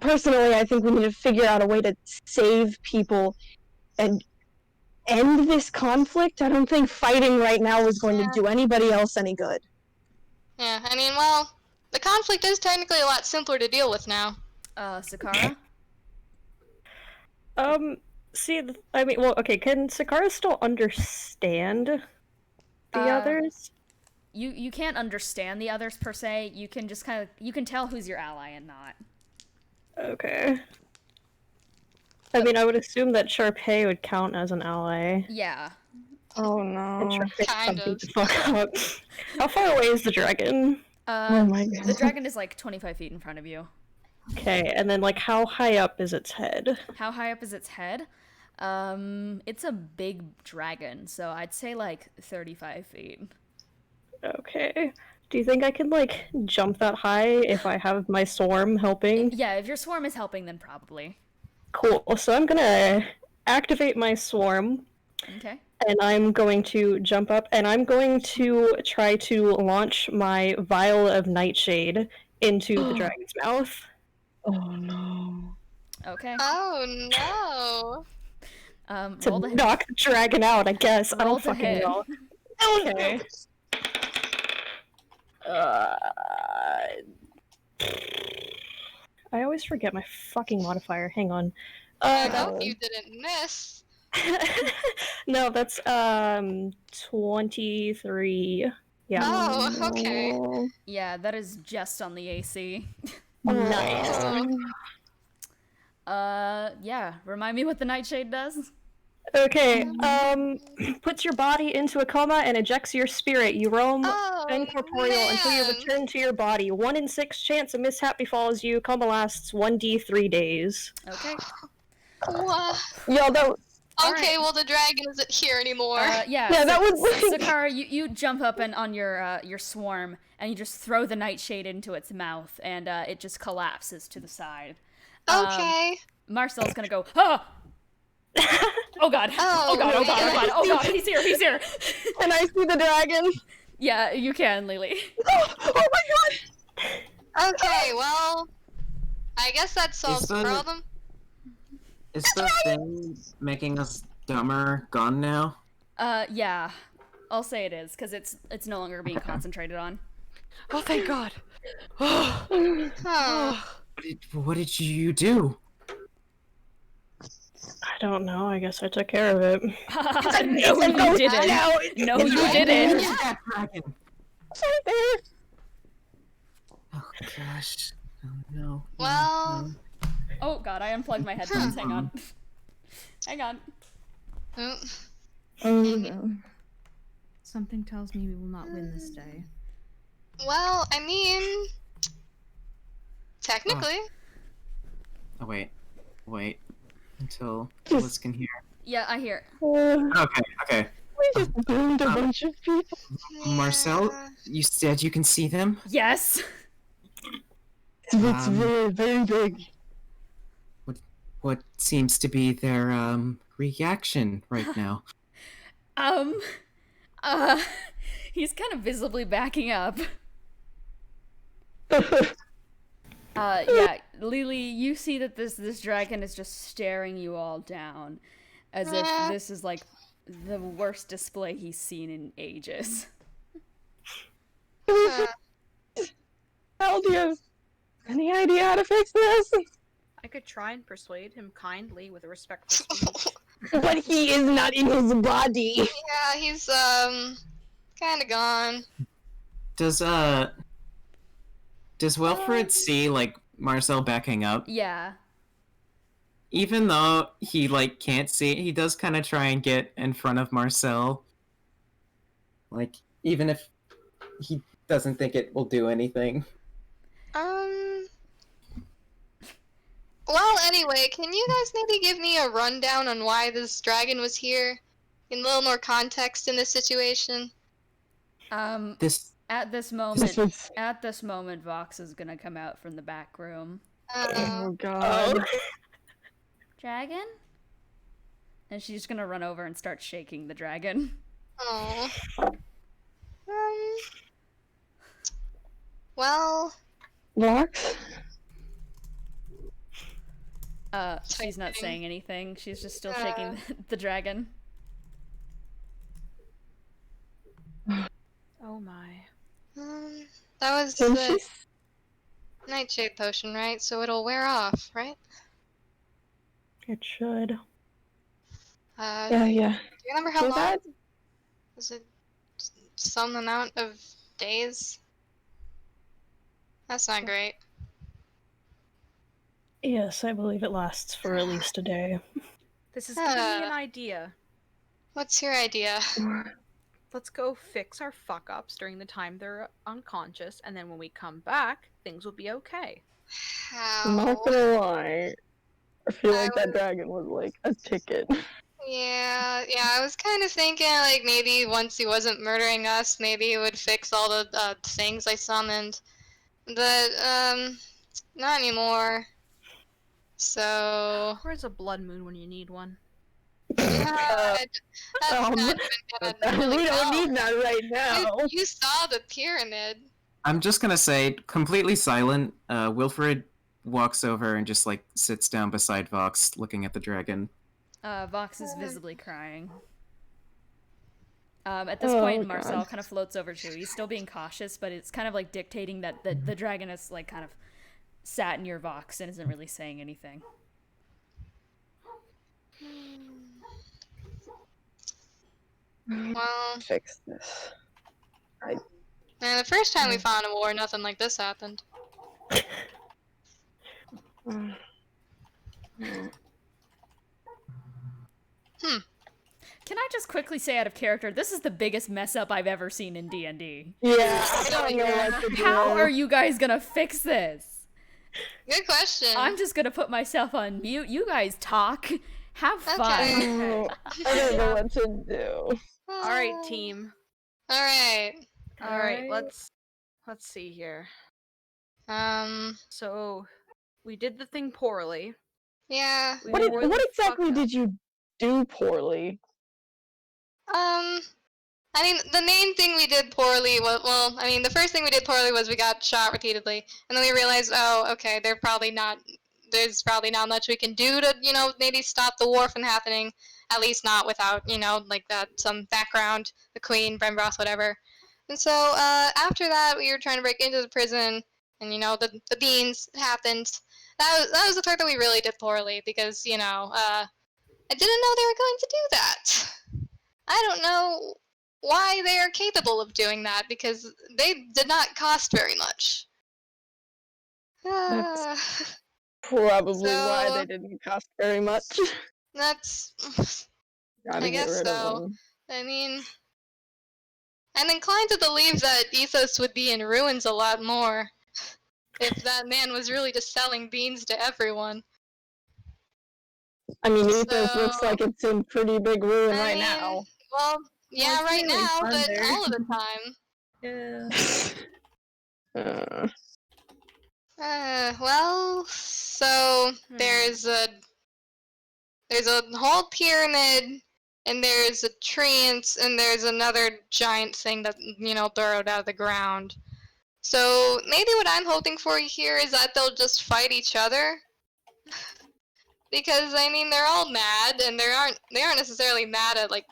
personally, I think we need to figure out a way to save people and end this conflict. I don't think fighting right now is going to do anybody else any good. Yeah, I mean, well, the conflict is technically a lot simpler to deal with now. Sikkara? I mean, well, okay, can Sikkara still understand the others? You can't understand the others per se. You can just you can tell who's your ally and not. Okay. I mean, I would assume that Charpay would count as an ally. Yeah. Oh And no. Charpay Kind can beat of. the fuck up. How far away is the dragon? Oh my god. The dragon is like 25 feet in front of you. Okay, and then, like, how high up is its head? How high up is its head? It's a big dragon, so I'd say like 35 feet. Okay. Do you think I can, like, jump that high if I have my swarm helping? Yeah, if your swarm is helping, then probably. Cool. So I'm gonna activate my swarm, Okay. and I'm going to jump up, and I'm going to try to launch my vial of nightshade into the dragon's mouth. Oh no. Okay. Oh no! To Roll the knock the dragon out, I guess. I Roll don't to fucking hit. know. Okay. I always forget my fucking modifier. Hang on. I hope you didn't miss. No, that's 23. Yeah. Oh, okay. Yeah, that is just on the AC. Nice. Yeah. Remind me what the nightshade does. Okay, puts your body into a coma and ejects your spirit. You roam Oh, incorporeal until you man. return to your body. 1 in 6 chance a mishap befalls you. Coma lasts 1d3 days. Okay. What? Yo, Okay, Alright. well the dragon isn't here anymore. Yeah, that was like- Sikkara, you jump up and on your swarm, and you just throw the nightshade into its mouth, and it just collapses to the side. Okay. Marcel's gonna go, oh! Oh god. Oh god, oh god, oh god, oh god, he's here. Can I see the dragon? Yeah, you can, Lelee. Oh my god! Okay, well, I guess that solves the the- problem. Is the thing making us dumber gone now? Yeah. I'll say it is, because it's no longer being concentrated on. Oh, thank God. Huh. What did you do? I don't know. I guess I took care of it. No, you didn't. No, you didn't. That dragon. It's right there. Oh gosh. Oh no. Well, Oh god, I unplugged my headphones. Hang on. Hang on. oh, Oh no. Something tells me we will not win this day. well, I mean, technically. Oh wait. Until Liz can hear. Yeah, I hear. Okay. We just boomed a bunch of people. Marcel, Yeah. you said you can see them? Yes. It's very, very big. What seems to be their reaction right now? He's kind of visibly backing up. Yeah, Lelee, you see that this dragon is just staring you all down, as if this is like the worst display he's seen in ages. Huh. Hell, do you have any idea how to fix this? I could try and persuade him kindly with a respectful speech. But he is not in his body. Yeah, he's kind of gone. Does Wilfred see like Marcel backing up? Yeah. Even though he like can't see it, he does kind of try and get in front of Marcel. Like even if he doesn't think it will do anything. Well, anyway, can you guys maybe give me a rundown on why this dragon was here? In a little more context in this situation. This At this moment, Vox is gonna come out from the back room. Oh god. Dragon? And she's gonna run over and start shaking the dragon. Oh. Well, Vox? She's not saying anything. She's just still shaking the dragon. Oh my. that was Can the she nightshade potion, right? So it'll wear off, right? It should. Do Yeah. you remember how So long? that Was it some amount of days? That's not great. Yes, I believe it lasts for at least a day. This is giving me an idea. What's your idea? Let's go fix our fuck-ups during the time they're unconscious, and then when we come back, things will be okay. I'm not How? gonna lie. I feel like I that would- dragon was like a ticket. Yeah, I was kind of thinking, like, maybe once he wasn't murdering us, maybe he would fix all the things I summoned. But, not anymore. So... Where's a blood moon when you need one? that's not even gonna really We don't help. need that right now. You saw the pyramid. I'm just gonna say, completely silent. Wilfred walks over and just like sits down beside Vox, looking at the dragon. Vox is visibly crying. At this Oh, point, God. Marcel kind of floats over too. He's still being cautious, but it's kind of like dictating that the dragon is like kind of sat near Vox and isn't really saying anything. Well, Fix this. man, the first time we fought a war, nothing like this happened. Can I just quickly say out of character, this is the biggest mess up I've ever seen in D&D. Yeah, I don't know what to do. How are you guys gonna fix this? Good question. I'm just gonna put myself on mute. You guys talk, Have fun. Oh, I don't know what to do. All right, team. All right. All right, let's see here. So we did the thing poorly. Yeah. We What really exactly fucked up. did you do poorly? I mean, the main thing we did poorly was, well, I mean, the first thing we did poorly was we got shot repeatedly, and then we realized, oh, okay, there's probably not much we can do to, maybe stop the war from happening, at least not without, like some background, the queen, Brembroth, whatever. And so, after that, we were trying to break into the prison, and, the beans happened. That was the part that we really did poorly, because, I didn't know they were going to do that. I don't know why they are capable of doing that, because they did not cost very much. That's probably why they didn't cost very much. That's... Gotta I get guess rid so. of them. I mean... I'm inclined to believe that Ethos would be in ruins a lot more if that man was really just selling beans to everyone. I mean, Ethos looks like it's in pretty big ruin right mean, now. Well, yeah, Well, right it's really now, fun but there. all of the time. Uh, Well, so there's a whole pyramid, and there's a Treants, and there's another giant thing that, burrowed out of the ground. So maybe what I'm hoping for here is that they'll just fight each other. Because, I mean, they're all mad, and they aren't necessarily mad at, like,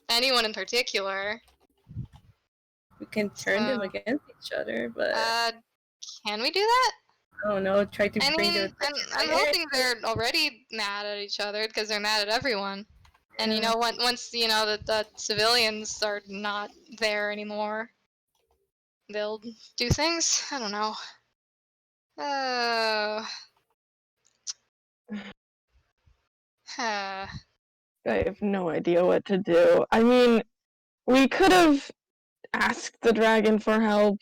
anyone in particular. We can turn them against each other, but Can we do that? I don't know. Try to I bring mean, them. I'm hoping they're already mad at each other because they're mad at everyone. And once the civilians are not there anymore, they'll do things. I don't know. I have no idea what to do. I mean, we could have asked the dragon for help,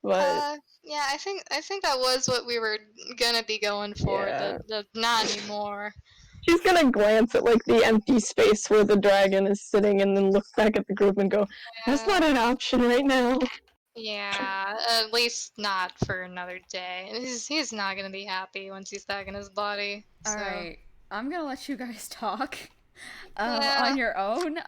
but yeah, I think that was what we were gonna be going for. Yeah. The not anymore. she's gonna glance at like the empty space where the dragon is sitting and then look back at the group and go, "That's not an option right now." Yeah, at least not for another day. He's not gonna be happy once he's back in his body. So. Alright, I'm gonna let you guys talk Yeah. on your own.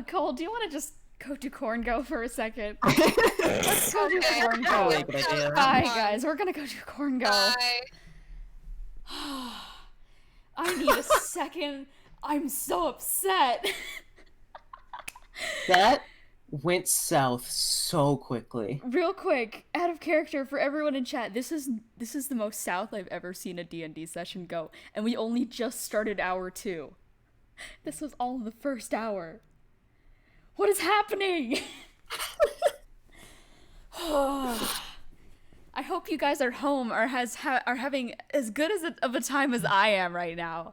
Cole, do you want to just go to Corngo for a second? Let's go to Okay. Corngo. Really good idea. Bye, guys. We're gonna go to Corngo. Bye. I need a second. I'm so upset. That went south so quickly. Real quick, out of character for everyone in chat, this is the most south I've ever seen a D&D session go, and we only just started hour 2. This was all in the first hour. What is happening? I hope you guys are home or are having as good of a time as I am right now,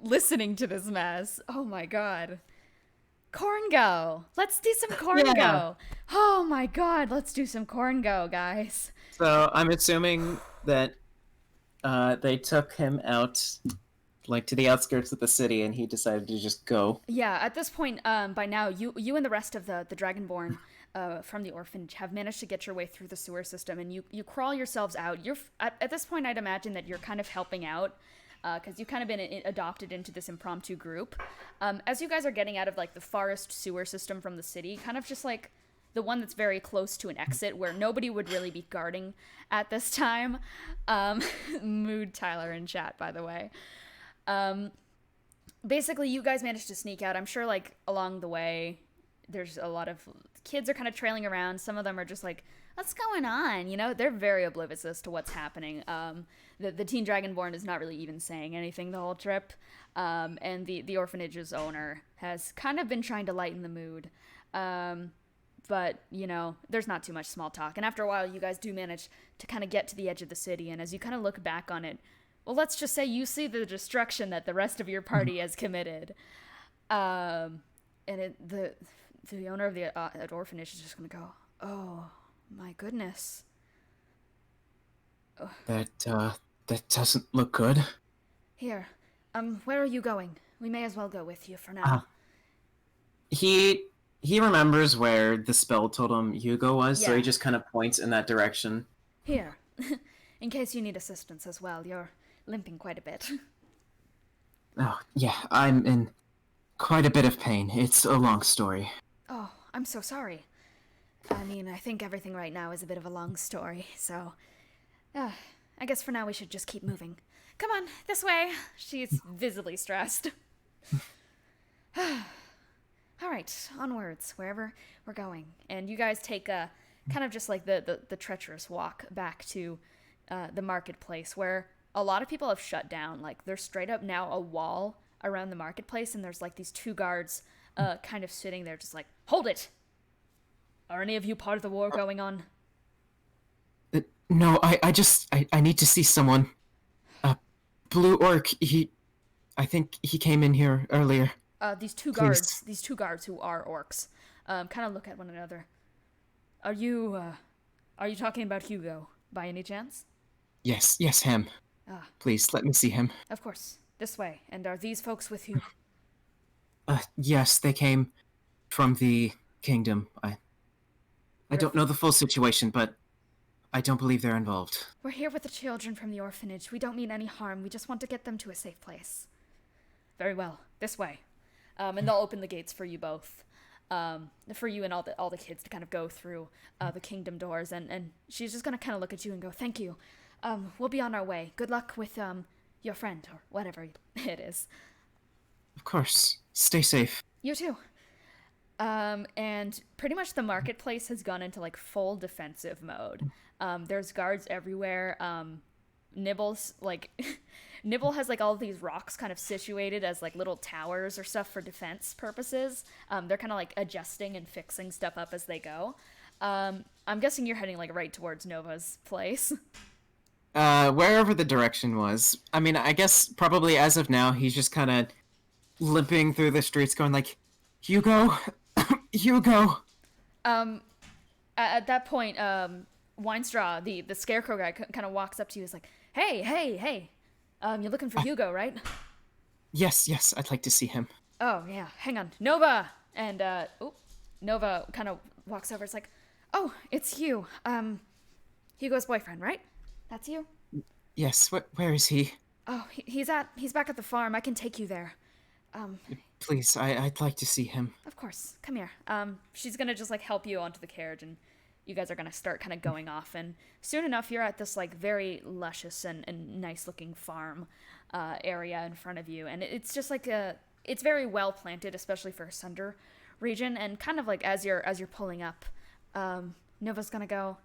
listening to this mess. Oh my god. Corngo! Let's do some Corngo! Yeah. Oh my god, let's do some Corngo, guys. So I'm assuming that they took him out, like, to the outskirts of the city, and he decided to just go. Yeah, at this point, by now, you and the rest of the Dragonborn from the orphanage have managed to get your way through the sewer system, and you crawl yourselves out. You're at this point, I'd imagine that you're kind of helping out, because you've kind of been adopted into this impromptu group. As you guys are getting out of, like, the farthest sewer system from the city, kind of just, like, the one that's very close to an exit where nobody would really be guarding at this time. Mood Tyler in chat, by the way. Basically, you guys managed to sneak out. I'm sure, like, along the way, there's a lot of kids are kind of trailing around. Some of them are just like, what's going on? You know, they're very oblivious as to what's happening. The teen Dragonborn is not really even saying anything the whole trip. And the orphanage's owner has kind of been trying to lighten the mood. But, you know, there's not too much small talk. And after a while, you guys do manage to kind of get to the edge of the city. And as you kind of look back on it, well, let's just say you see the destruction that the rest of your party has committed. And the owner of the orphanage is just going to go, oh, my goodness. That doesn't look good. Here, where are you going? We may as well go with you for now. He remembers where the spell told him Hugo was, so Yeah. he just kind of points in that direction. Here, in case you need assistance as well. You're limping quite a bit. Oh, yeah, I'm in quite a bit of pain. It's a long story. Oh, I'm so sorry. I mean, I think everything right now is a bit of a long story, so... I guess for now we should just keep moving. Come on, this way. She's visibly stressed. Alright, onwards, wherever we're going. And you guys take a kind of just like the treacherous walk back to the marketplace, where a lot of people have shut down. Like, there's straight up now a wall around the marketplace, and there's like these two guards kind of sitting there just like, hold it! Are any of you part of the war going on? No, I need to see someone. Blue Orc, I think he came in here earlier. These two Please. guards who are orcs, kind of look at one another. Are you talking about Hugo, by any chance? Yes, him. Please, let me see him. Of course. This way. And are these folks with you? Yes, they came from the kingdom. I don't know the full situation, but I don't believe they're involved. We're here with the children from the orphanage. We don't mean any harm. We just want to get them to a safe place. Very well. This way. And they'll open the gates for you both. For you and all the kids to kind of go through the kingdom doors. And she's just going to kind of look at you and go, thank you. We'll be on our way. Good luck with your friend, or whatever it is. Of course. Stay safe. You too. And pretty much the marketplace has gone into like full defensive mode. There's guards everywhere. Nibble's like Nibble has like all these rocks kind of situated as like little towers or stuff for defense purposes. They're kind of like adjusting and fixing stuff up as they go. I'm guessing you're heading like right towards Nova's place. Wherever the direction was. I mean, I guess probably as of now, he's just kind of limping through the streets going like, Hugo, Hugo. At that point, Winestraw, the scarecrow guy, kind of walks up to you. Is like, hey, you're looking for Hugo, right? Yes, I'd like to see him. Oh yeah, hang on, Nova. And Nova kind of walks over. It's like, oh, it's you, Hugo's boyfriend, right? That's you. Yes. Where is he? Oh, he's back at the farm. I can take you there. Please, I'd like to see him. Of course. Come here. She's gonna just like help you onto the carriage, and you guys are gonna start kind of going off. And soon enough, you're at this like very luscious and nice looking farm area in front of you, and it's just like it's very well planted, especially for a Sunder region. And kind of like as you're pulling up, Nova's gonna go.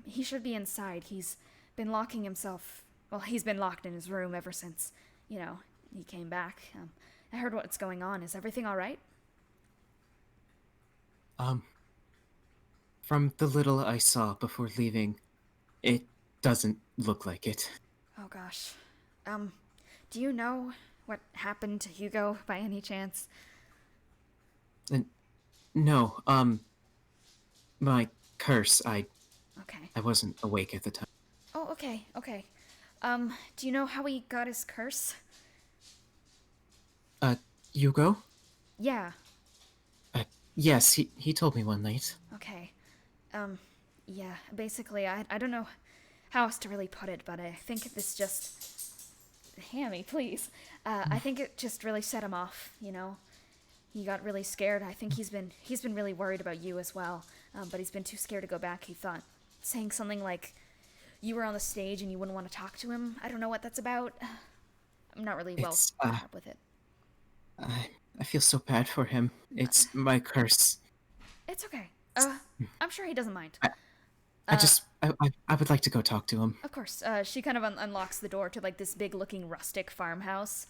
He should be inside. He's been locking himself. Well, he's been locked in his room ever since, he came back. I heard what's going on. Is everything all right? From the little I saw before leaving, it doesn't look like it. Oh gosh. Do you know what happened to Hugo by any chance? No, my curse, I Okay. wasn't awake at the time. Oh, okay. Do you know how he got his curse? Hugo? Yeah. Yes, he told me one night. Okay. Yeah, basically, I don't know how else to really put it, but I think this just... Hammy, please. I think it just really set him off, He got really scared. I think he's been really worried about you as well, but he's been too scared to go back. He thought saying something like you were on the stage and you wouldn't want to talk to him. I don't know what that's about. I'm not really well caught up with it. I feel so bad for him. It's my curse. It's okay. I'm sure he doesn't mind. I would like to go talk to him. Of course. She kind of unlocks the door to like this big looking rustic farmhouse,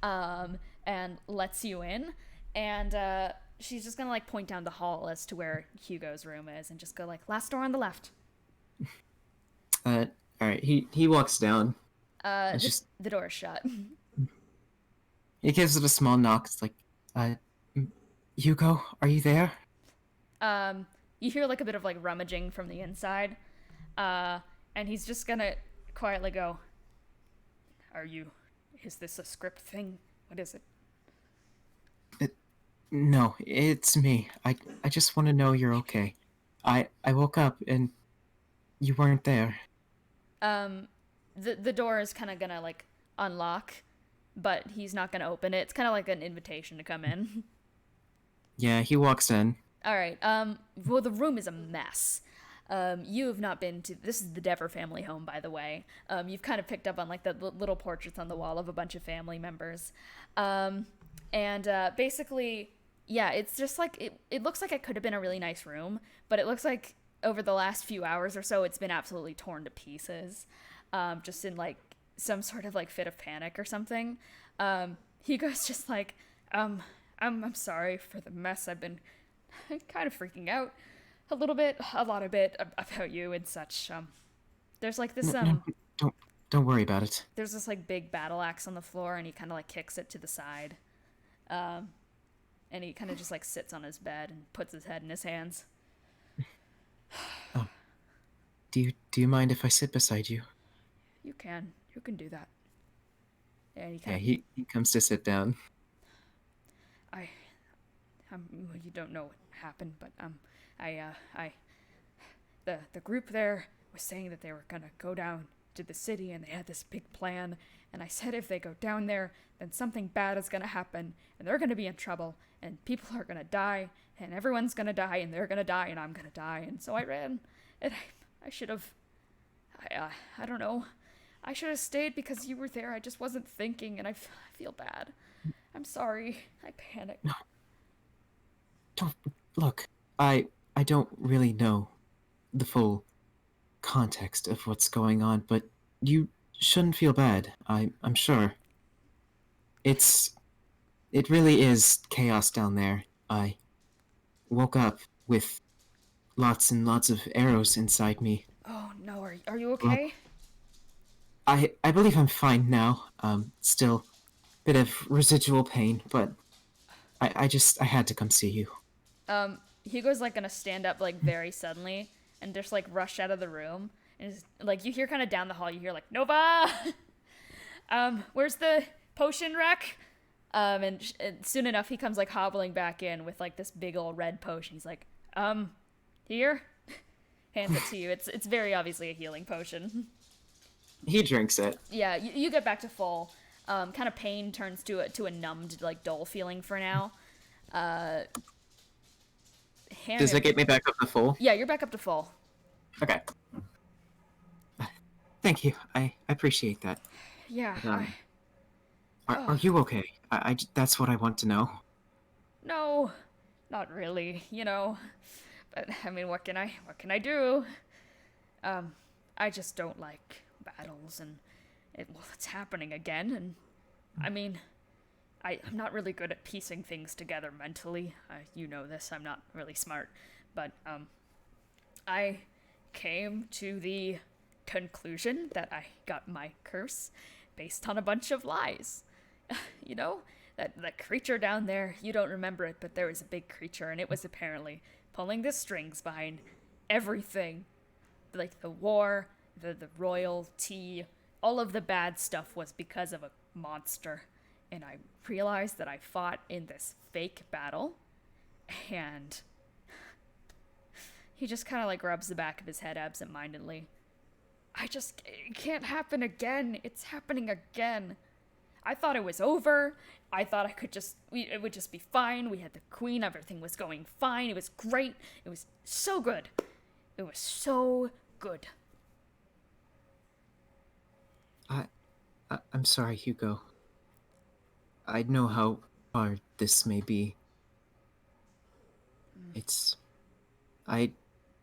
and lets you in. And she's just gonna like point down the hall as to where Hugo's room is, and just go like, last door on the left. All right. He walks down. The door is shut. He gives it a small knock. It's like, Hugo, are you there? You hear like a bit of like rummaging from the inside, and he's just gonna quietly go, is this a script thing? What is it? No, it's me. I just want to know you're okay. I woke up and you weren't there. The door is kind of gonna like unlock, but he's not gonna open it. It's kind of like an invitation to come in. Yeah, he walks in. All right. Well, the room is a mess. You have not been to. This is the Dever family home, by the way. You've kind of picked up on like the little portraits on the wall of a bunch of family members, and basically, yeah, it's just like it looks like it could have been a really nice room, but it looks like over the last few hours or so, it's been absolutely torn to pieces, just in like some sort of like fit of panic or something. Hugo's just like, I'm sorry for the mess. I've been kind of freaking out a lot of bit about you and such. There's like this Don't worry about it. there's this like big battle axe on the floor, and he kind of like kicks it to the side, and he kind of just like sits on his bed and puts his head in his hands. Do you mind if I sit beside you? You can do that. And he Yeah, kind of he comes to sit down. well, you don't know what happened, but the group there was saying that they were gonna go down to the city, and they had this big plan, and I said if they go down there, then something bad is gonna happen, and they're gonna be in trouble, and people are gonna die, and everyone's gonna die, and they're gonna die, and I'm gonna die, and so I ran, and I should have, I don't know, I should have stayed because you were there. I just wasn't thinking, and I feel bad. I'm sorry. I panicked. No. Don't look. I don't really know the full context of what's going on, but you shouldn't feel bad. I'm sure. It really is chaos down there. I woke up with lots and lots of arrows inside me. Oh no, are you okay? I believe I'm fine now. Still a bit of residual pain, but I had to come see you. Hugo's like gonna stand up like very suddenly and just like rush out of the room, and like you hear kind of down the hall, you hear like Nova. Where's the potion rack? And soon enough he comes like hobbling back in with like this big old red potion. He's like, here. Hands it to you. It's very obviously a healing potion. He drinks it. Yeah, you get back to full. Kind of pain turns to a numbed, like dull feeling for now. Does it get me back up to full? Yeah, you're back up to full. Okay. Thank you. I appreciate that. Yeah. Are you okay? That's what I want to know. No, not really. You know, but I mean, what can I do? I just don't like battles, and it's happening again. And I mean, I'm not really good at piecing things together mentally. You know this. I'm not really smart, but I came to the conclusion that I got my curse based on a bunch of lies. You know, that creature down there, you don't remember it, but there was a big creature, and it was apparently pulling the strings behind everything. Like the war, the royalty, all of the bad stuff was because of a monster. And I realized that I fought in this fake battle, and he just kind of like rubs the back of his head absentmindedly. It can't happen again. It's happening again. I thought it was over. I thought it would just be fine. We had the queen. Everything was going fine. It was great. It was so good. It was so good. I'm sorry, Hugo. I know how hard this may be. I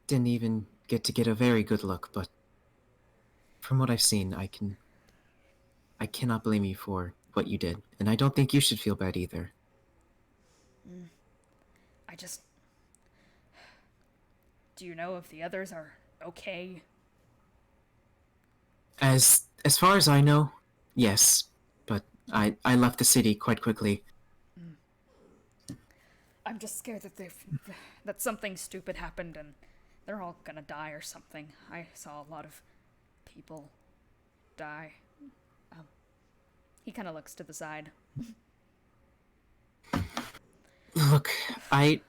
didn't even get to get a very good look, but from what I've seen, I cannot blame you for what you did, and I don't think you should feel bad either. Do you know if the others are okay? As far as I know, yes, but I left the city quite quickly. I'm just scared that something stupid happened and they're all gonna die or something. I saw a lot of people die. He kind of looks to the side. Look, I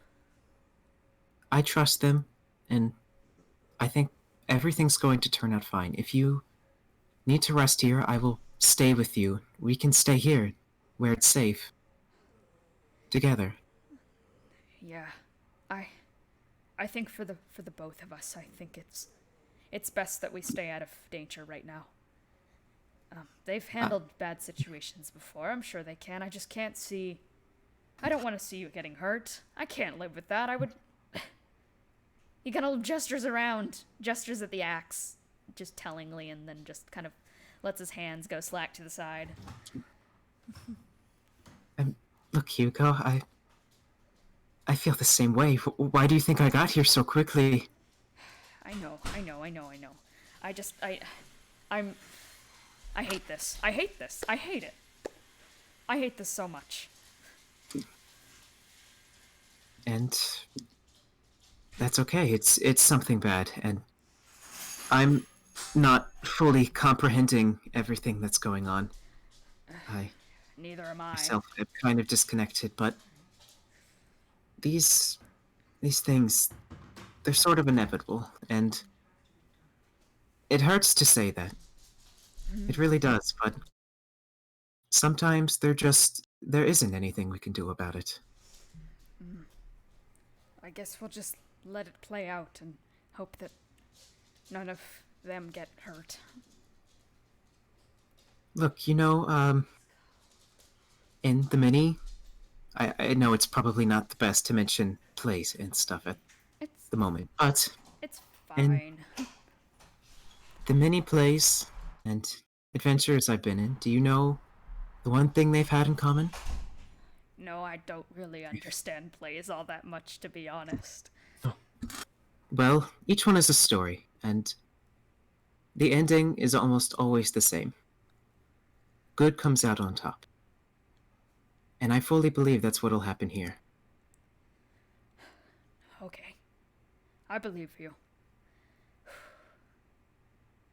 trust them, and I think everything's going to turn out fine. If you need to rest here, I will stay with you. We can stay here, where it's safe. Together. Yeah, I think for the both of us, I think it's best that we stay out of danger right now. They've handled bad situations before. I'm sure they can. I just can't see. I don't want to see you getting hurt. I can't live with that. I would. He kind of gestures around, gestures at the axe, just tellingly, and then just kind of lets his hands go slack to the side. Look, Hugo, I feel the same way. Why do you think I got here so quickly? I know. I hate this. I hate it. I hate this so much. And that's okay. It's something bad, and I'm not fully comprehending everything that's going on. Neither am I. Myself am kind of disconnected, but these things, they're sort of inevitable, and it hurts to say that. It really does, but sometimes there isn't anything we can do about it. I guess we'll just let it play out and hope that none of them get hurt. Look, in the mini, I know it's probably not the best to mention plays and stuff at the moment, but It's fine. the mini plays and adventures I've been in, do you know the one thing they've had in common? No, I don't really understand plays all that much, to be honest. Well, each one is a story, and the ending is almost always the same. Good comes out on top. And I fully believe that's what'll happen here. Okay. I believe you.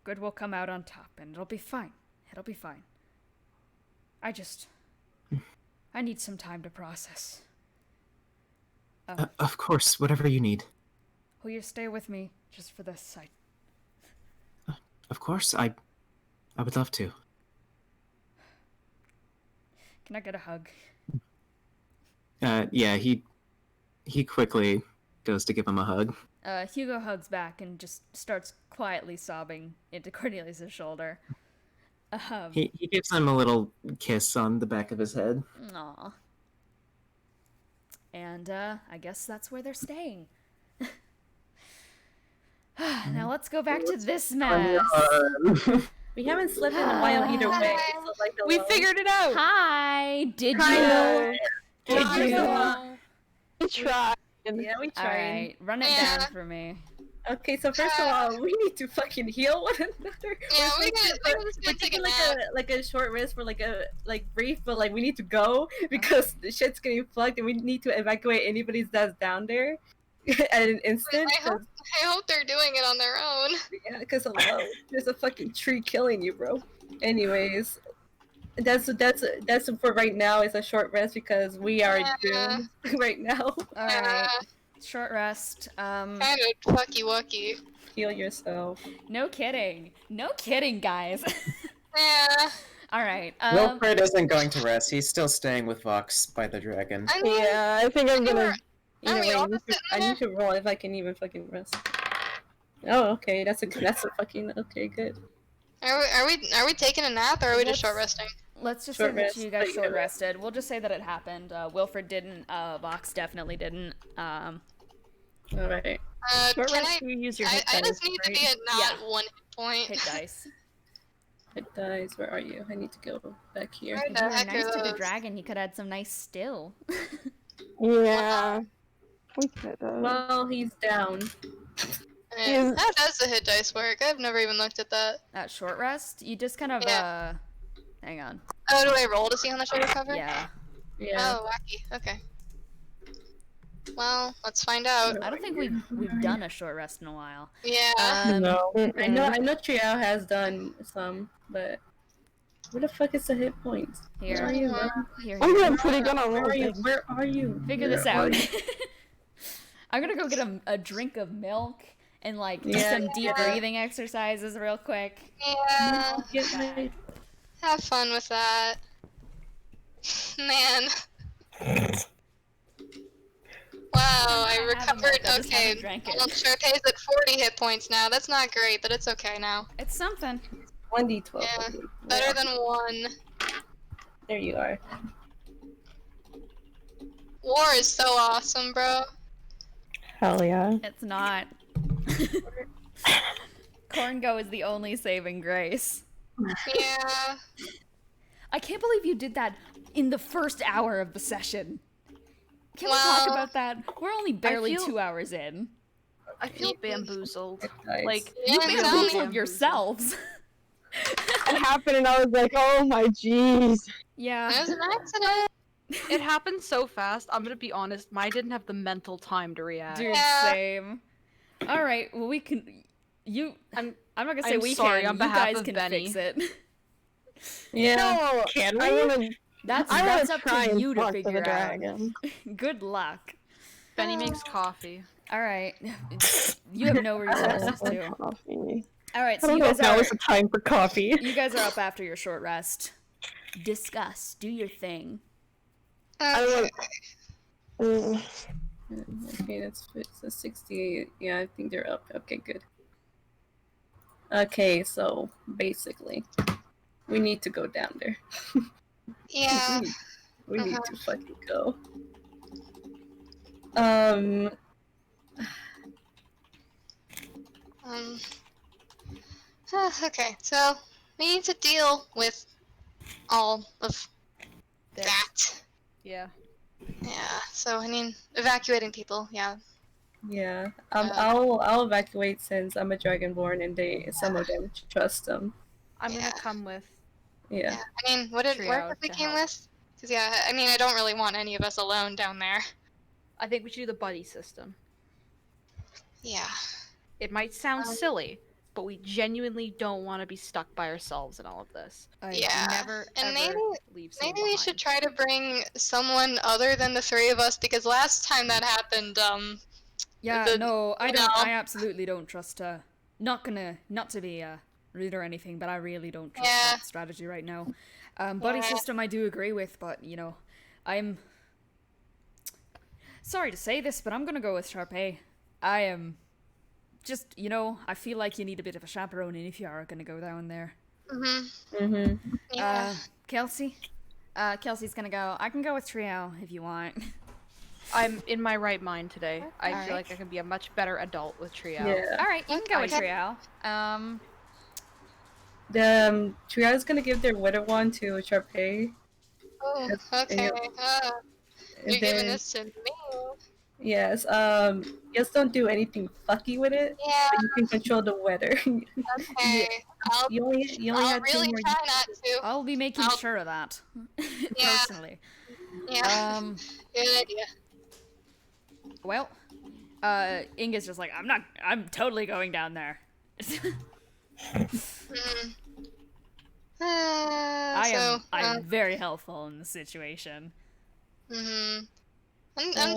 Good will come out on top, and it'll be fine. It'll be fine. I need some time to process. Of course, whatever you need. Will you stay with me just for this? Of course, I would love to. Can I get a hug? Yeah, he quickly goes to give him a hug. Hugo hugs back and just starts quietly sobbing into Cornelius' shoulder. He gives him a little kiss on the back of his head. Aw. And, I guess that's where they're staying. Now let's go back to this mess. We haven't slept in a while either way. So like We figured it out. Hi! Did Kind you? Did you? We tried. Yeah, we tried. Alright, run it down for me. Okay, so first of all, we need to fucking heal one another. Yeah, We're just gonna take a nap. like a short rest for like a brief, but like we need to go because the shit's getting fucked and we need to evacuate anybody that's down there at an instant. I hope they're doing it on their own. Yeah, because there's a fucking tree killing you, bro. Anyways, that's for right now. It's a short rest because we are doomed right now. Alright. Short rest. Kind of fucky wucky. Heal yourself. No kidding. No kidding, guys. Yeah. Alright. Wilfred isn't going to rest. He's still staying with Vox by the dragon. I mean, Yeah, I think I'm gonna. I need to roll if I can even fucking rest. Oh, okay. That's a fucking okay. Good. Are we taking a nap or are we just short resting? Let's just Short say that rest, you but guys you short gotta- rested. We'll just say that it happened. Wilfred didn't. Vox definitely didn't. All right. Short Can rest, you use your I hit just dice, need to right? be at not one hit point. Hit dice. It dies. Where are you? I need to go back here. Where If the you were heck nice are to the those? dragon, he could add some nice still. Yeah. We could have. Well, he's down. How does the hit dice work? I've never even looked at that. At short rest, you just kind of Yeah. hang on. Oh, do I roll to see how much I recover? Yeah. Yeah. Oh, wacky. Okay. Well, let's find out. I don't think we've done a short rest in a while. Yeah. No. I know Triao has done some, but Where the fuck is the hit points? Here. Where are you, man? Here. I'm doing pretty good on Where are you? rolling. Where are you? Figure Where this are out. you? I'm gonna go get a drink of milk and like do Yeah. some deep breathing exercises real quick. Yeah. Get my... Have fun with that. Man. Wow, I I have recovered. milk, I just Okay, haven't drank it. well, Charpay's at 40 hit points now. That's not great, but it's okay now. It's something. 1d12. Yeah, okay. better than 1. There you are. War is so awesome, bro. Hell yeah. It's not. Corngo is the only saving grace. Yeah. I can't believe you did that in the first hour of the session. Can we talk Well, about that? We're only barely feel- 2 hours in. I feel bamboozled. Nice. Like, Yeah, You I'm telling bamboozled you. yourselves. It happened, and I was like, oh my jeez. Yeah. It was an accident. it happened so fast. I'm gonna be honest. I didn't have the mental time to react. Dude, Yeah. same. Alright, well we can... I'm not gonna say I'm we sorry, can. on You behalf guys of can Bennie. fix it. Yeah. No, Can we? I wanna That's up try to and you to talk to the figure out. dragon. Good luck. Bennie makes coffee. Alright. You have no resources too. Coffee. Alright, I so don't you know guys if now are... is the time for coffee. You guys are up after your short rest. Discuss. Do your thing. I want. Okay, that's it's a 68. Yeah, I think they're up. Okay, good. Okay, so basically, we need to go down there. Yeah. We need Uh-huh. to fucking go. Um, Okay, so we need to deal with all of that. Yeah. Yeah, so I mean, evacuating people, yeah. yeah. Uh, I'll evacuate since I'm a dragonborn and some of them trust them. I'm Yeah. gonna come with. Yeah. Yeah, I mean, what did Triao where did we to came help. with? Because yeah, I mean, I don't really want any of us alone down there. I think we should do the buddy system. Yeah. It might sound silly, but we genuinely don't want to be stuck by ourselves in all of this. Yeah, Never and ever maybe- leave someone Maybe we should behind. try to bring someone other than the 3 of us because last time that happened, Yeah, The- no, I you don't. know. I absolutely don't trust. Not to be rude or anything, but I really don't trust Yeah. that strategy right now. Buddy Yeah. system, I do agree with, but you know, I'm sorry to say this, but I'm gonna go with Charpay. I am just, you know, I feel like you need a bit of a chaperone if you are gonna go down there. yeah. Kelsey, Kelsey's gonna go. I can go with Triao if you want. I'm in my right mind today. I Alright. feel like I can be a much better adult with Trio. Yeah. All right, you can go with Okay. Triao. The Tria's gonna give their weather wand to Charpay. Oh, That's- okay. and You're giving then- this to me. Yes. Just don't do anything fucky with it. Yeah, But you can control the weather. okay. you only I'll had two really more. try not to. I'll be making I'll- sure of that Yeah. personally. Yeah, good idea. Well, Inga's just like, I'm totally going down there. Mm. I'm very helpful in the situation. I'm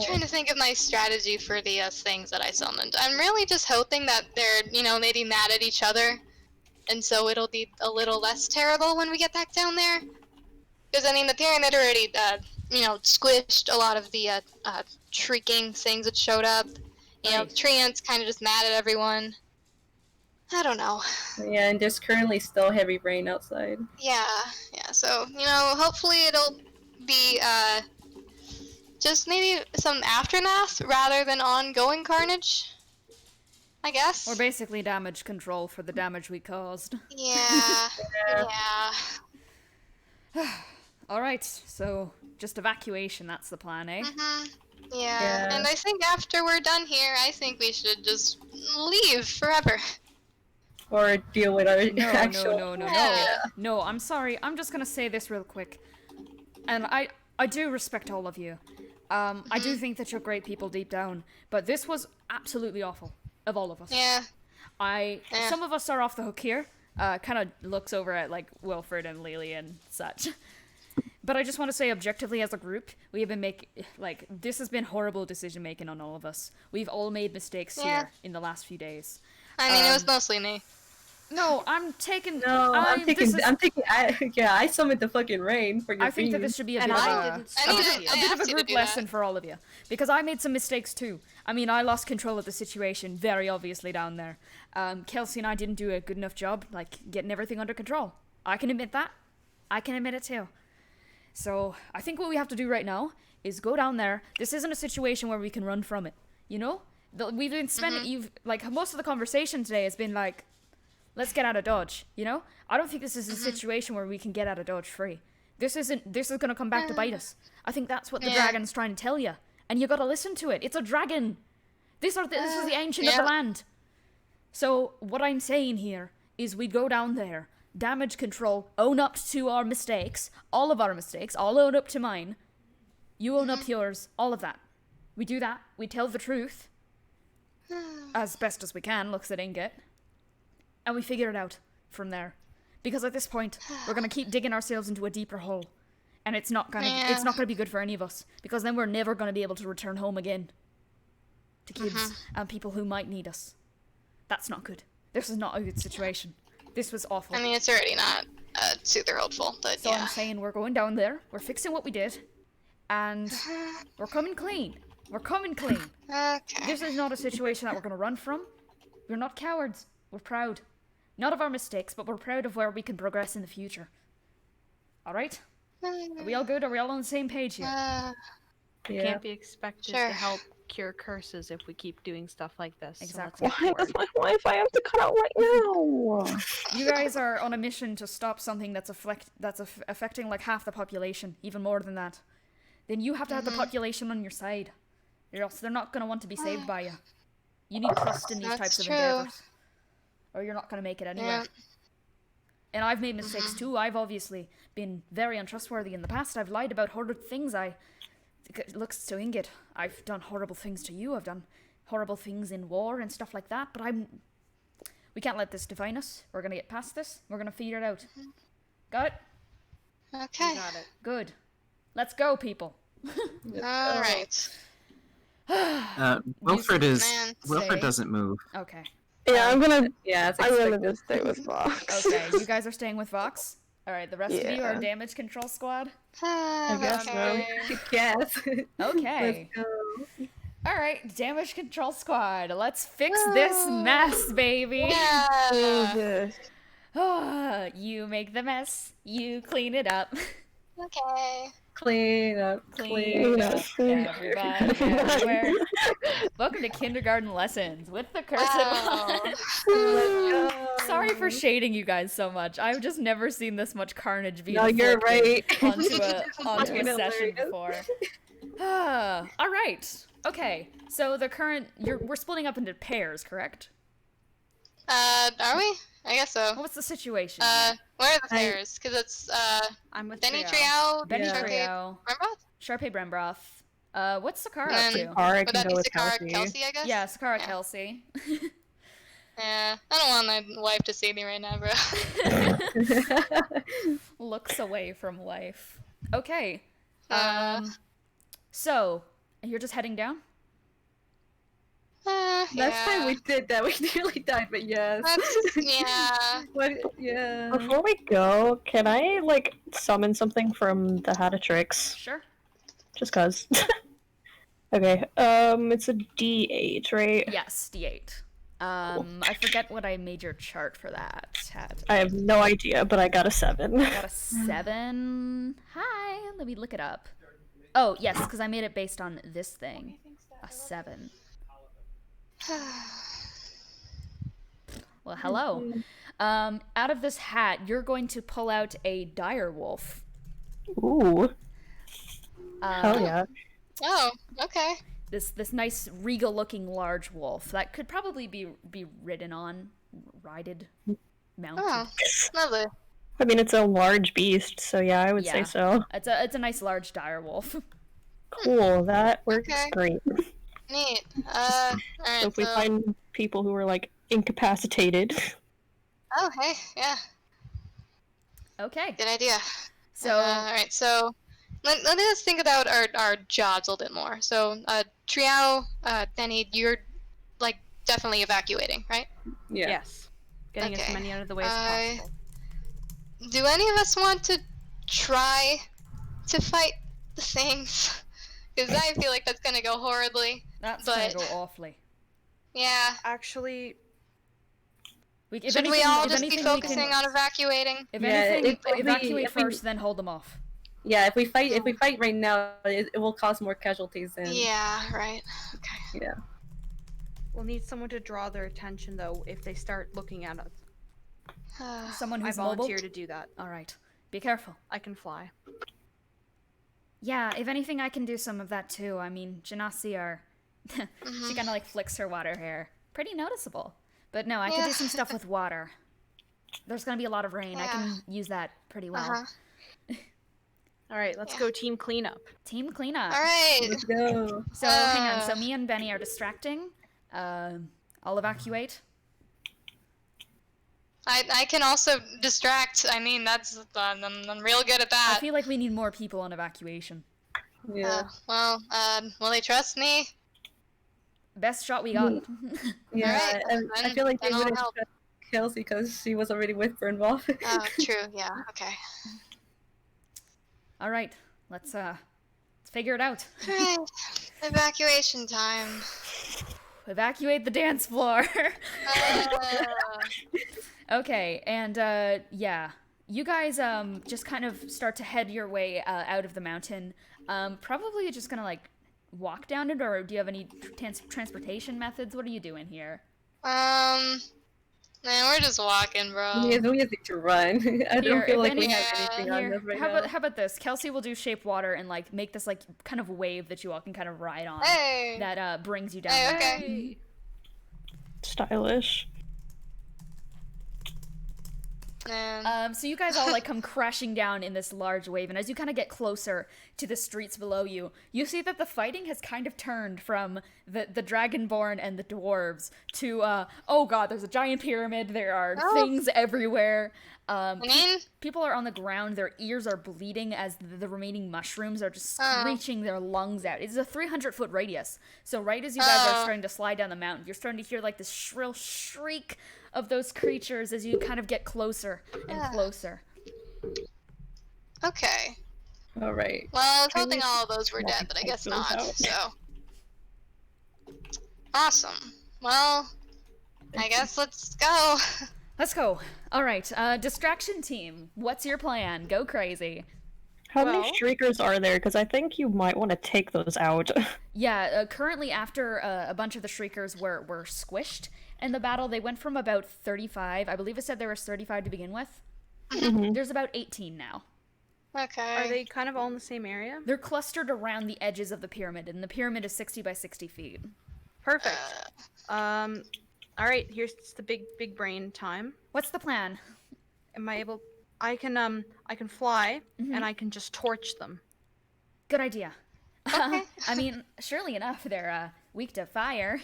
trying to think of my strategy for the things that I summoned. I'm really just hoping that they're, maybe mad at each other, and so it'll be a little less terrible when we get back down there. Because, I mean, the pyramid already, squished a lot of the shrieking things that showed up. Right. Treants kind of just mad at everyone. I don't know. Yeah, and there's currently still heavy rain outside. Yeah, so, hopefully it'll be, just maybe some aftermath rather than ongoing carnage, I guess. Or basically damage control for the damage we caused. Yeah, yeah. Alright, so just evacuation, that's the plan, eh? Yeah, Yeah. and I think after we're done here, I think we should just leave forever. Or deal with our No, actual. no. Yeah. No, I'm sorry. I'm just gonna say this real quick. And I do respect all of you. I do think that you're great people deep down, but this was absolutely awful of all of us. Yeah, Some of us are off the hook here, kind of looks over at like Wilfred and Lelee and such. But I just want to say, objectively, as a group, we have been this has been horrible decision making on all of us. We've all made mistakes here in the last few days. I mean, it was mostly me. No, I'm taking. No, I'm taking. I summoned the fucking rain for your I think that theme. this should be a And bit of I a, didn't a bit, stop of, you. a bit of a asked you to group do lesson that. for all of you, because I made some mistakes too. I mean, I lost control of the situation very obviously down there. Kelsey and I didn't do a good enough job, like getting everything under control. I can admit that. I can admit it too. So I think what we have to do right now is go down there. This isn't a situation where we can run from it. You know, we've been spending. You've like most of the conversation today has been like, let's get out of Dodge. You know, I don't think this is a situation where we can get out of Dodge free. This is gonna come back to bite us. I think that's what the dragon's trying to tell you, and you gotta listen to it. It's a dragon. This is the ancient of the land. So what I'm saying here is we go down there, damage control, own up to our mistakes, all of our mistakes. I'll own up to mine. You own up to yours. All of that. We do that. We tell the truth as best as we can. Looks at Ingot. And we figure it out from there. Because at this point, we're gonna keep digging ourselves into a deeper hole, and it's not gonna be good for any of us. Because then we're never gonna be able to return home again to kids and people who might need us. That's not good. This is not a good situation. This was awful. I mean, it's already not super helpful, but So I'm saying we're going down there. We're fixing what we did, and we're coming clean. We're coming clean. Okay. This is not a situation that we're gonna run from. We're not cowards. We're proud. Not of our mistakes, but we're proud of where we can progress in the future. Alright? Are we all good? Are we all on the same page here? Yeah. Can't be expected Sure. to help cure curses if we keep doing stuff like this. Exactly. So let's Why get does my Wi-Fi have to cut out right now? You guys are on a mission to stop something that's affecting like half the population, even more than that. Then you have to have the population on your side, or else they're not going to want to be saved by you. You need trust in these That's types of true. endeavors, or you're not going to make it anywhere. Yeah. And I've made mistakes too. I've obviously been very untrustworthy in the past. I've lied about horrible things. Looks to Ingot, I've done horrible things to you. I've done horrible things in war and stuff like that. But we can't let this define us. We're gonna get past this. We're gonna figure it out. Got it? Okay. Got it. Good. Let's go, people. All right. Wilfred Man, say- doesn't move. Okay. Yeah, I'm gonna Yeah, I'm gonna just stay with Vox. Okay, you guys are staying with Vox. All right, the rest of you are Yeah. damage control squad. I guess Okay. so. Yes. Okay. Let's go. All right, damage control squad. Let's fix this mess, baby. Yeah. Jesus. You make the mess. You clean it up. Okay. Clean up. Clean up. Clean Everybody everywhere. Welcome to kindergarten lessons with the curse Wow. Sorry for shading you guys so much. I've just never seen this much carnage being No, you're inflicted right. onto a Fucking session hilarious. before. All right. Okay. So we're splitting up into pairs, correct? Are we? I guess so. What's the situation? Where are the pairs? Because it's I'm with Bennie, Triao. Triao, Bennie Yeah. Trio, Remember? Sharpay Brembroth. What's Sikkara up And- to? Sikkara Would can that go be with Sikkara Kelsey. Kelsey, I guess? Yeah, Sikkara Yeah. Kelsey. Yeah. I don't want my wife to see me right now, bro. Looks away from life. Okay. Uh. So you're just heading down? Last yeah. time we did that, we nearly died, but yes. Yeah. What? Yeah. Before we go, can I like summon something from the Hat of Tricks? Sure. Just cause. Okay. It's a D8, right? Yes, D8. I forget what I made your chart for that. I have no idea, but I got a 7. Got a 7. Hi, let me look it up. Oh, yes, because I made it based on this thing. A 7. Well, hello. Out of this hat, you're going to pull out a dire wolf. Ooh. Hell yeah. Oh, okay. This nice regal-looking large wolf that could probably be ridden on, mounted. Oh, lovely. I mean, it's a large beast, so yeah, I would Yeah. say so. It's a nice large dire wolf. Cool, that works Okay. great. Neat. Alright, So if we find people who are like incapacitated, Oh, hey, yeah, Okay. good idea. So Alright, so let us think about our jobs a little bit more. So, Triao, Bennie, you're, like, definitely evacuating, right? Yeah. Yes. Getting as Okay. many out of the way as possible. Do any of us want to try to fight the things? Because I feel like that's gonna go horribly. that's but- gonna go awfully. Yeah. Actually, Should we all just be focusing on evacuating? If Yeah, anything, if we- evacuate if we- first, then hold them off. Yeah, if we fight right now, it will cause more casualties. And Yeah, right. Okay. yeah. we'll need someone to draw their attention, though, if they start looking at us. Someone I who's mobile. volunteer to do that. All right. Be careful. I can fly. Yeah, if anything, I can do some of that too. I mean, Genasi are. She kind of like flicks her water hair. Pretty noticeable. But no, I can do some stuff with water. There's gonna be a lot of rain. I can use that pretty well. All right, let's go team cleanup. Team cleanup. All right. Let's go. So hang on. So me and Bennie are distracting. I'll evacuate. I can also distract. I mean, that's I'm real good at I that. feel like we need more people on evacuation. Yeah. Well, will they trust me? Best shot we got. Yeah. Alright, and I then- feel like they then I'll wouldn't help. trust Kelsey because she was already with Burnwall. Oh, true. Yeah. Okay. All right. Let's figure it out. All right. Evacuation time. Evacuate the dance floor. Uh, Okay, and yeah, you guys just kind of start to head your way out of the mountain. Probably just gonna like walk down it, or do you have any transportation methods? What are you doing here? man, we're just walking, bro. we have to run. I Here, don't feel if like we any- have anything on Here, us right how now. about this? Kelsey will do shape water and like make this like kind of wave that you all can kind of ride on. Hey. That brings you down. Hey, there. okay. Stylish. So you guys all like come crashing down in this large wave, and as you kind of get closer to the streets below you, you see that the fighting has kind of turned from the Dragonborn and the dwarves to oh god, there's a giant pyramid. There are things everywhere. I mean, People are on the ground. Their ears are bleeding as the remaining mushrooms are just screeching their lungs out. It's a 300-foot radius. So right as you guys are starting to slide down the mountain, you're starting to hear like this shrill shriek of those creatures as you kind of get closer and closer. okay. All right. Well, I was hoping all of those were dead, but I guess those not. out. So awesome. Well, I guess let's go. Let's go. All right, distraction team. What's your plan? Go crazy. How Well- many shriekers are there? Because I think you might want to take those out. Yeah, currently after a bunch of the Shriekers were squished in the battle, they went from about 35. I believe it said there was 35 to begin with. There's about 18 now. Okay. Are they kind of all in the same area? They're clustered around the edges of the pyramid, and the pyramid is 60 by 60 feet. Perfect. All right, here's the big brain time. What's the plan? Am I able? I can fly and I can just torch them. Good idea. I mean, surely enough, they're weak to fire.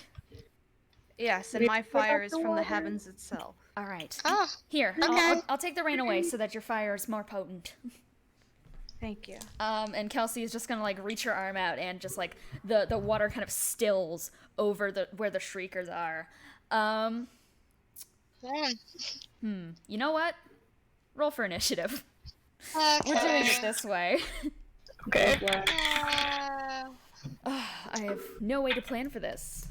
Yes, and my fire is from the heavens itself. All right. Oh, Here, Okay. I'll take the rain away so that your fire is more potent. Thank you. And Kelsey is just gonna like reach her arm out, and just like the water kind of stills over where the Shriekers are. man. You know what? Roll for initiative. Okay. We're doing it this way. Okay. I have no way to plan for this.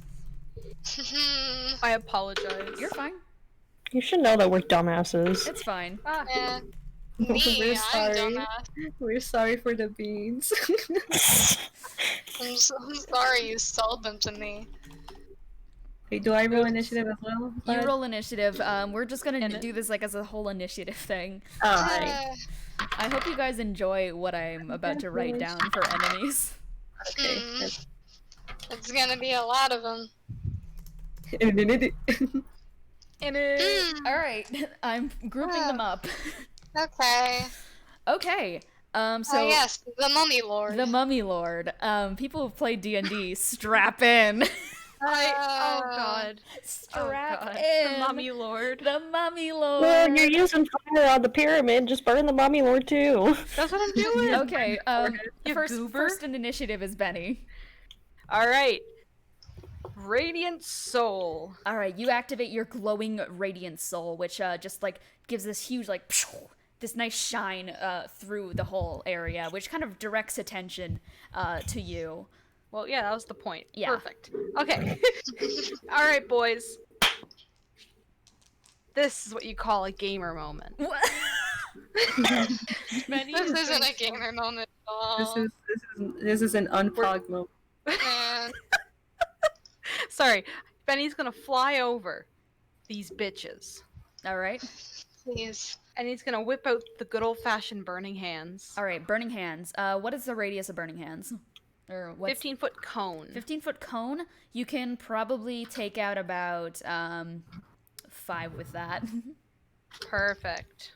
I apologize. You're fine. You should know that we're dumbasses. It's fine. Yeah. We're Me, I'm sorry. dumbass. We're sorry for the beans. I'm sorry you sold them to me. Wait, do I roll initiative as well? You roll initiative. We're just gonna do this like as a whole initiative thing. Alright. I hope you guys enjoy what I'm about to write down for enemies. Okay. It's gonna be a lot of them. All right, I'm grouping them up. Okay. Okay. So Oh yes, the Mummy Lord. the Mummy Lord. People who've played D&D, strap in. Oh god. Strap oh god. in. The Mummy Lord. The Mummy Lord. Well, you're using fire on the pyramid. Just burn the Mummy Lord too. That's what I'm doing. Okay, You goober. first in initiative is Bennie. Alright. Radiant Soul. Alright, you activate your glowing radiant soul, which just like gives this huge like this nice shine through the whole area, which kind of directs attention to you. Well, yeah, that was the point. Yeah. Perfect. Okay. Alright, boys. This is what you call a gamer moment. Bennie This is isn't going a gamer moment at all. This is an unpog moment. Man. Sorry. Benny's gonna fly over these bitches. Alright. Please. And he's gonna whip out the good old-fashioned burning hands. Alright, burning hands. What is the radius of burning hands? Or what's 15-foot cone. 15-foot cone? You can probably take out about 5 with that. Perfect.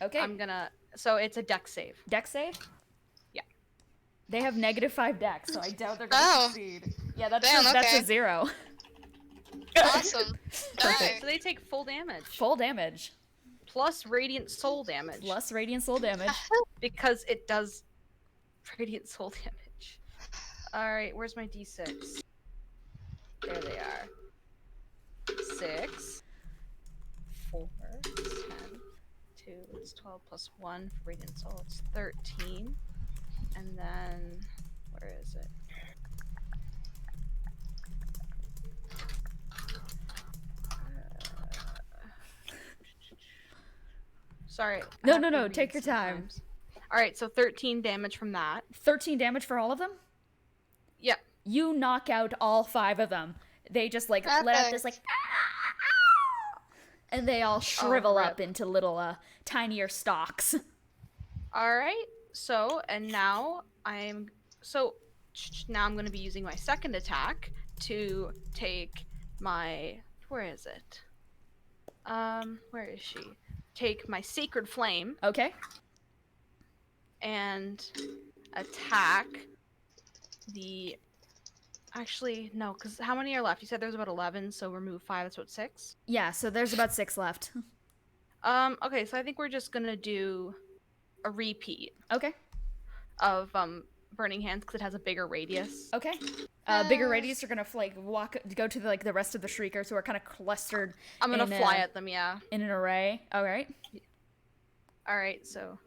Okay. I'm gonna... So it's a dex save. Dex save? Yeah. They have -5 dex, so I doubt they're gonna Oh. succeed. Yeah, that's Damn, that's a okay. 0. Awesome. Perfect. So they take full damage. Full damage. Plus radiant soul damage. Plus radiant soul damage. Because it does radiant soul damage. Alright, where's my d6? There they are. 6. 4. 10. 2. It's 12 plus 1 for radiant soul. It's 13. And then... Where is it? Sorry. I No, have no, to no, read take your time. sometimes. Alright, so 13 damage from that. 13 damage for all of them? Yeah. You knock out all 5 of them. They just like let out this like and they all shrivel rip. up into little tinier stalks. Alright, so, and now now I'm going to be using my second attack to take my, where is it? Where is she? Take my Sacred Flame Okay. and attack the, actually, no, because how many are left? You said there's about 11, so remove 5, that's what, 6? Yeah, so there's about 6 left. Okay, so I think we're just going to do a repeat Okay. of, Burning Hands because it has a bigger radius. Okay. Bigger radius are gonna go to the rest of the Shriekers who are kind of clustered. I'm gonna in, fly at them, yeah. in an array. All right. Alright, so.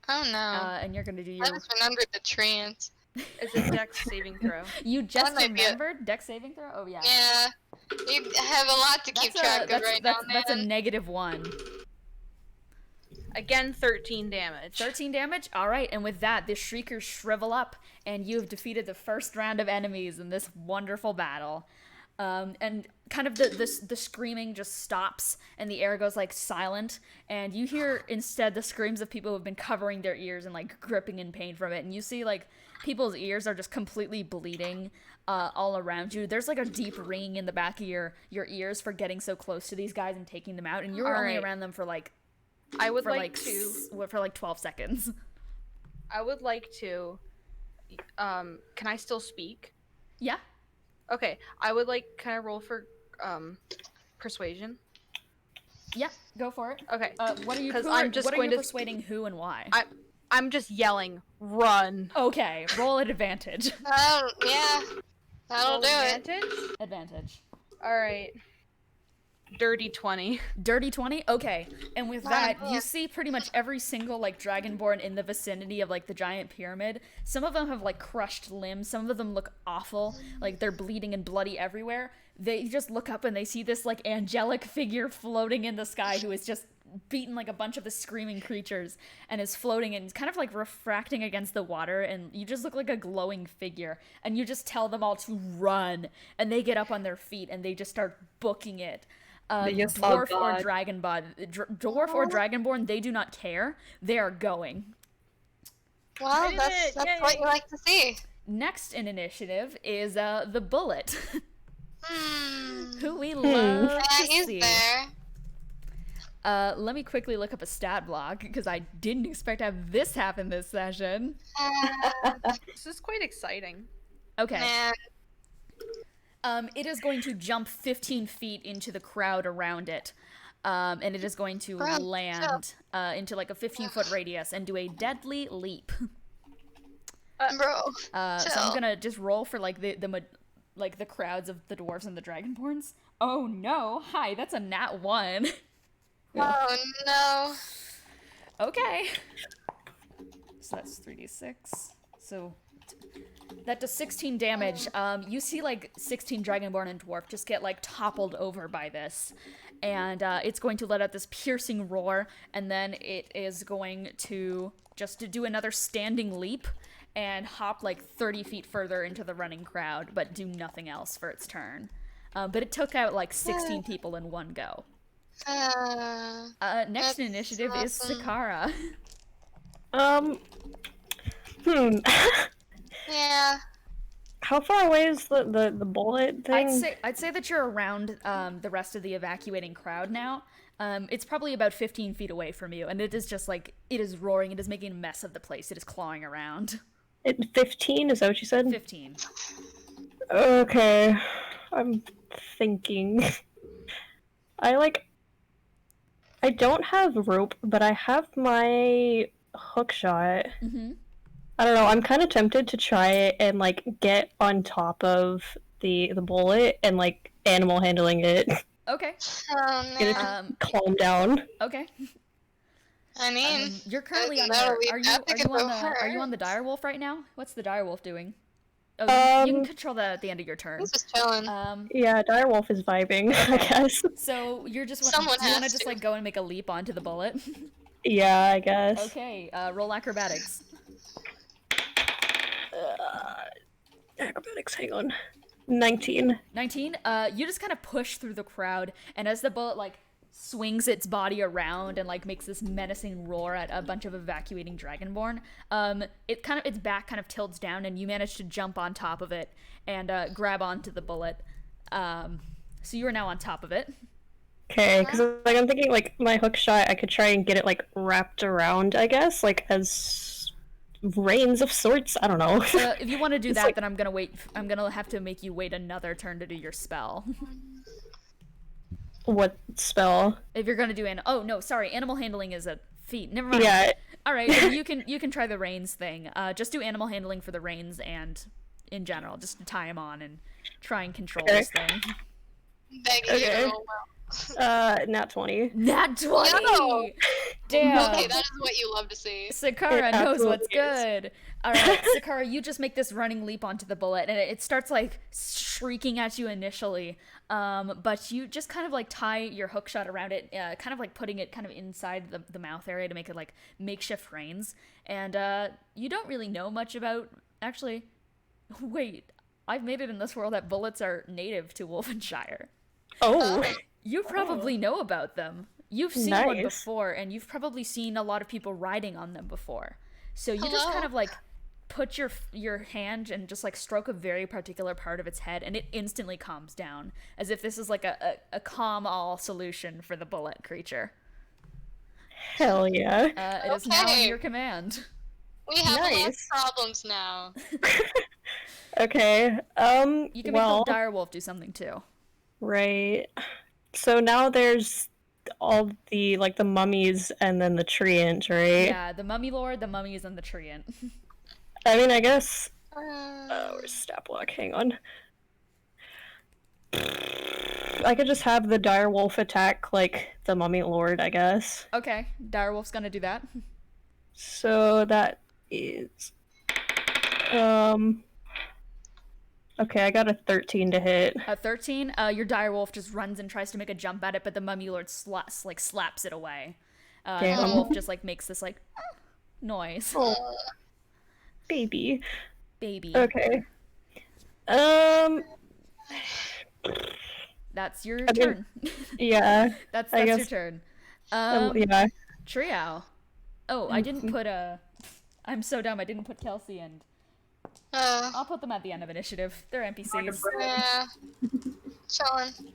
Oh no. And you're gonna do I your. just remembered the Treants. It's a dex saving throw. You just might be a- remembered dex saving throw. Oh yeah. Yeah. You have a lot to keep track of right now, man. That's a -1. Again, 13 damage. 13 damage? Alright, and with that, the Shriekers shrivel up, and you have defeated the first round of enemies in this wonderful battle. And kind of the screaming just stops, and the air goes, like, silent, and you hear, instead, the screams of people who have been covering their ears and, like, gripping in pain from it, and you see, like, people's ears are just completely bleeding all around you. There's, like, a deep ringing in the back of your ears for getting so close to these guys and taking them out, and you were only Alright. around them for, like, I would for like to. for like 12 seconds. I would like to. Can I still speak? Yeah. Okay, I would like. Can I roll for persuasion? Yeah, go for it. Okay. What are you? 'Cause Who I'm are, just what are going you to- persuading who and why? I'm just yelling, run. Okay, roll at advantage. Oh, yeah. That'll Roll do it. advantage? Advantage. All right. Dirty 20. Dirty 20? Okay. And with Wow. that, you see pretty much every single, like, Dragonborn in the vicinity of, like, the giant pyramid. Some of them have, like, crushed limbs. Some of them look awful. Like, they're bleeding and bloody everywhere. They just look up and they see this, like, angelic figure floating in the sky who is just beaten, like, a bunch of the screaming creatures and is floating and kind of, like, refracting against the water. And you just look like a glowing figure. And you just tell them all to run. And they get up on their feet and they just start booking it. Yes, oh Dwarf or God. Dwarf or Dragonborn, they do not care. They are going. Well, did that's it, what yay. you like to see. Next in initiative is the Bullet, Hmm. who we love Yeah, to he's see. there. Let me quickly look up a stat block because I didn't expect to have this happen this session. This is quite exciting. Okay. Man. It is going to jump 15 feet into the crowd around it. And it is going to land into like a 15-foot radius and do a deadly leap. Bro. So I'm gonna just roll for like the crowds of the dwarves and the dragonborns. Oh no! Hi, that's a nat 1. Oh no. Okay. So that's 3d6. So that does 16 damage. You see like 16 dragonborn and dwarf just get like toppled over by this. And it's going to let out this piercing roar, and then it is going to do another standing leap and hop like 30 feet further into the running crowd, but do nothing else for its turn. But it took out like 16 people in one go. Next in initiative is Sikkara. Yeah. How far away is the bullet thing? I'd say that you're around the rest of the evacuating crowd now. It's probably about 15 feet away from you, and it is just like, it is roaring, it is making a mess of the place, it is clawing around. 15, is that what you said? 15. Okay. I'm thinking. I don't have rope, but I have my hook shot. Mm-hmm. I don't know, I'm kind of tempted to try it and, like, get on top of the bullet and, like, animal handling it. Okay. Oh Get it no. to calm down. Okay. I mean, You're currently on that'll be are you epic if it are you were. on the direwolf right now? What's the direwolf doing? Oh, you can Um, control that at the end of your turn. he's just chilling. Yeah, direwolf is vibing, I guess. So you're just Someone you want to has just to. like go and make a leap onto the bullet? Yeah, I guess. Okay, roll acrobatics. Acrobatics, hang on. 19. 19. You just kind of push through the crowd, and as the bullet like swings its body around and like makes this menacing roar at a bunch of evacuating dragonborn, its back kind of tilts down, and you manage to jump on top of it and grab onto the bullet. So you are now on top of it. Okay, because like I'm thinking like my hook shot, I could try and get it like wrapped around, I guess, like as reins of sorts. I don't know. If you want to do It's that, like- then I'm gonna have to make you wait another turn to do your spell. What spell? If you're gonna do oh no, sorry, animal handling is a feat. Never mind. Yeah. All right, then you can try the reins thing. Just do animal handling for the reins and in general, just to tie them on and try and control Okay. this thing. Begging you to Okay. roll well. Nat 20. Nat 20! Yo! Damn. Okay, that is what you love to see. Sikkara It knows what's absolutely is. good. All right, Sikkara, you just make this running leap onto the bullet, and it starts like shrieking at you initially. But you just kind of like tie your hook shot around it, kind of like putting it kind of inside the mouth area to make it like makeshift reins. And you don't really know much about. Actually, wait, I've made it in this world that bullets are native to Wolfenshire. Oh. You probably know about them. You've seen one Nice. before, and you've probably seen a lot of people riding on them before. So you just kind of like put your hand and just like stroke a very particular part of its head, and it instantly calms down, as if this is like a calm all solution for the bullet creature. Hell yeah. It is now in Okay. your command. We have less Nice. problems now. Okay. You can well, make the direwolf do something too. right. So now there's all the like the mummies and then the treant, right? Yeah, the mummy lord, the mummies, and the treant. I mean, I guess. Uh, Where's stat block? Hang on. I could just have the direwolf attack like the mummy lord, I guess. Okay, direwolf's gonna do that. So that is. Okay, I got a 13 to hit. A 13, your direwolf just runs and tries to make a jump at it, but the mummy lord slaps it away. And the Damn. wolf just like makes this like noise. Oh, baby. Baby. Okay. That's your mean, turn. Yeah. that's I your guess- turn. Yeah. Triao. Oh, I didn't put I'm so dumb. I didn't put Kelsey and I'll put them at the end of initiative. They're NPCs. yeah. Chillin'.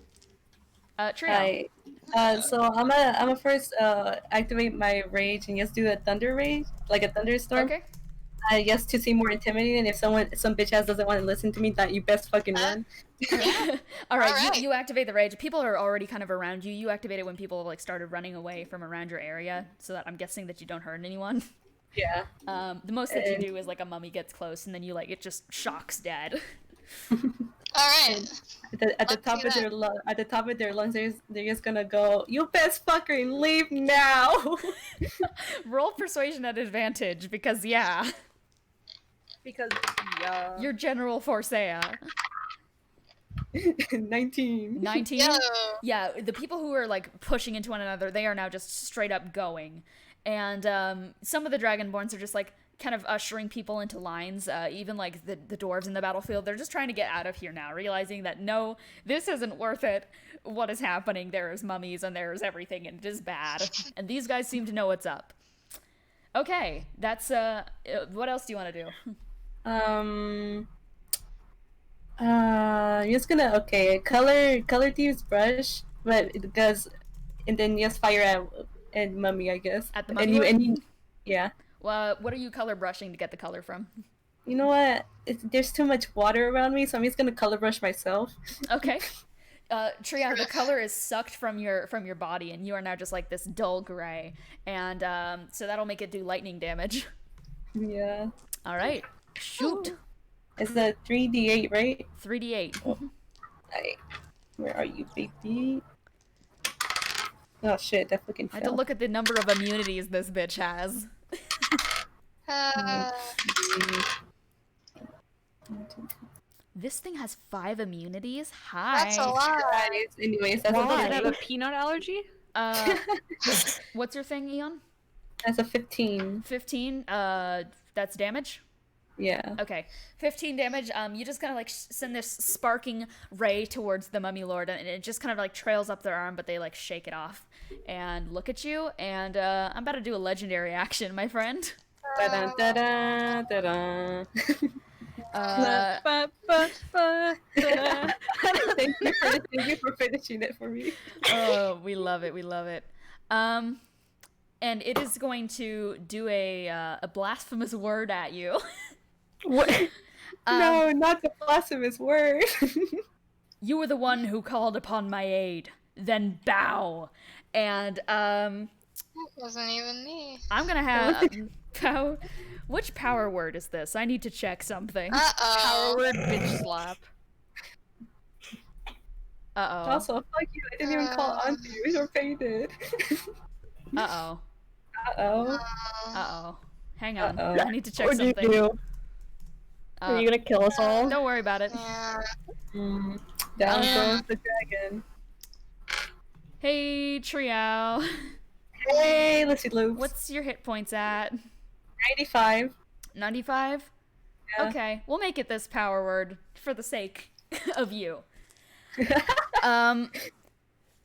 Triao. Hi. So I'm gonna first activate my rage and just do a thunder rage, like a thunderstorm. Okay. Yes, to seem more intimidating. If some bitch ass doesn't want to listen to me, that you best fucking run. All right, Alright. you activate the rage. People are already kind of around you. You activate it when people like started running away from around your area, so that I'm guessing that you don't hurt anyone. Yeah. The most that you do is like a mummy gets close, and then you like it just shocks dead. Alright. At the top of their lungs, they're just gonna go, "You best fucking leave now." Roll persuasion at advantage because yeah, Because you're General Forsea. 19. 19. Yo. Yeah, the people who are like pushing into one another, they are now just straight up going, and some of the Dragonborns are just like kind of ushering people into lines. Even like the dwarves in the battlefield, they're just trying to get out of here now, realizing that no, this isn't worth it. What is happening? There is mummies and there is everything, and it is bad. And these guys seem to know what's up. Okay, that's what else do you want to do? I'm just gonna color thieves brush, but it does, and then just fire at mummy, I guess. At the and mummy you, yeah. Well, what are you color brushing to get the color from? You know what? There's too much water around me, so I'm just gonna color brush myself. Okay. Triao, the color is sucked from your body, and you are now just like this dull gray, and so that'll make it do lightning damage. Yeah. All right, shoot. It's a 3d8, right? 3d8. Alright. Where are you, baby? Oh shit, that fucking I fell. had to look at the number of immunities this bitch has. This thing has 5 immunities? Hi. That's a lot. Anyways, that's Does it a have a peanut allergy? What's your thing, Eon? That's a 15. 15? That's damage? Yeah. Okay, 15 damage. You just kind of like send this sparking ray towards the mummy lord, and it just kind of like trails up their arm, but they like shake it off and look at you. And I'm about to do a legendary action, my friend. Da-da, da-da, da-da. Thank you for finishing it for me. Oh, we love it. We love it. And it is going to do a blasphemous word at you. What? No, not the blasphemous word. You were the one who called upon my aid. Then bow. And That wasn't even me. I'm gonna have power. Which power word is this? I need to check something. Uh-oh. Power word bitch slap. Uh-oh. Also, fuck you. I didn't even call on to you. You're painted. Uh-oh. Uh-oh. Uh-oh. Hang on. Uh-oh. I need to check What would something. you do? Are you gonna kill us all? Don't worry about it. Yeah. Down goes the dragon. Hey, Triao. Hey, Lyssy Loops. What's your hit points at? 95. 95? Yeah. Okay, we'll make it this power word for the sake of you.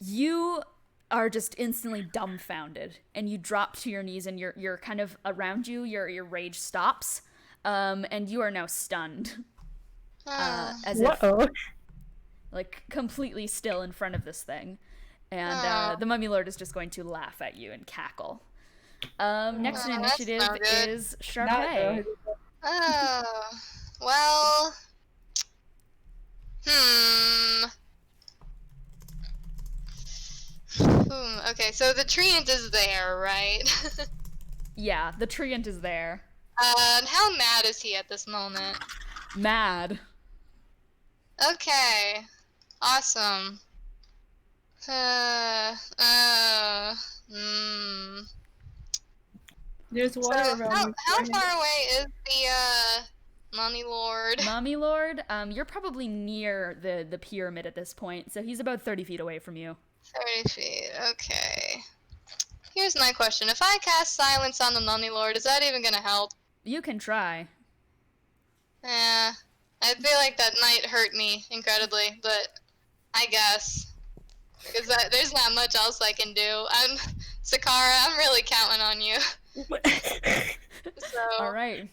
You are just instantly dumbfounded, and you drop to your knees, and you're kind of around you. Your rage stops, and you are now stunned, as if Uh-oh. like completely still in front of this thing, and the mummy lord is just going to laugh at you and cackle. Next in that's initiative not good. is Not Charpay. good. Oh. Well. Okay, so the Treant is there, right? Yeah, the Treant is there. And how mad is he at this moment? Mad. Okay. Awesome. There's water So, around me. how far away is the Mummy Lord? Mummy Lord, you're probably near the pyramid at this point, so he's about 30 feet away from you. 30 feet, okay. Here's my question. If I cast Silence on the Mummy Lord, is that even gonna help? You can try. I feel like that might hurt me incredibly, but I guess. Because there's not much else I can do. Sikkara, I'm really counting on you. So, Alright.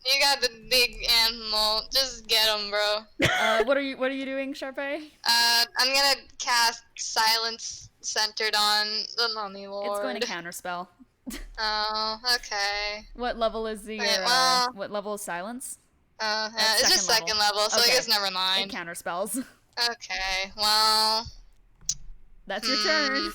you got the big animal. Just get him, bro. What are you doing, Charpay? I'm gonna cast Silence centered on the Mummy Lord. It's going to counterspell. Oh, okay. What level is the Wait, well- what level is silence? Yeah, That's it's just second second level, so Okay. I guess never It mind. counter spells. Okay, well, That's your turn.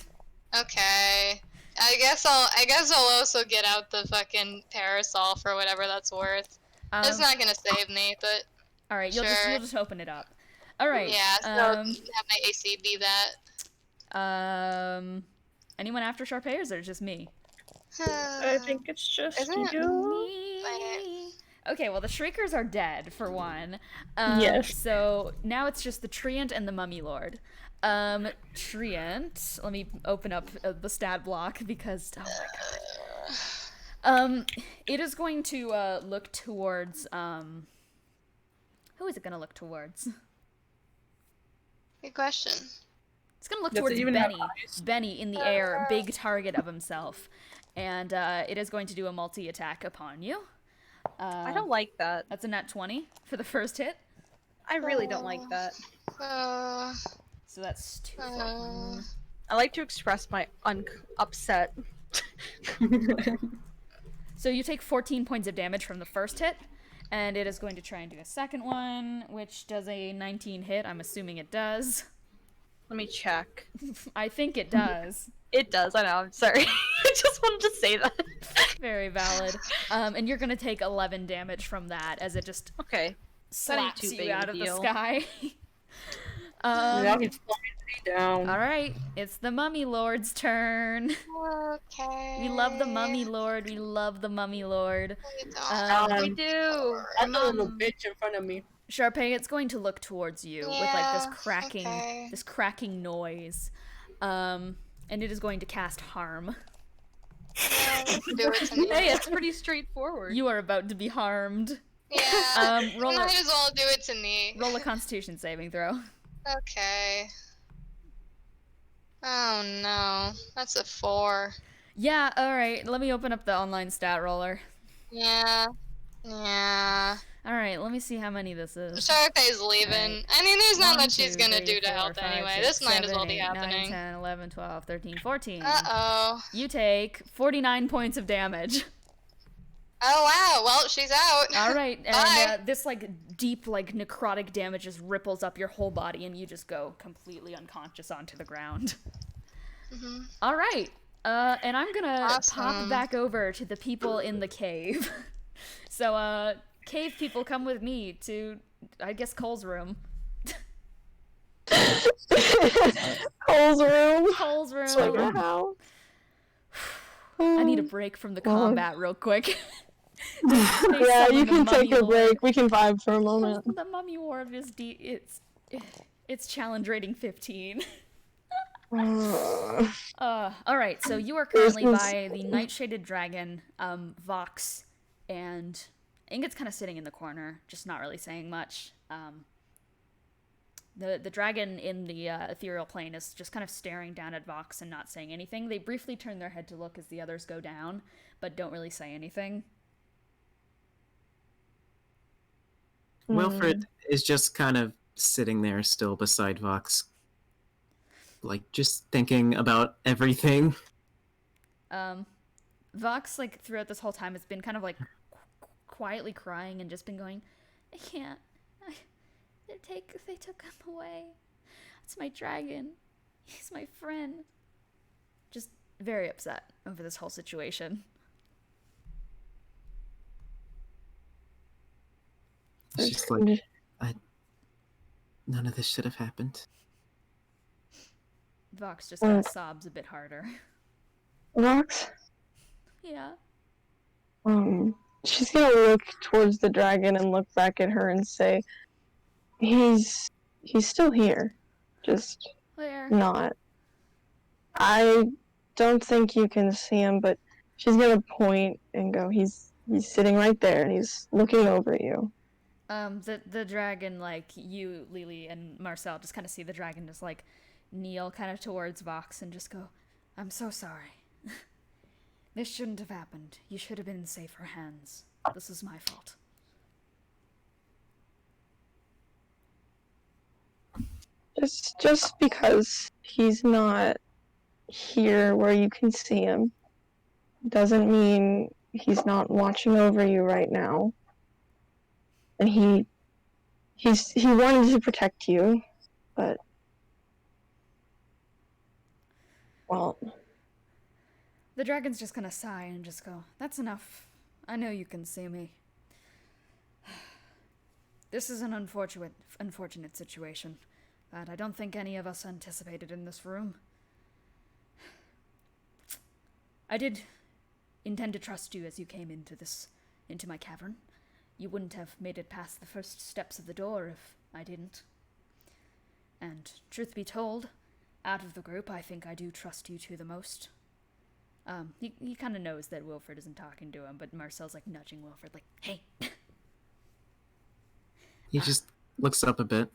okay. I guess I'll also get out the fucking parasol for whatever that's worth. It's not gonna save me, but All right, you'll sure. just open it up. All right. Yeah, so have my AC be that. Anyone after Charpay, or is it just me? I think it's just Isn't it you. Me. Okay, well the Shriekers are dead for one. Yes. So now it's just the Treant and the Mummy Lord. Treant. Let me open up the stat block because oh my god. It is going to look towards who is it gonna look towards? Good question. It's gonna look Does it towards even have Bennie. Bennie in the air, big target of himself. And it is going to do a multi-attack upon you. I don't like that. That's a nat 20 for the first hit. I really don't like that. So that's 2. I like to express my upset. So you take 14 points of damage from the first hit. And it is going to try and do a second one, which does a 19 hit. I'm assuming it does. Let me check. I think it does. It does, I know, I'm sorry. I just wanted to say that. Very valid. And you're going to take 11 damage from that as it just Okay. slaps too you big of out a of the deal. sky. Now he's flying me down. Alright, it's the Mummy Lord's turn. Okay. We love the Mummy Lord. We love the Mummy Lord. We do. That's a little bitch in front of me. Sharpay, it's going to look towards you with like this cracking, okay. this cracking noise, and it is going to cast harm. Do it to me. Hey, it's pretty straightforward. You are about to be harmed. Yeah. Roll you a, might as well do it to me. roll a Constitution saving throw. Okay. Oh no, that's a 4. Yeah. All right. Let me open up the online stat roller. Yeah. Yeah. All right. Let me see how many this is. Sharpay's leaving. Right. I mean, there's not 1, much she's 2, gonna 3, do to 4, help 5, anyway. 6, This might as 7, well be 8, 9, happening. 10, 11, 12, 13, 14. Uh-oh. You take 49 points of damage. Oh wow, well, she's out. All right, Bye. and this like deep like necrotic damage just ripples up your whole body, and you just go completely unconscious onto the ground. Mhm. All right, and I'm gonna pop Awesome. back over to the people in the cave. So, cave people, come with me to, I guess, Cole's room. Cole's room. Cole's room. Wow. I need a break from the combat real quick. Yeah, you can take a break. We can vibe for a moment. The Mummy War of is it's challenge rating 15. All right, so you are currently by the Nightshaded Dragon, Vox, and Ingrid's kind of sitting in the corner, just not really saying much. The dragon in the ethereal plane is just kind of staring down at Vox and not saying anything. They briefly turn their head to look as the others go down, but don't really say anything. Wilfred is just kind of sitting there still beside Vox, like just thinking about everything. Vox, like, throughout this whole time has been kind of like quietly crying and just been going, I can't. They took him away. It's my dragon. He's my friend. Just very upset over this whole situation. She's like, none of this should have happened. Vox just kind of sobs a bit harder. Vox? Yeah. She's gonna look towards the dragon and look back at her and say, He's still here. Just Where? not. I don't think you can see him, but she's gonna point and go, he's sitting right there and he's looking over you. The dragon, like, you, Lelee, and Marcel just kind of see the dragon just, like, kneel kind of towards Vox and just go, I'm so sorry. This shouldn't have happened. You should have been in safer hands. This is my fault. Just because he's not here where you can see him doesn't mean he's not watching over you right now. And he wanted to protect you, but well, The dragon's just gonna sigh and just go, "That's enough. I know you can see me. This is an unfortunate situation that I don't think any of us anticipated in this room. I did intend to trust you as you came into my cavern. You wouldn't have made it past the first steps of the door if I didn't. And truth be told, out of the group, I think I do trust you two the most." He kind of knows that Wilfred isn't talking to him, but Marcel's like nudging Wilfred, like, "Hey." He just looks up a bit.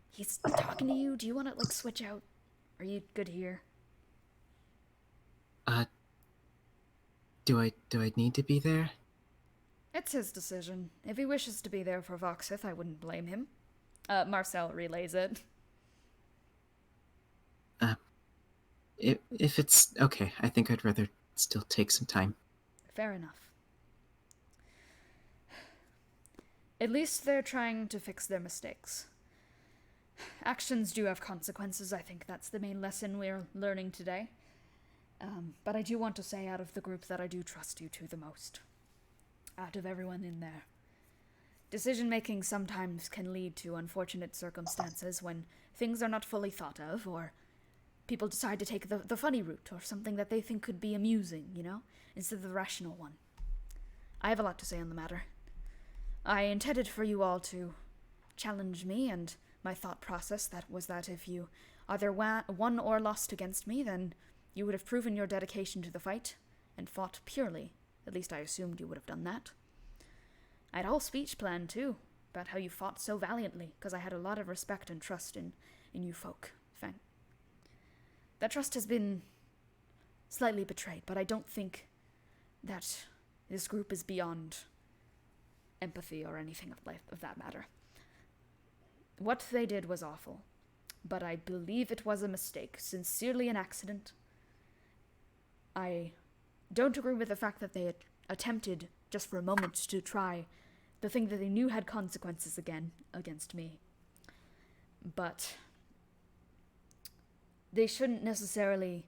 He's talking to you. Do you want to, like, switch out? Are you good here? Do I need to be there? It's his decision. If he wishes to be there for Voxith, I wouldn't blame him. Marcel relays it. If it's okay, I think I'd rather still take some time. Fair enough. At least they're trying to fix their mistakes. Actions do have consequences. I think that's the main lesson we're learning today. But I do want to say out of the group that I do trust you two the most. Out of everyone in there. Decision-making sometimes can lead to unfortunate circumstances when things are not fully thought of, or people decide to take the funny route, or something that they think could be amusing, instead of the rational one. I have a lot to say on the matter. I intended for you all to challenge me, and my thought process was that if you either won or lost against me, then you would have proven your dedication to the fight, and fought purely. At least I assumed you would have done that. I had a whole speech planned, too, about how you fought so valiantly, because I had a lot of respect and trust in you folk. That trust has been slightly betrayed, but I don't think that this group is beyond empathy or anything of that matter. What they did was awful, but I believe it was a mistake, sincerely an accident. I don't agree with the fact that they had attempted, just for a moment, to try the thing that they knew had consequences again against me. But they shouldn't necessarily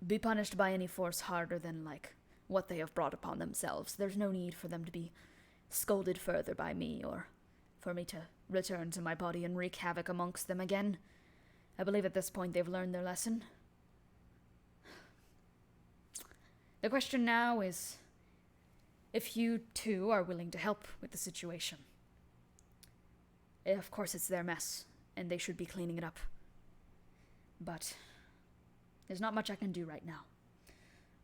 be punished by any force harder than, what they have brought upon themselves. There's no need for them to be scolded further by me, or for me to return to my body and wreak havoc amongst them again. I believe at this point they've learned their lesson. The question now is if you two are willing to help with the situation. Of course, it's their mess, and they should be cleaning it up. But there's not much I can do right now.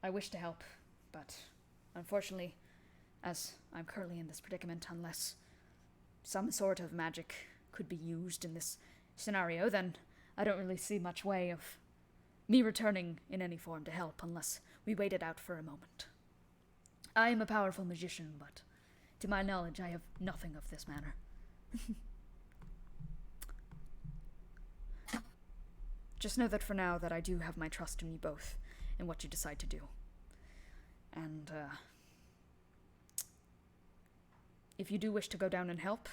I wish to help, but unfortunately, as I'm currently in this predicament, unless some sort of magic could be used in this scenario, then I don't really see much way of me returning in any form to help unless we wait it out for a moment. I am a powerful magician, but to my knowledge, I have nothing of this manner. Just know that for now that I do have my trust in you both in what you decide to do. And, if you do wish to go down and help,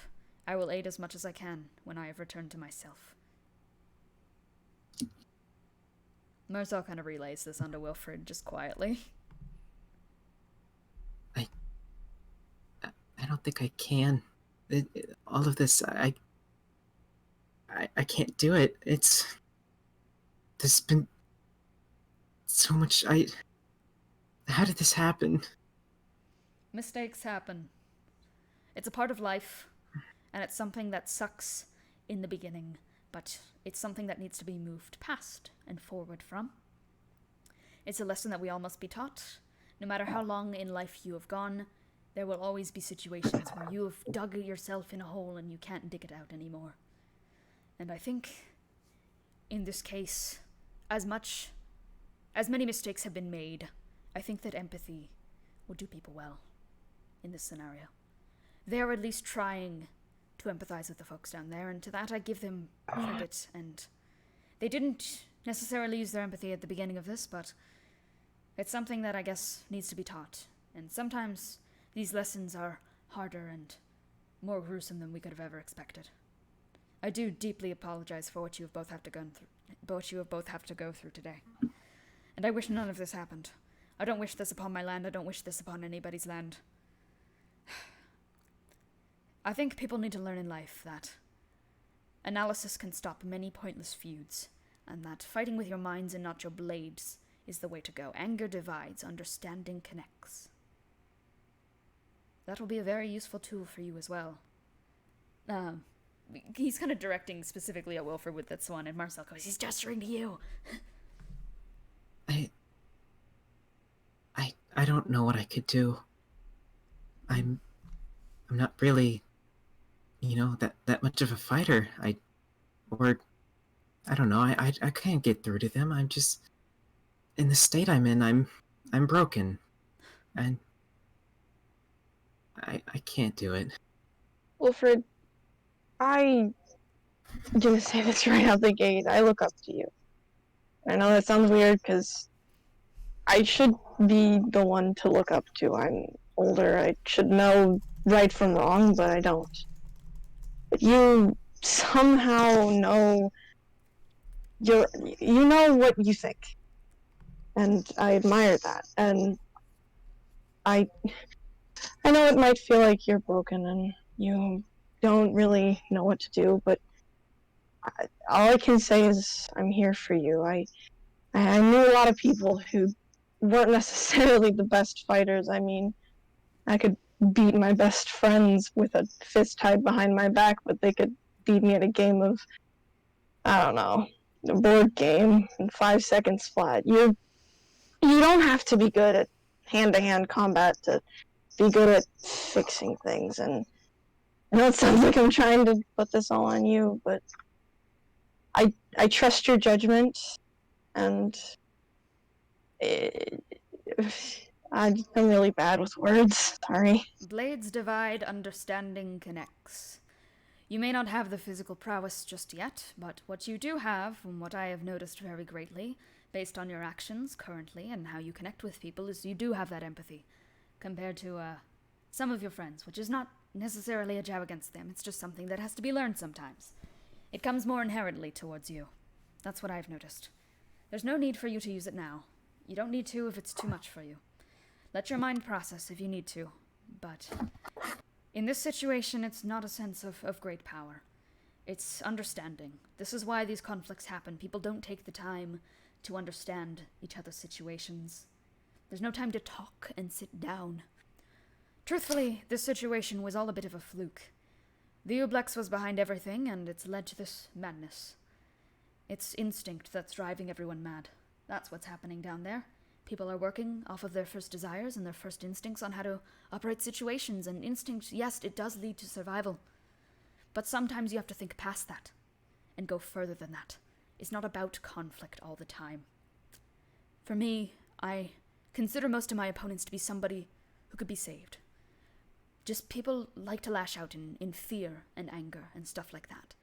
I will aid as much as I can when I have returned to myself. Marcel kind of relays this onto Wilfred, just quietly. I don't think I can. All of this, I can't do it. There's been so much. How did this happen? Mistakes happen. It's a part of life, and it's something that sucks in the beginning, but it's something that needs to be moved past and forward from. It's a lesson that we all must be taught. No matter how long in life you have gone, there will always be situations where you have dug yourself in a hole and you can't dig it out anymore. And I think, in this case, as many mistakes have been made, I think that empathy would do people well in this scenario. They are at least trying to empathize with the folks down there, and to that I give them credit. And they didn't necessarily use their empathy at the beginning of this, but It's something that I guess needs to be taught, and sometimes these lessons are harder and more gruesome than we could have ever expected. I do deeply apologize for what you have both have to go through today. And I wish none of this happened. I don't wish this upon my land. I don't wish this upon anybody's land. I think people need to learn in life that analysis can stop many pointless feuds, and that fighting with your minds and not your blades is the way to go. Anger divides, understanding connects. That'll be a very useful tool for you as well. He's kind of directing specifically at Wilfred with this one, and Marcel goes, he's gesturing to you. I don't know what I could do. I'm not really, that much of a fighter. I don't know. I can't get through to them. I'm just in the state I'm in. I'm broken, and I can't do it. Wilfred, I'm gonna say this right out the gate. I look up to you. I know that sounds weird because I should be the one to look up to. I'm older. I should know right from wrong, but I don't. But you somehow know you know what you think. And I admire that. And I know it might feel like you're broken and you don't really know what to do, but all I can say is I'm here for you. I knew a lot of people who weren't necessarily the best fighters. I mean, I could beat my best friends with a fist tied behind my back, but they could beat me at a game of, I don't know, a board game in 5 seconds flat. You don't have to be good at hand-to-hand combat to be good at fixing things, and I know it sounds like I'm trying to put this all on you, but I trust your judgment, and I'm really bad with words. Sorry. Blades divide, understanding connects. You may not have the physical prowess just yet, but what you do have, and what I have noticed very greatly, based on your actions currently and how you connect with people, is you do have that empathy, compared to some of your friends, which is not necessarily a jab against them. It's just something that has to be learned sometimes. It comes more inherently towards you. That's what I've noticed. There's no need for you to use it now. You don't need to if it's too much for you. Let your mind process if you need to, but in this situation, it's not a sense of great power. It's understanding. This is why these conflicts happen. People don't take the time to understand each other's situations. There's no time to talk and sit down. Truthfully, this situation was all a bit of a fluke. The Ublex was behind everything, and it's led to this madness. It's instinct that's driving everyone mad. That's what's happening down there. People are working off of their first desires and their first instincts on how to operate situations, and instinct, yes, it does lead to survival. But sometimes you have to think past that and go further than that. It's not about conflict all the time. For me, I consider most of my opponents to be somebody who could be saved. Just people like to lash out in fear and anger and stuff like that.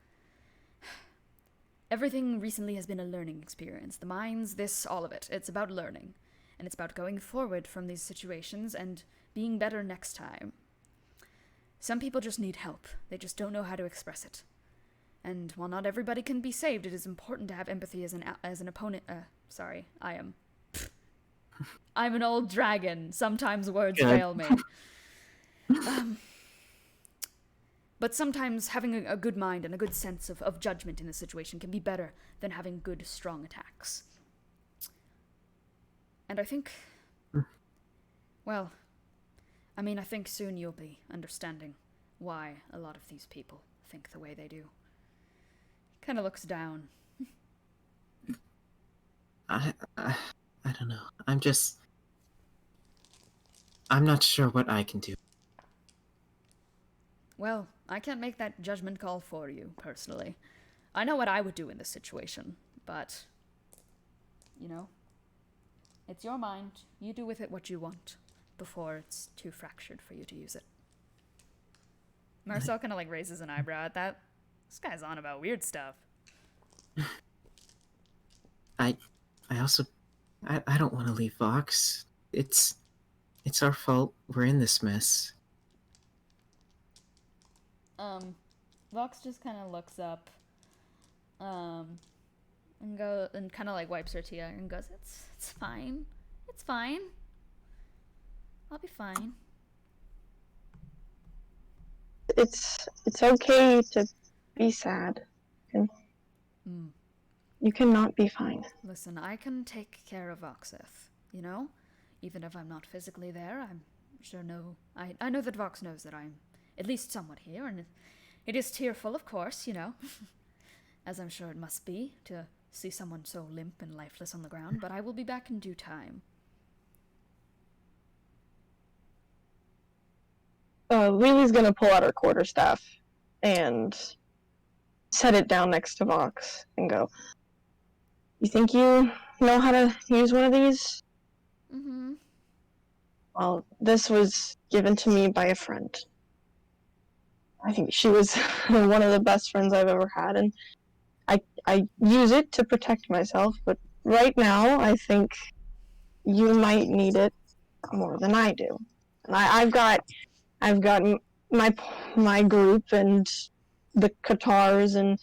Everything recently has been a learning experience. The minds, this, all of it. It's about learning. And it's about going forward from these situations and being better next time. Some people just need help. They just don't know how to express it. And while not everybody can be saved, it is important to have empathy as an opponent. Sorry, I'm an old dragon. Sometimes words fail me. But sometimes having a good mind and a good sense of judgment in a situation can be better than having good, strong attacks. And I think, well, I think soon you'll be understanding why a lot of these people think the way they do. He kind of looks down. I don't know. I'm not sure what I can do. Well, I can't make that judgment call for you, personally. I know what I would do in this situation, but, it's your mind. You do with it what you want, before it's too fractured for you to use it. Marcel kind of, raises an eyebrow at that. This guy's on about weird stuff. I also I don't want to leave Vox. It's our fault. We're in this mess. Vox just kind of looks up, and kind of like wipes her tear and goes, "It's fine. It's fine. I'll be fine." It's okay to be sad. You cannot be fine. Listen, I can take care of Voxeth, you know? Even if I'm not physically there, I'm sure I know that Vox knows that I'm at least somewhat here, and it is tearful, of course, you know, as I'm sure it must be to see someone so limp and lifeless on the ground, but I will be back in due time. Lelee's gonna pull out her quarterstaff and set it down next to Vox and go, "You think you know how to use one of these?" Mm-hmm. Well, this was given to me by a friend. I think she was one of the best friends I've ever had, and I use it to protect myself, but right now I think you might need it more than I do. And I've got my group and the Katars and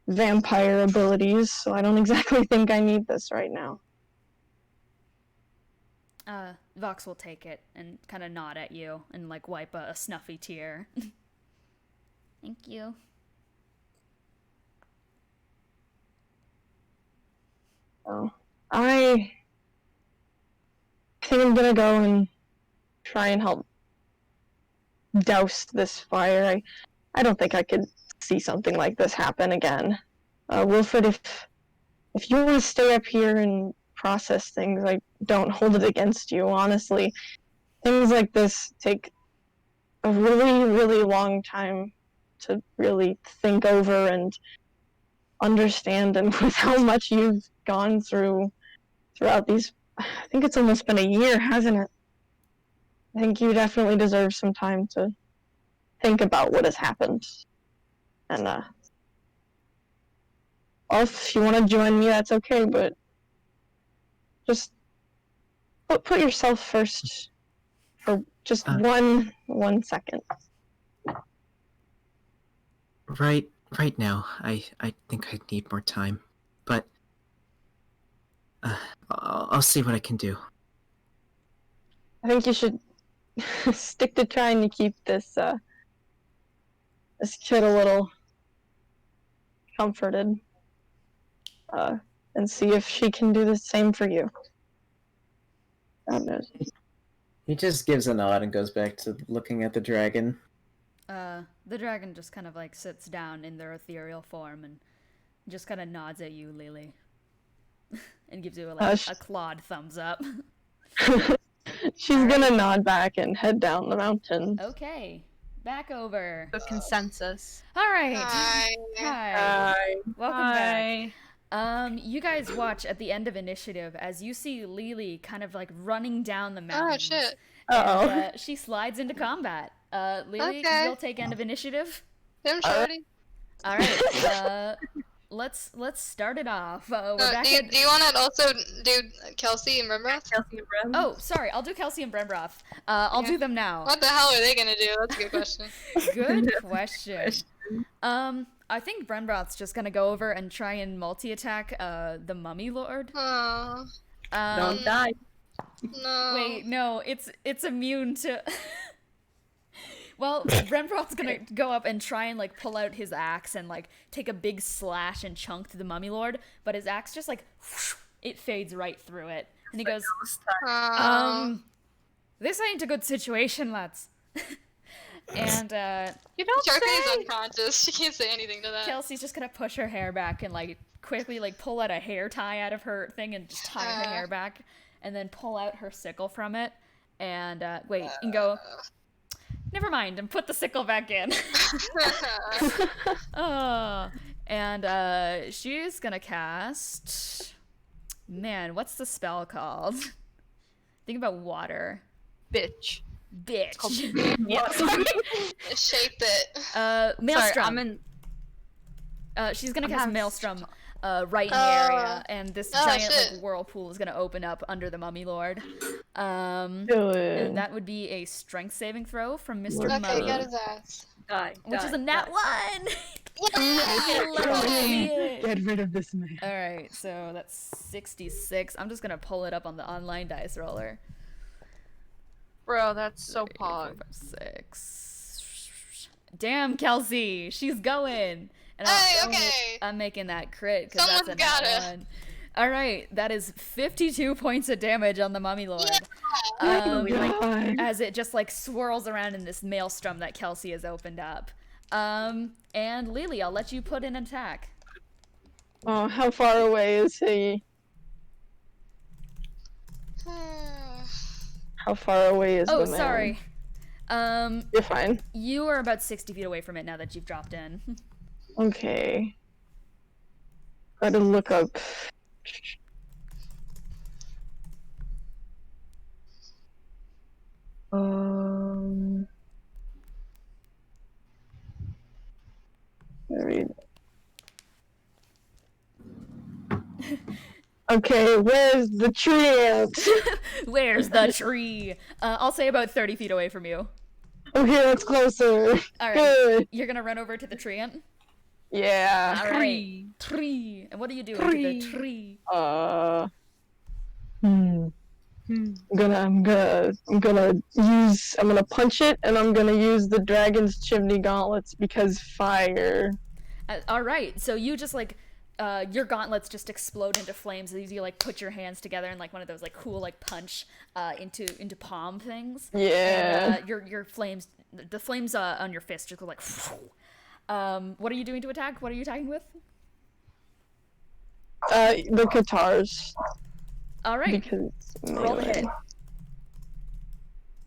vampire abilities, so I don't exactly think I need this right now. Vox will take it and kind of nod at you and like wipe a snuffy tear. Thank you. So I think I'm gonna go and try and help douse this fire. I don't think I could see something like this happen again. Wilfred, if you want to stay up here and process things, I don't hold it against you, honestly. Things like this take a really, really long time to really think over and understand, and with how much you've gone through throughout these, I think it's almost been a year, hasn't it? I think you definitely deserve some time to think about what has happened. And if you want to join me, that's okay, but just put yourself first for just one second. Right now, I think I need more time, but I'll see what I can do. I think you should stick to trying to keep this kid a little comforted, and see if she can do the same for you. God knows. He just gives a nod and goes back to looking at the dragon. The dragon just kind of like sits down in their ethereal form and just kind of nods at you, Lelee, and gives you a clawed thumbs up. She's gonna nod back and head down the mountain. Okay, back over. The consensus. All right. Hi. Welcome back. You guys watch at the end of initiative as you see Lelee kind of like running down the mountain. Oh shit. And, she slides into combat. Lelee, Okay. you'll take end of initiative. Them shorty. All right. Let's start it off. We're back do you want to also do Kelsey and Rembrandt? Oh, sorry. I'll do Kelsey and Brembroth. I'll do them now. What the hell are they gonna do? That's a good question. Good question. I think Brembroth's just gonna go over and try and multi-attack the Mummy Lord. Oh. Don't die. No. Wait, no, it's immune to. Well, Brembroth's gonna go up and try and like pull out his axe and like take a big slash and chunk to the Mummy Lord, but his axe just like whoosh, it fades right through it, and he goes, "This ain't a good situation, lads." And You don't Charpay is say. unconscious. She can't say anything to that. Kelsey's just gonna push her hair back and like quickly like pull out a hair tie out of her thing and just tie her hair back, and then pull out her sickle from it, and wait and go. Never mind, and put the sickle back in. And she's gonna cast. Man, what's the spell called? Think about water. Bitch. Bitch. Shape it. Maelstrom. Sorry, I'm in. She's gonna I'm cast having- Maelstrom. right in the area, and this giant shit. like whirlpool is gonna open up under the Mummy Lord. And Good. that would be a strength saving throw from Mr. Okay, Mummy, got his ass. Die. which die, is a nat die. 1. Love to see it. Get rid of this man. All right, so that's 66. I'm just gonna pull it up on the online dice roller. Bro, that's so 3, 4, pog. 5, 6. Damn, Kelsey, she's going. And Hey, okay. I'm making that crit because that's a Someone's nat gotta. 1. All right, that is 52 points of damage on the Mummy Lord. God. As it just like swirls around in this maelstrom that Kelsey has opened up. And Lelee, I'll let you put in an attack. Oh, how far away is he? How far away is Oh, the man? sorry. You're fine. You are about 60 feet away from it now that you've dropped in. Okay. Gotta look up. Read. Okay, where's the Treants? Where's the tree? I'll say about 30 feet away from you. Okay, that's closer. All right. Good. You're gonna run over to the treant? Yeah. All right. Tree. And what are you doing to the tree? I'm gonna punch it, and I'm gonna use the dragon's chimney gauntlets because fire. All right. So you just like, your gauntlets just explode into flames as you like put your hands together in like one of those like cool like punch into palm things. Yeah. And, your flames, the flames on your fist just go like. What are you doing to attack? What are you attacking with? The guitars. All right. Because Roll the hit.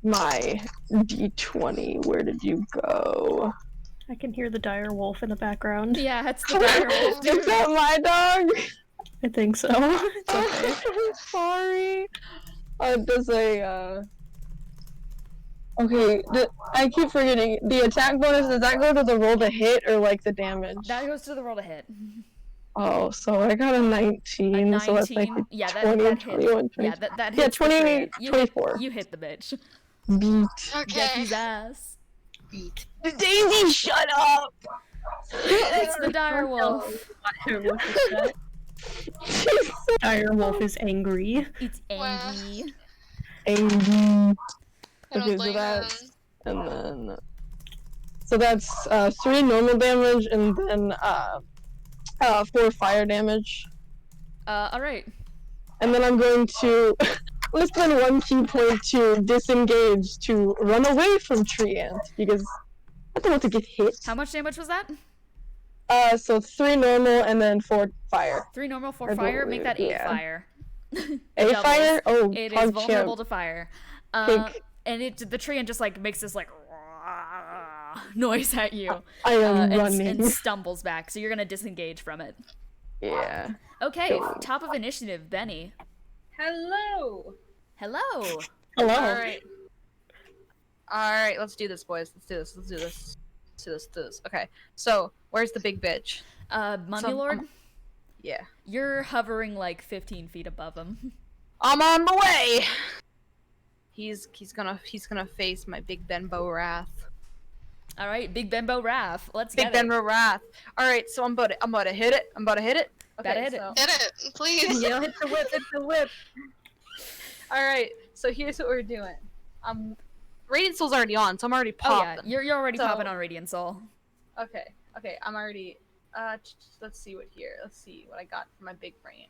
My D20, where did you go? I can hear the dire wolf in the background. Yeah, that's the dire wolf, Is dude. that my dog? I think so. It's okay. Sorry. Does a, Okay, I keep forgetting. The attack bonus, does that go to the roll to hit or like the damage? That goes to the roll to hit. Oh, so I got a 19, so that's like 19. Yeah, 20, that hit. 21, 20. Yeah, that Yeah, hits. 20, 24. You hit the bitch. Beat. Get Okay. his ass. Beat. Daisy, shut up! It's the dire wolf. Dire wolf is angry. It's angry. Angry. I don't Okay, so blame that's, him. and then, so that's 3 normal damage, and then 4 fire damage. All right. And then I'm going to spend 1 key point to disengage to run away from Treant because I don't want to get hit. How much damage was that? So 3 normal and then 4 fire. 3 normal, 4 I fire. don't Make that 8 yeah. fire. It 8 doubles. fire? Oh, It is punch vulnerable him. to fire. Big. And the treant just like makes this like noise at you. I am and running. stumbles back. So you're gonna disengage from it. Yeah. Okay, Go. top of initiative, Bennie. Hello. Hello. Hello. All right. All right. Let's do this, boys. Let's do this. Let's do this. Let's do this. Let's do this. Okay. So, where's the big bitch? Mummy So, Lord, Yeah. you're hovering like 15 feet above him. I'm on the way. He's gonna face my Big Benbow Wrath. All right, Big Benbow Wrath. Let's Big get Benbow Wrath. All right. So I'm about to hit it. Okay. Better hit it. So. Hit it, please. Yeah, hit the whip. Hit the whip. All right. So here's what we're doing. Radiant Soul's already on, so I'm already Oh yeah, popping. you're already So- popping on Radiant Soul. Okay, I'm already. Let's see what here. Let's see what I got for my big brain.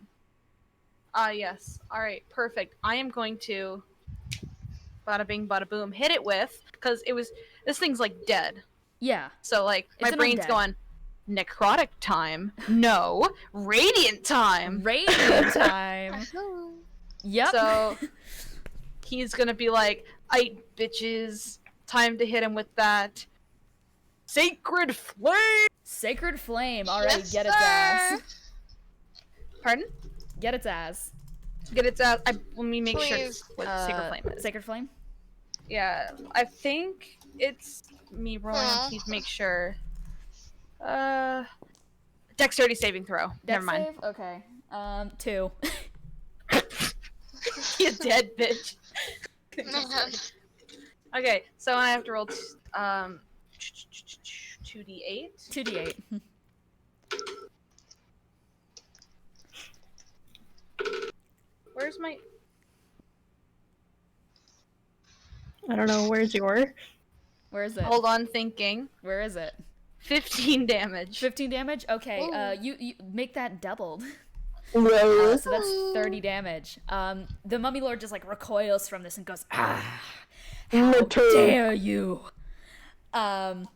Yes. All right, perfect. I am going to. Bada bing, bada boom. Hit it with, because this thing's like dead. Yeah. So like my It's an brain's undead. going. Necrotic time? No. Radiant time. Radiant time. Yep. So he's gonna be like, "Aight, bitches, time to hit him with that sacred flame." Sacred Flame. All right, Yes, get its sir. ass. Pardon? Get its ass. Get its ass. Let me make sure Please. what sacred flame is. Sacred Flame. Yeah, I think it's me rolling Aw. to make sure. Dexterity saving throw. Never Dex mind. save? Okay. 2. You dead bitch. Man. Okay, so I have to roll 2d8. 2d8. Where's my... I don't know. Where's your? Where is it? Hold on, thinking. Where is it? 15 damage. 15 damage? Okay, Ooh. you make that doubled. Whoa. So that's 30 damage. The Mummy Lord just like recoils from this and goes, "Ah, how dare you!" And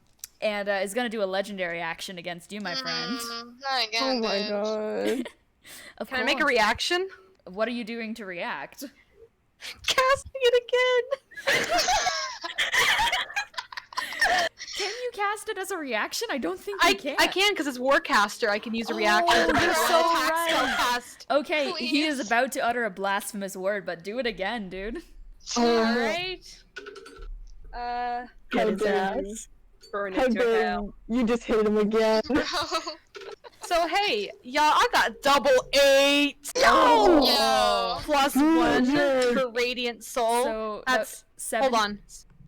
is gonna do a legendary action against you, my friend. Not again, Oh my dude. god. Of Can I make a course. reaction? What are you doing to react? Casting it again! Can you cast it as a reaction? I don't think you can. I can because it's Warcaster. I can use a reaction. Oh, to make you're a so attack spell right. cast. Okay, he is Please. about to utter a blasphemous word, but do it again, dude. Alright. Get How his dare you. ass. Burn How it to dare hell. you just hit him again. Bro. So hey, y'all, I got double 8. No! Yo. Plus Good 1 job. for Radiant Soul. So That's seven, hold on.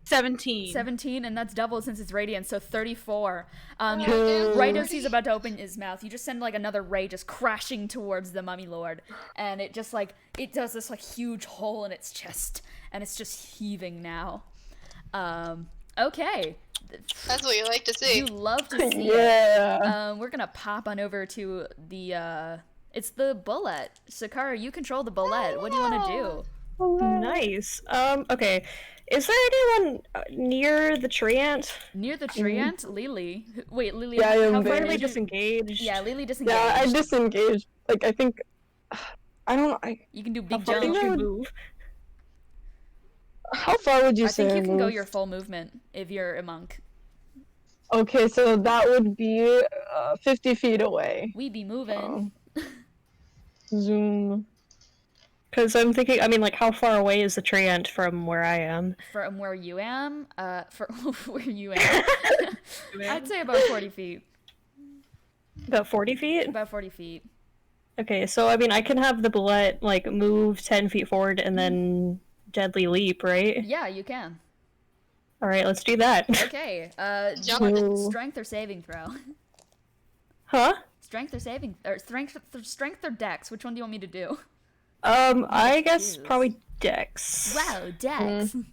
17. 17, and that's double since it's radiant, so 34. Good. Right as he's about to open his mouth, you just send like another ray just crashing towards the Mummy Lord, and it just like it does this like huge hole in its chest, and it's just heaving now. Okay, That's what you like to see. you love to see it. Yeah. We're gonna pop on over to the it's the bullet. Sikkara, you control the bullet. What do you want to do? Nice. Okay. Is there anyone near the Treant? Near the Treant, Lelee. Wait, Lelee. Yeah, I am how there. far Really did you... disengaged. Yeah, Lelee disengaged. Yeah, I disengaged. Like, I think... I don't know. You can do How big far jump. did you would- move? How far would you I say think you can go moved? your full movement if you're a monk. Okay, so that would be 50 feet away. We be moving. Zoom. Because I'm thinking, I mean, like, how far away is the Treant from where I am? From where you am, for where you am, I'd say about 40 feet. About 40 feet? About 40 feet. Okay, so, I mean, I can have the bullet, like, move 10 feet forward and then deadly leap, right? Yeah, you can. Alright, let's do that. Okay, Jump. Ooh. strength or saving throw? Huh? Strength or saving, or strength or dex? Which one do you want me to do? I guess Jeez. probably Dex. Wow, dex. Well,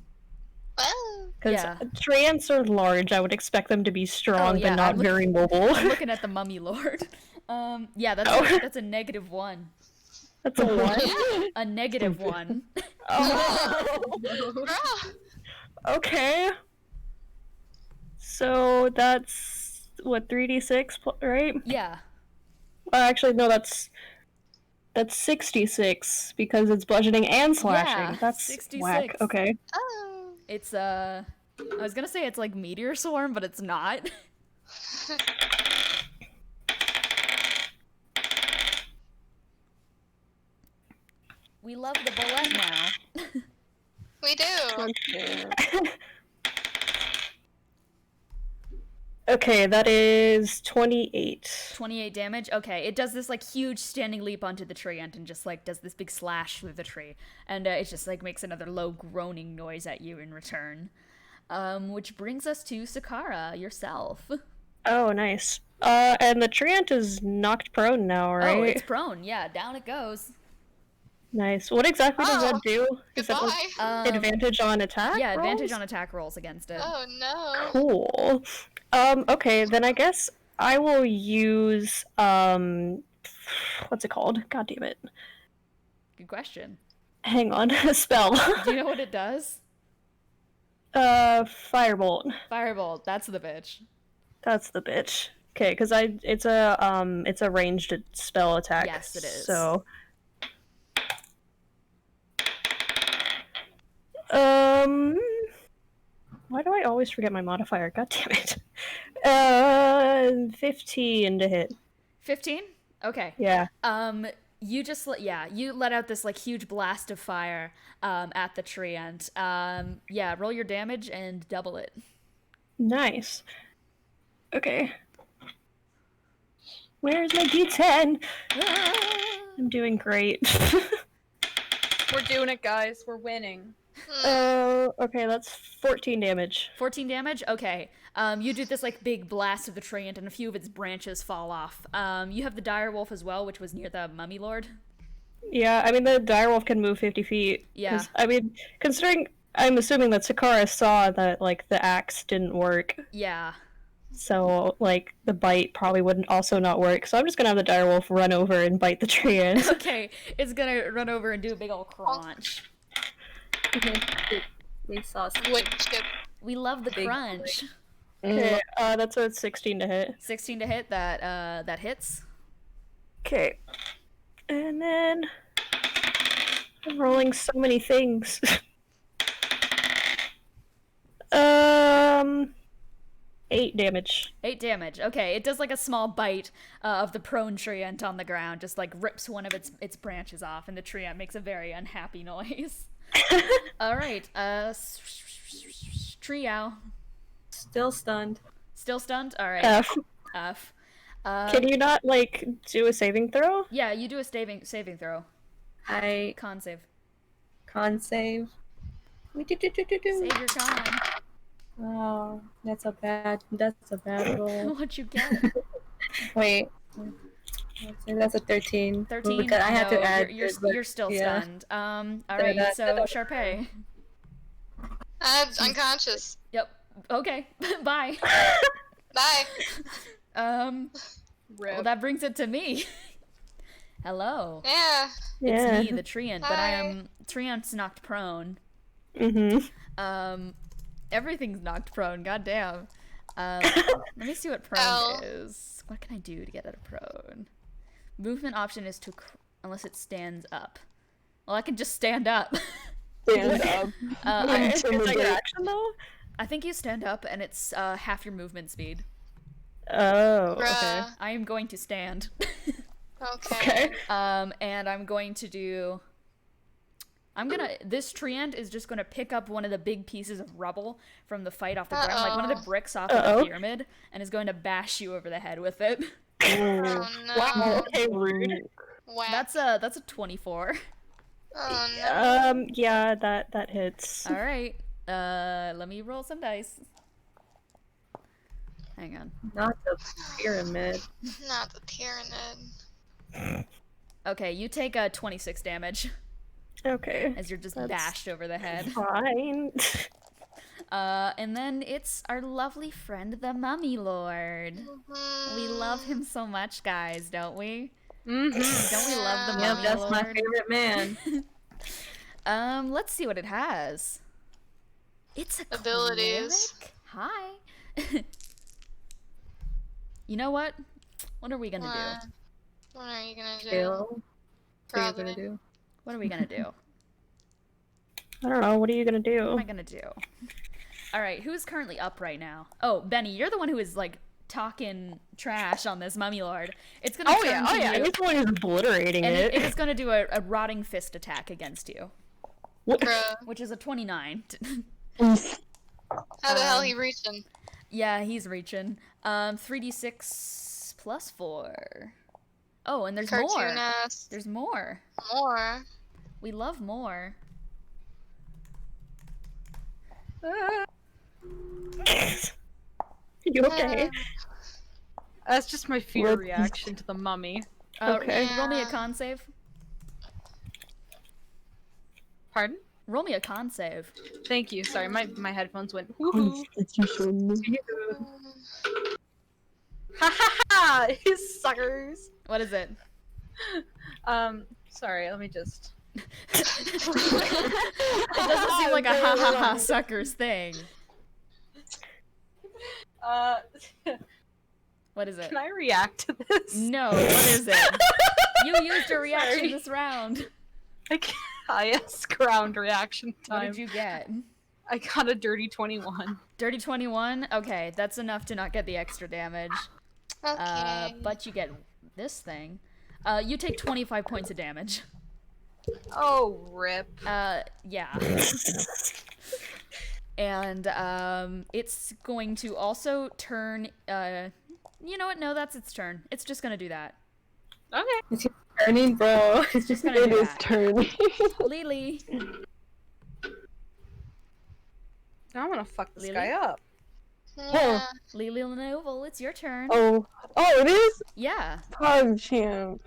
Because Yeah. Treants are large, I would expect them to be strong, yeah, but not I'm very mobile. I'm looking at the Mummy Lord. Yeah, that's Oh. that's a -1. That's a one. A -1. Oh, bro. okay. So that's what 3d6, right? Yeah. Actually, no, that's 66 because it's bludgeoning and slashing. Yeah, That's 66. whack. Okay. Oh. It's I was gonna say it's like meteor swarm, but it's not. We love the bullet now. We do. Okay. Okay, that is 28. 28 damage. Okay, it does this like huge standing leap onto the tree and just like does this big slash through the tree, and it just like makes another low groaning noise at you in return. Which brings us to Sikkara yourself. Oh, nice. And the Treant is knocked prone now, right? Oh, it's prone. Yeah, down it goes. Nice. What exactly does Oh, that do? Is that Goodbye. like advantage on attack? Yeah, advantage rolls? on attack rolls against it. Oh no. Cool. Okay, then I guess I will use what's it called? God damn it. Good question. Hang on, a spell. Do you know what it does? Firebolt. Firebolt. That's the bitch. That's the bitch. Okay, because it's a ranged spell attack. Yes, it is. So why do I always forget my modifier? God damn it. 15 to hit. 15? Okay. Yeah. You just you let out this like huge blast of fire at the tree and yeah, roll your damage and double it. Nice. Okay. Where's my D10? I'm doing great. We're doing it, guys. We're winning. Okay, that's 14 damage. 14 damage? Okay. You do this like big blast of the Treant and a few of its branches fall off. You have the direwolf as well, which was near the mummy lord. Yeah, I mean, the direwolf can move 50 feet. Yeah. I mean, considering, I'm assuming that Sikkara saw that, like, the axe didn't work. Yeah. So, like, the bite probably wouldn't also not work. So I'm just gonna have the direwolf run over and bite the Treant. Okay, it's gonna run over and do a big old crunch. We saw Wood chip. We love the Big crunch. Okay, that's a 16 to hit. 16 to hit, that hits. Okay. And then... I'm rolling so many things. 8 damage. 8 damage. Okay, it does like a small bite of the prone Treant on the ground, just like rips one of its branches off, and the Treant makes a very unhappy noise. Alright, Triao. Still stunned. Still stunned? Alright. F. F. Can you not, like, do a saving throw? Yeah, you do a saving throw. I Con save. con save. Save your con. Oh, that's a bad roll. What'd you get? Wait. That's a 13. 13? Because I had No, to add. you're still yeah. stunned. Alright, so Charpay. I'm unconscious. Yep. Okay. Bye. Bye. Well, that brings it to me. Hello. Yeah. Yeah. It's me, the Treant, but I am Treant's knocked prone. Mm-hmm. Everything's knocked prone, goddamn. Let me see what prone Ow. is. What can I do to get out of prone? Movement option is to unless it stands up. Well, I can just stand up. Stand up. Is that your action, though? I think you stand up and it's half your movement speed. Oh, okay. Bruh. I am going to stand. Okay. And I'm going to do... This Treant is just gonna pick up one of the big pieces of rubble from the fight off the ground, like one of the bricks off of the pyramid, and is going to bash you over the head with it. Oh no. Wow, okay, rude. Whack. That's a 24. Oh no. Yeah, that hits. All right. Let me roll some dice. Hang on. Not the pyramid. Not the pyramid. Okay, you take 26 damage Okay. as you're just That's bashed over the head. Fine. And then it's our lovely friend, the Mummy Lord. We love him so much, guys, don't we? Mm-hmm. Don't we love the Yeah, Mummy that's Lord? my favorite man. Let's see what it has. It's a Abilities. cleric? Hi. You know what? What are we gonna do? What are you gonna do? Kill. What are you Probably. gonna do? What are we gonna do? I don't know. What are you gonna What am do? I gonna do? Alright, who's currently up right now? Oh, Bennie, you're the one who is, like, talking trash on this Mummy Lord. It's gonna turn to you, He's the one who's obliterating and it. it is gonna do a rotting fist attack against you, Bruh. which is a 29. How the hell he reaching? Yeah, he's reaching. 3d6 plus 4. Oh, and there's more. Cartoon ass. There's more. More. We love more. You okay? That's just my fear What- reaction to the mummy. Okay. Roll me a Yeah. con save. Pardon? Roll me a con save. Thank you. Sorry, my headphones went. Woohoo! Ha ha ha! You suckers! What is it? Sorry. Let me just. It doesn't seem like a ha ha ha suckers thing. What is it? Can I react to this? No, what is it? You used a reaction Sorry. this round. Highest ground reaction What time. did you get? I got a dirty 21. Dirty 21? Okay, that's enough to not get the extra damage. Okay. But you get this thing. You take 25 points of damage. Oh, rip. Yeah. And, it's going to also turn, You know what? No, that's its turn. It's just gonna do that. Okay. It's your turning, bro. It's just gonna It do is that. turn. Lelee. I'm gonna fuck this Lelee? guy up. Yeah. Lelee Lenoval, it's your turn. Oh, it is Yeah. PogChamp.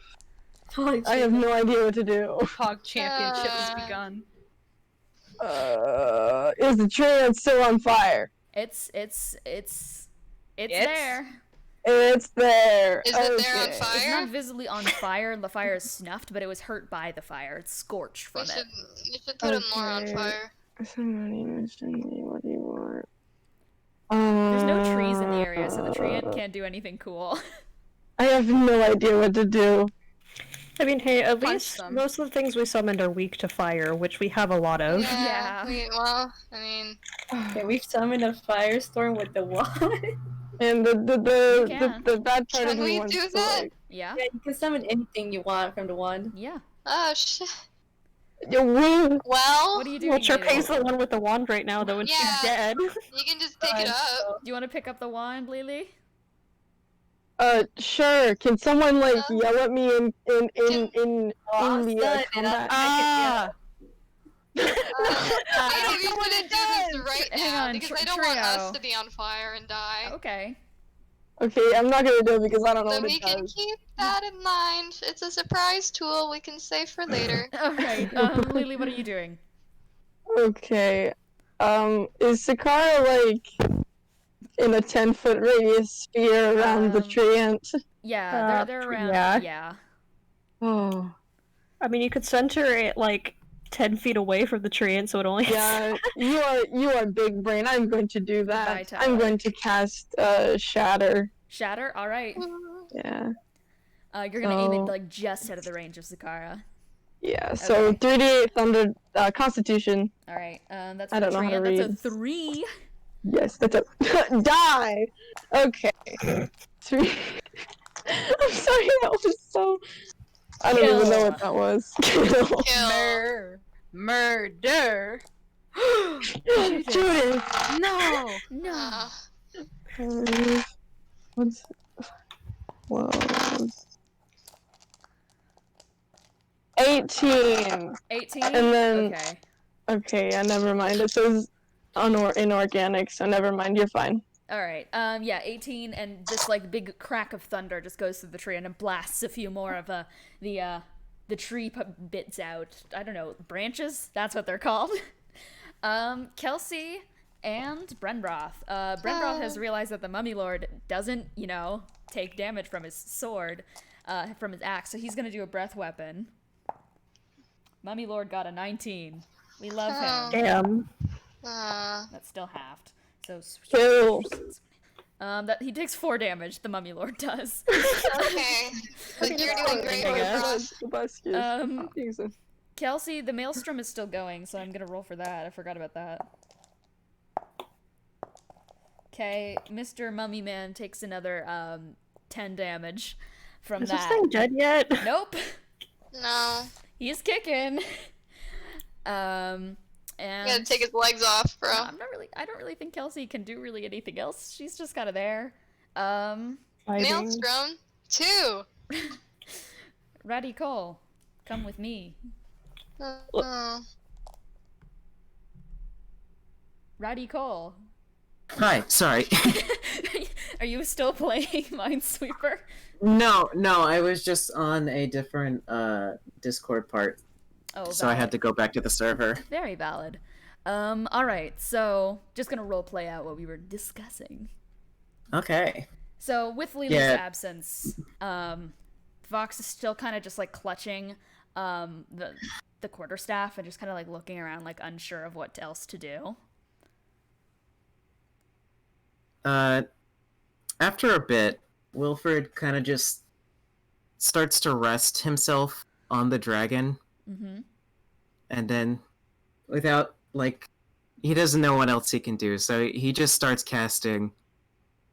I have no idea what to do. Pog championship has begun. Is the Treants still on fire? It's It's? there. It's there. Is it there on Okay. It's fire? not visibly on fire. The fire is snuffed, but it was hurt by the fire. It's scorched from it. You should put him more on Okay. fire. Somebody mentioned me. What do you want? There's no trees in the area, so the treant can't do anything cool. I have no idea what to do. I mean, hey, at Punch least them. most of the things we summoned are weak to fire, which we have a lot of. Yeah. Well, I mean, Can we summon a firestorm with the wand? And You the can. bad part Can of me we wants do to, that? like, Yeah. Yeah, you can summon anything you want from the wand. Yeah. oh shit. yeah, woo. Well, What are you doing? Well, Charpay's Lelee? the one with the wand right now, though, and Yeah. she's dead. you can just pick it up. Do you want to pick up the wand, Lelee? Sure. Can someone like yell at me in the Awesome. combat? Ah! Maybe we shouldn't do this right Hang now on, because I don't want Triao. us to be on fire and die. Okay. Okay, I'm not gonna do it because I don't know So what we it can does. keep that in mind. It's a surprise tool we can save for later. Alright, Lelee, what are you doing? Okay. Is Sikkara like in a 10-foot radius sphere around the Um, Treant? Yeah, they're around. yeah. Yeah. Oh. I mean, you could center it like 10 feet away from the tree, and so it only. Yeah, you are big brain. I'm going to do Goodbye, that. Tyler. I'm going to cast Shatter. Shatter. All right. Yeah. You're gonna aim it So- like just out of the range of Sikkara. Yeah. So Okay. 3d8 thunder Constitution. All right. That's I for don't know how to Treant. That's a read. 3. Yes, that's a die. Okay. 3. I'm sorry, that was so. I don't even know what that was. Kill. Murder. Judith. No. No. What's 12? 18. 18. And then- Okay. Okay, yeah, never mind. It says inorganic, so never mind. You're fine. All right. Yeah, 18, and this like big crack of thunder just goes through the tree and blasts a few more of the tree bits out. I don't know, branches. That's what they're called. Kelsey and Brenbroth. Brenbroth has realized that the Mummy Lord doesn't, take damage from his sword, from his axe, so he's gonna do a breath weapon. Mummy Lord got a 19. We love him. Damn. That's still halved. So Kill. that he takes 4 damage. The Mummy Lord does. Okay. But you're doing great, I guess. Ross. Kelsey, the maelstrom is still going, so I'm gonna roll for that. I forgot about that. Okay, Mr. Mummy Man takes another 10 damage from Is this that. thing dead yet? Nope. No. He's kicking. And You gotta take his legs off, bro. I don't really think Kelsey can do really anything else. She's just kind of there. Fighting. Maelstrom. 2. Radicole, come with me. Oh. Hi, Radicole. sorry. Are you still playing Minesweeper? No, I was just on a different Discord part, Oh, so I had valid. to go back to the server. Very valid. Alright, so just gonna roleplay out what we were discussing. Okay. So with Lelee's Yeah. absence, Vox is still kind of just like clutching the quarterstaff and just kind of like looking around, like unsure of what else to do. After a bit, Wilfred kind of just starts to rest himself on the dragon, Mm-hmm. and then, without, he doesn't know what else he can do, so he just starts casting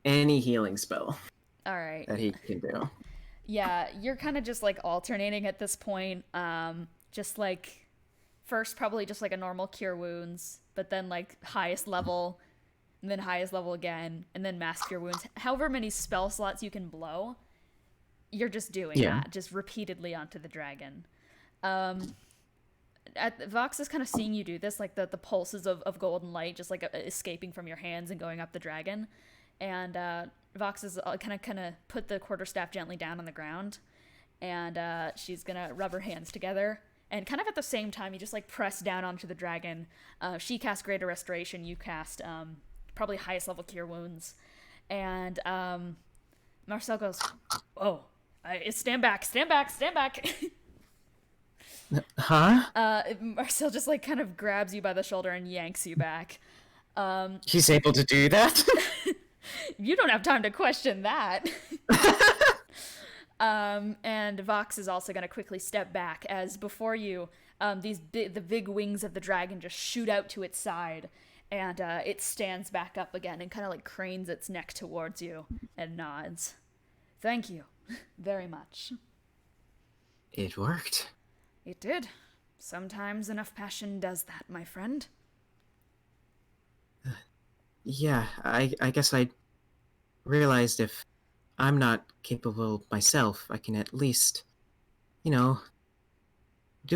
any healing spell All right. that he can do. Yeah, you're kind of just like alternating at this point. Just like first probably just like a normal cure wounds, but then like highest level and then highest level again, and then Mask Cure Wounds. However many spell slots you can blow, you're just doing that, just repeatedly onto the dragon. Vox is kind of seeing you do this, like the pulses of golden light just like escaping from your hands and going up the dragon. And Vox is kind of put the quarterstaff gently down on the ground, and she's gonna rub her hands together. And kind of at the same time, you just like press down onto the dragon. She casts Greater Restoration. You cast probably highest level Cure Wounds. And Marcel goes, "Oh, stand back, stand back, stand back." Huh? Marcel just like kind of grabs you by the shoulder and yanks you back. He's able to do that? You don't have time to question that. And Vox is also going to quickly step back as before you, the big wings of the dragon just shoot out to its side, and it stands back up again and kind of like cranes its neck towards you and nods. Thank you very much. It worked. It did. Sometimes enough passion does that, my friend. Yeah, I guess I realized if I'm not capable myself, I can at least, do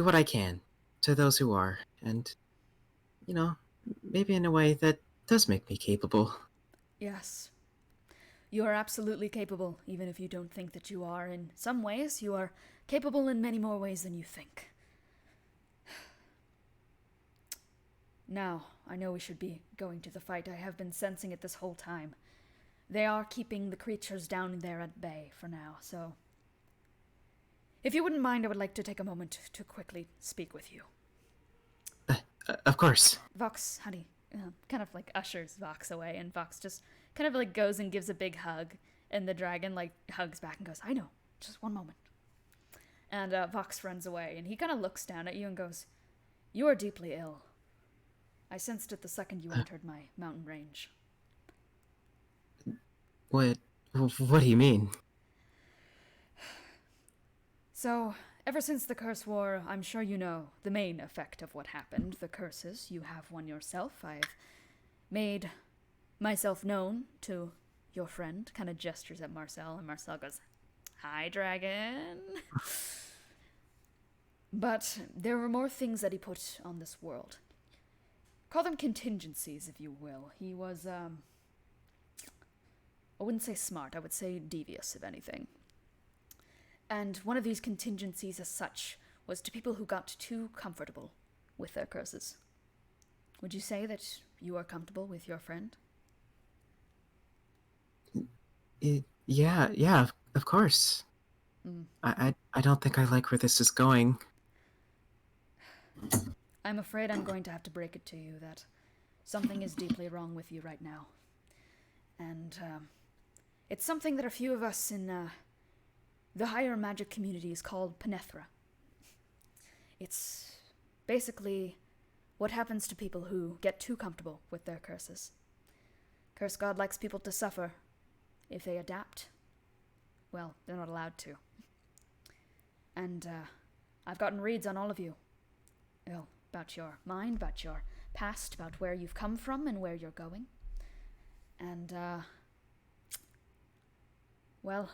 what I can to those who are, and, maybe in a way that does make me capable. Yes. You are absolutely capable, even if you don't think that you are. In some ways, you are capable in many more ways than you think. Now, I know we should be going to the fight. I have been sensing it this whole time. They are keeping the creatures down there at bay for now, so... If you wouldn't mind, I would like to take a moment to quickly speak with you. Of course. Vox, honey, kind of like ushers Vox away, and Vox just kind of like goes and gives a big hug, and the dragon like hugs back and goes, "I know, just one moment." And Vox runs away, and he kind of looks down at you and goes, "You are deeply ill. I sensed it the second you entered my mountain range." What do you mean? So, ever since the Curse War, I'm sure you know the main effect of what happened. The curses, you have one yourself. I've made myself known to your friend, kind of gestures at Marcel, and Marcel goes, "Hi, dragon." But there were more things that he put on this world. Call them contingencies, if you will. He was, I wouldn't say smart, I would say devious, if anything. And one of these contingencies as such was to people who got too comfortable with their curses. Would you say that you are comfortable with your friend? Yeah, of course. I don't think I like where this is going. I'm afraid I'm going to have to break it to you that something is deeply wrong with you right now. And, it's something that a few of us in, the higher magic communities called Penethra. It's basically what happens to people who get too comfortable with their curses. Curse God likes people to suffer. If they adapt, well, they're not allowed to. And, I've gotten reads on all of you. Well, about your mind, about your past, about where you've come from and where you're going. And, well,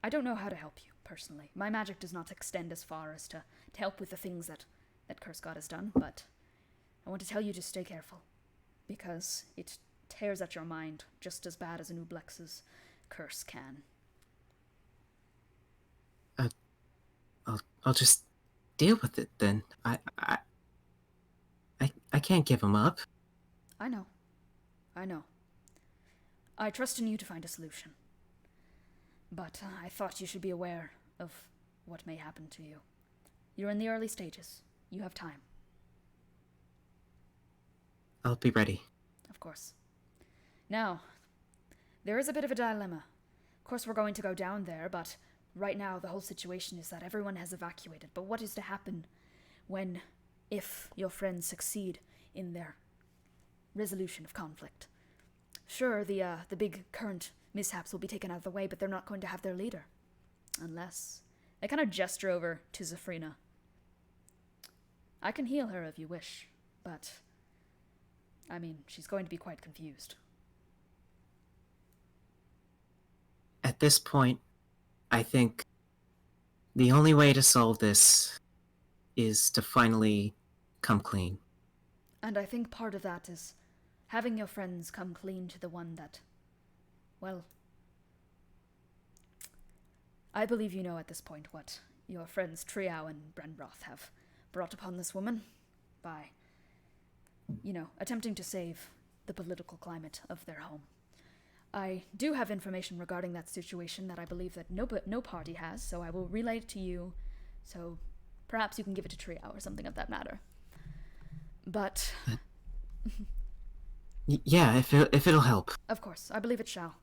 I don't know how to help you, personally. My magic does not extend as far as to help with the things that Curse God has done, but I want to tell you to stay careful, because it tears at your mind just as bad as an Ublex's curse can. I'll just deal with it then. I can't give him up. I know. I trust in you to find a solution. But I thought you should be aware of what may happen to you. You're in the early stages. You have time. I'll be ready. Of course. Now, there is a bit of a dilemma. Of course, we're going to go down there, but right now the whole situation is that everyone has evacuated. But what is to happen when, if your friends succeed in their resolution of conflict? Sure, the big current mishaps will be taken out of the way, but they're not going to have their leader. Unless... They kind of gesture over to Zephrina. I can heal her if you wish, but I mean, she's going to be quite confused. At this point, I think the only way to solve this is to finally come clean. And I think part of that is having your friends come clean to the one that, well, I believe you know at this point what your friends Triao and Brenbroth have brought upon this woman by, attempting to save the political climate of their home. I do have information regarding that situation that I believe that no party has, so I will relay it to you, so perhaps you can give it to Triao or something of that matter. But... Yeah, if it'll help. Of course, I believe it shall.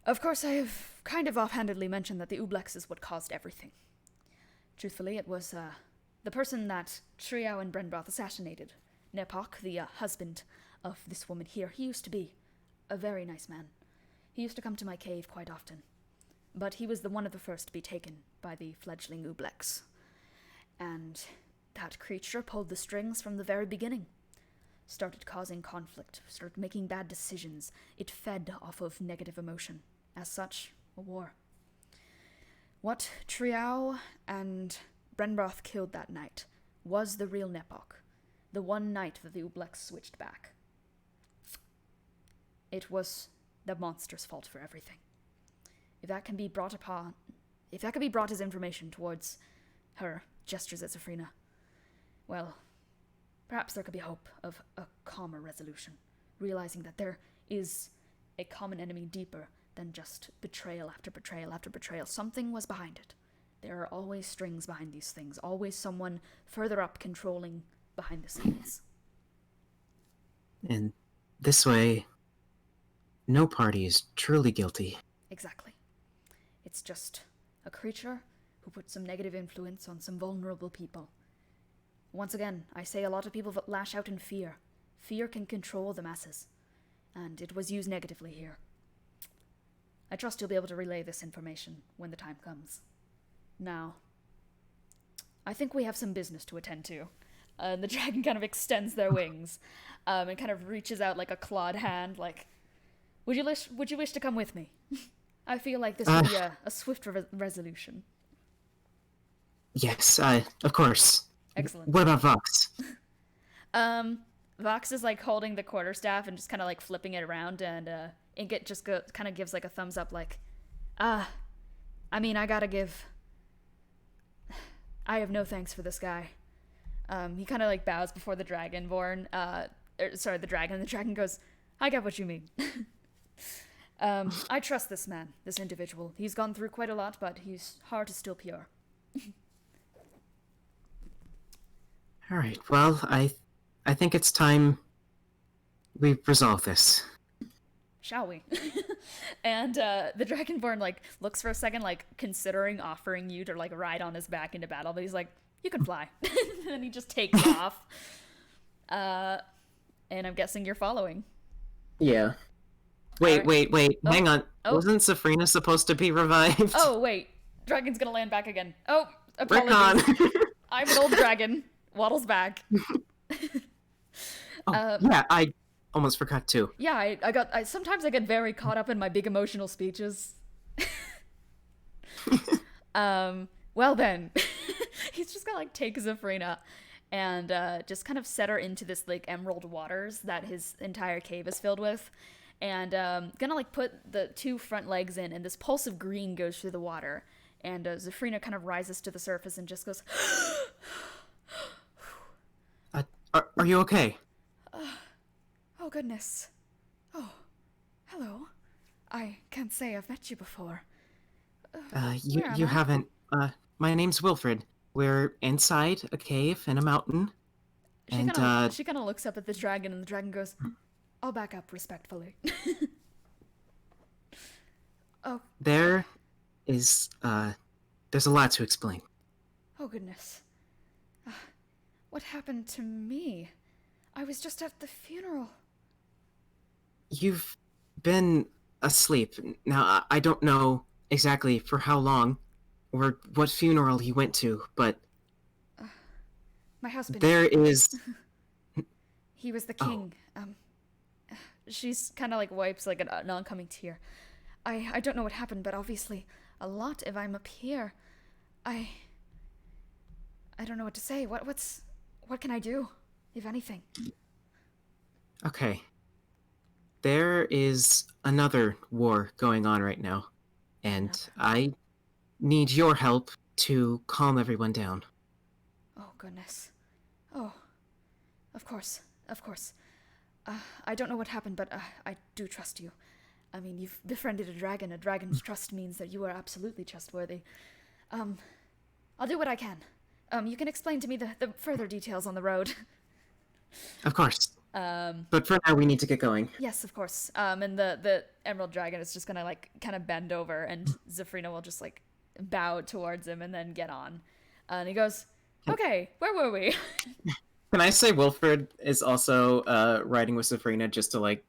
Of course, I have kind of offhandedly mentioned that the Ublex is what caused everything. Truthfully, it was the person that Triao and Brenbroth assassinated. Nepok, the husband of this woman here, he used to be a very nice man. He used to come to my cave quite often. But he was one of the first to be taken by the fledgling Ublex. And that creature pulled the strings from the very beginning. Started causing conflict, started making bad decisions. It fed off of negative emotion. As such, a war. What Triao and Brenbroth killed that night was the real Nepok. The one night that the Ublex switched back. It was the monster's fault for everything. If that can be brought as information towards her, gestures at Zafrina, well, perhaps there could be hope of a calmer resolution, realizing that there is a common enemy deeper than just betrayal after betrayal after betrayal. Something was behind it. There are always strings behind these things, always someone further up controlling behind the scenes. And this way, no party is truly guilty. Exactly. It's just a creature who put some negative influence on some vulnerable people. Once again, I say a lot of people lash out in fear. Fear can control the masses, and it was used negatively here. I trust you'll be able to relay this information when the time comes. Now, I think we have some business to attend to. The dragon kind of extends their wings, and kind of reaches out like a clawed hand, like, would you wish to come with me? I feel like this would be a swift resolution. Yes, of course. Excellent. What about Vox? Vox is like holding the quarterstaff and just kind of like flipping it around, and Inkit just kind of gives like a thumbs up, like, I mean, I have no thanks for this guy. He kind of like bows before the Dragonborn, the dragon, and the dragon goes, I get what you mean. I trust this man, this individual. He's gone through quite a lot, but his heart is still pure. All right, well, I think it's time we resolve this. Shall we? And the Dragonborn like looks for a second, like considering offering you to like ride on his back into battle, but he's like, you can fly. And then he just takes off. And I'm guessing you're following. Yeah. Wait, Oh. hang on. Oh. Wasn't Safrina supposed to be revived? Oh, wait. Dragon's gonna land back again. Oh, apologies. Rickon! I'm an old dragon. Waddles back. Yeah, I almost forgot too. Yeah, I sometimes I get very caught up in my big emotional speeches. Well then, he's just gonna like take Zafrina and just kind of set her into this like emerald waters that his entire cave is filled with, and gonna like put the two front legs in, and this pulse of green goes through the water, and Zafrina kind of rises to the surface and just goes. Are you okay? Oh goodness. Oh, hello. I can't say I've met you before. You haven't. My name's Wilfred. We're inside a cave in a mountain. She kind of looks up at the dragon, and the dragon goes, I'll back up respectfully. Oh. There's a lot to explain. Oh goodness. What happened to me? I was just at the funeral. You've been asleep. Now, I don't know exactly for how long or what funeral he went to, but My husband. there is... He was the king. She's kind of like wipes like an oncoming tear. I don't know what happened, but obviously a lot if I'm up here. I don't know what to say. What can I do, if anything? Okay. There is another war going on right now, and I need your help to calm everyone down. Oh, goodness. Oh, of course. I don't know what happened, but I do trust you. I mean, you've befriended a dragon. A dragon's trust means that you are absolutely trustworthy. I'll do what I can. You can explain to me the further details on the road. Of course. But for now, we need to get going. Yes, of course. And the Emerald Dragon is just gonna, like, kind of bend over, and Zafrina will just, like, bow towards him and then get on. And he goes, okay, where were we? Can I say Wilfred is also riding with Zafrina just to, like,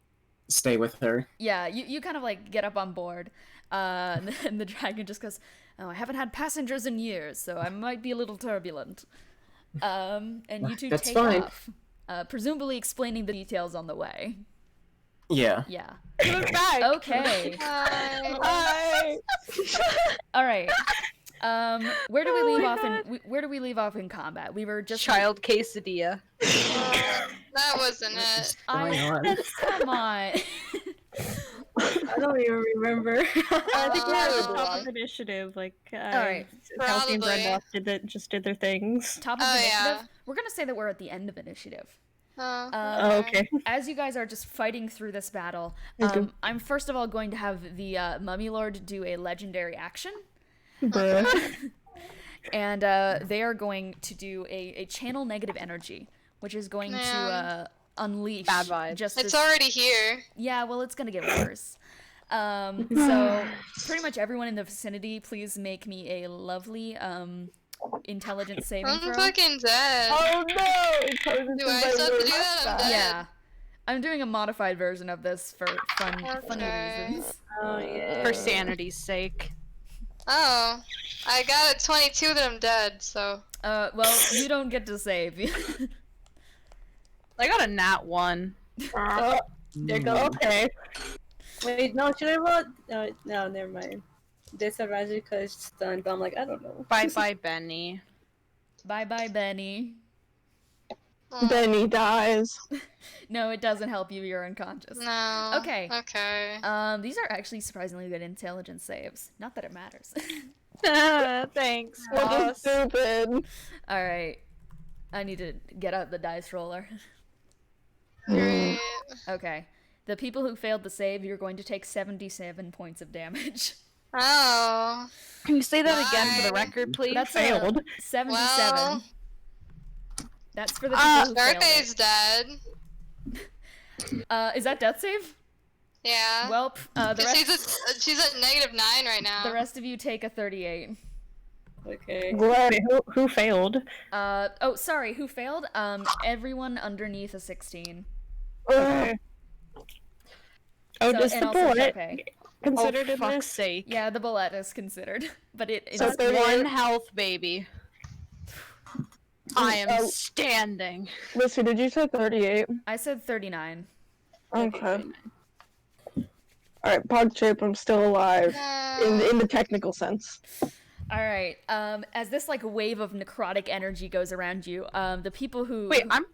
stay with her? Yeah, you kind of, like, get up on board. And the dragon just goes, oh, I haven't had passengers in years, so I might be a little turbulent. And you two That's take fine. off. Presumably explaining the details on the way. Yeah. Yeah. Back. Okay. Hi. All right. Where do we leave off where do we leave off in combat? We were just Child quesadilla. That wasn't it. Going on? Come on. I don't even remember. I think we're at the Oh. top of initiative. Like, right. Kelsey and Probably. Brenda just did their things. Top of Oh, initiative. yeah. We're gonna say that we're at the end of initiative. Oh, okay. As you guys are just fighting through this battle, Okay. I'm first of all going to have the Mummy Lord do a legendary action. Bruh. And they are going to do a channel negative energy, which is going to Man. unleash Bad vibes. just It's this... already here. Yeah, well, it's gonna get worse. So pretty much everyone in the vicinity, please make me a lovely intelligence saving I'm throw. fucking dead. Oh no! Do I still have to do that? I'm dead. Yeah, I'm doing a modified version of this for funny Okay. reasons. Oh yeah. For sanity's sake. Oh, I got a 22 that I'm dead, so. Well, you don't get to save. I got a nat 1. There goes. Okay. Wait, no, should I roll? No, never mind. Disadvantage because stunned, but I'm like, I don't know. Bye bye, Bennie. Bye bye, Benny. Bennie dies. No, it doesn't help you. You're unconscious. No. Okay. Okay. These are actually surprisingly good intelligence saves. Not that it matters. Thanks, What boss. is stupid? All right. I need to get out the dice roller. Great. Okay. The people who failed the save, you're going to take 77 points of damage. Oh. Can you say that again for the Why? record, please? That's Failed. 77. Well. That's for the people who failed Charpay's dead. it. Is that death save? Yeah. Welp. The She's at -9 right now. the rest of you take a 38. Okay. Wait, who failed? Oh, sorry. Who failed? Everyone underneath a 16. Okay. Oh, So- does and the also bullet Charpay. considered Oh, in fuck's this? sake. Yeah, the bullet is considered, but it's So That's 38. 1 health, baby. I am Oh. standing. Lyssy, did you say 38? I said 39. Okay. Alright, pod shape, I'm still alive. In the technical sense. All right. As this like wave of necrotic energy goes around you, the people who Wait, I'm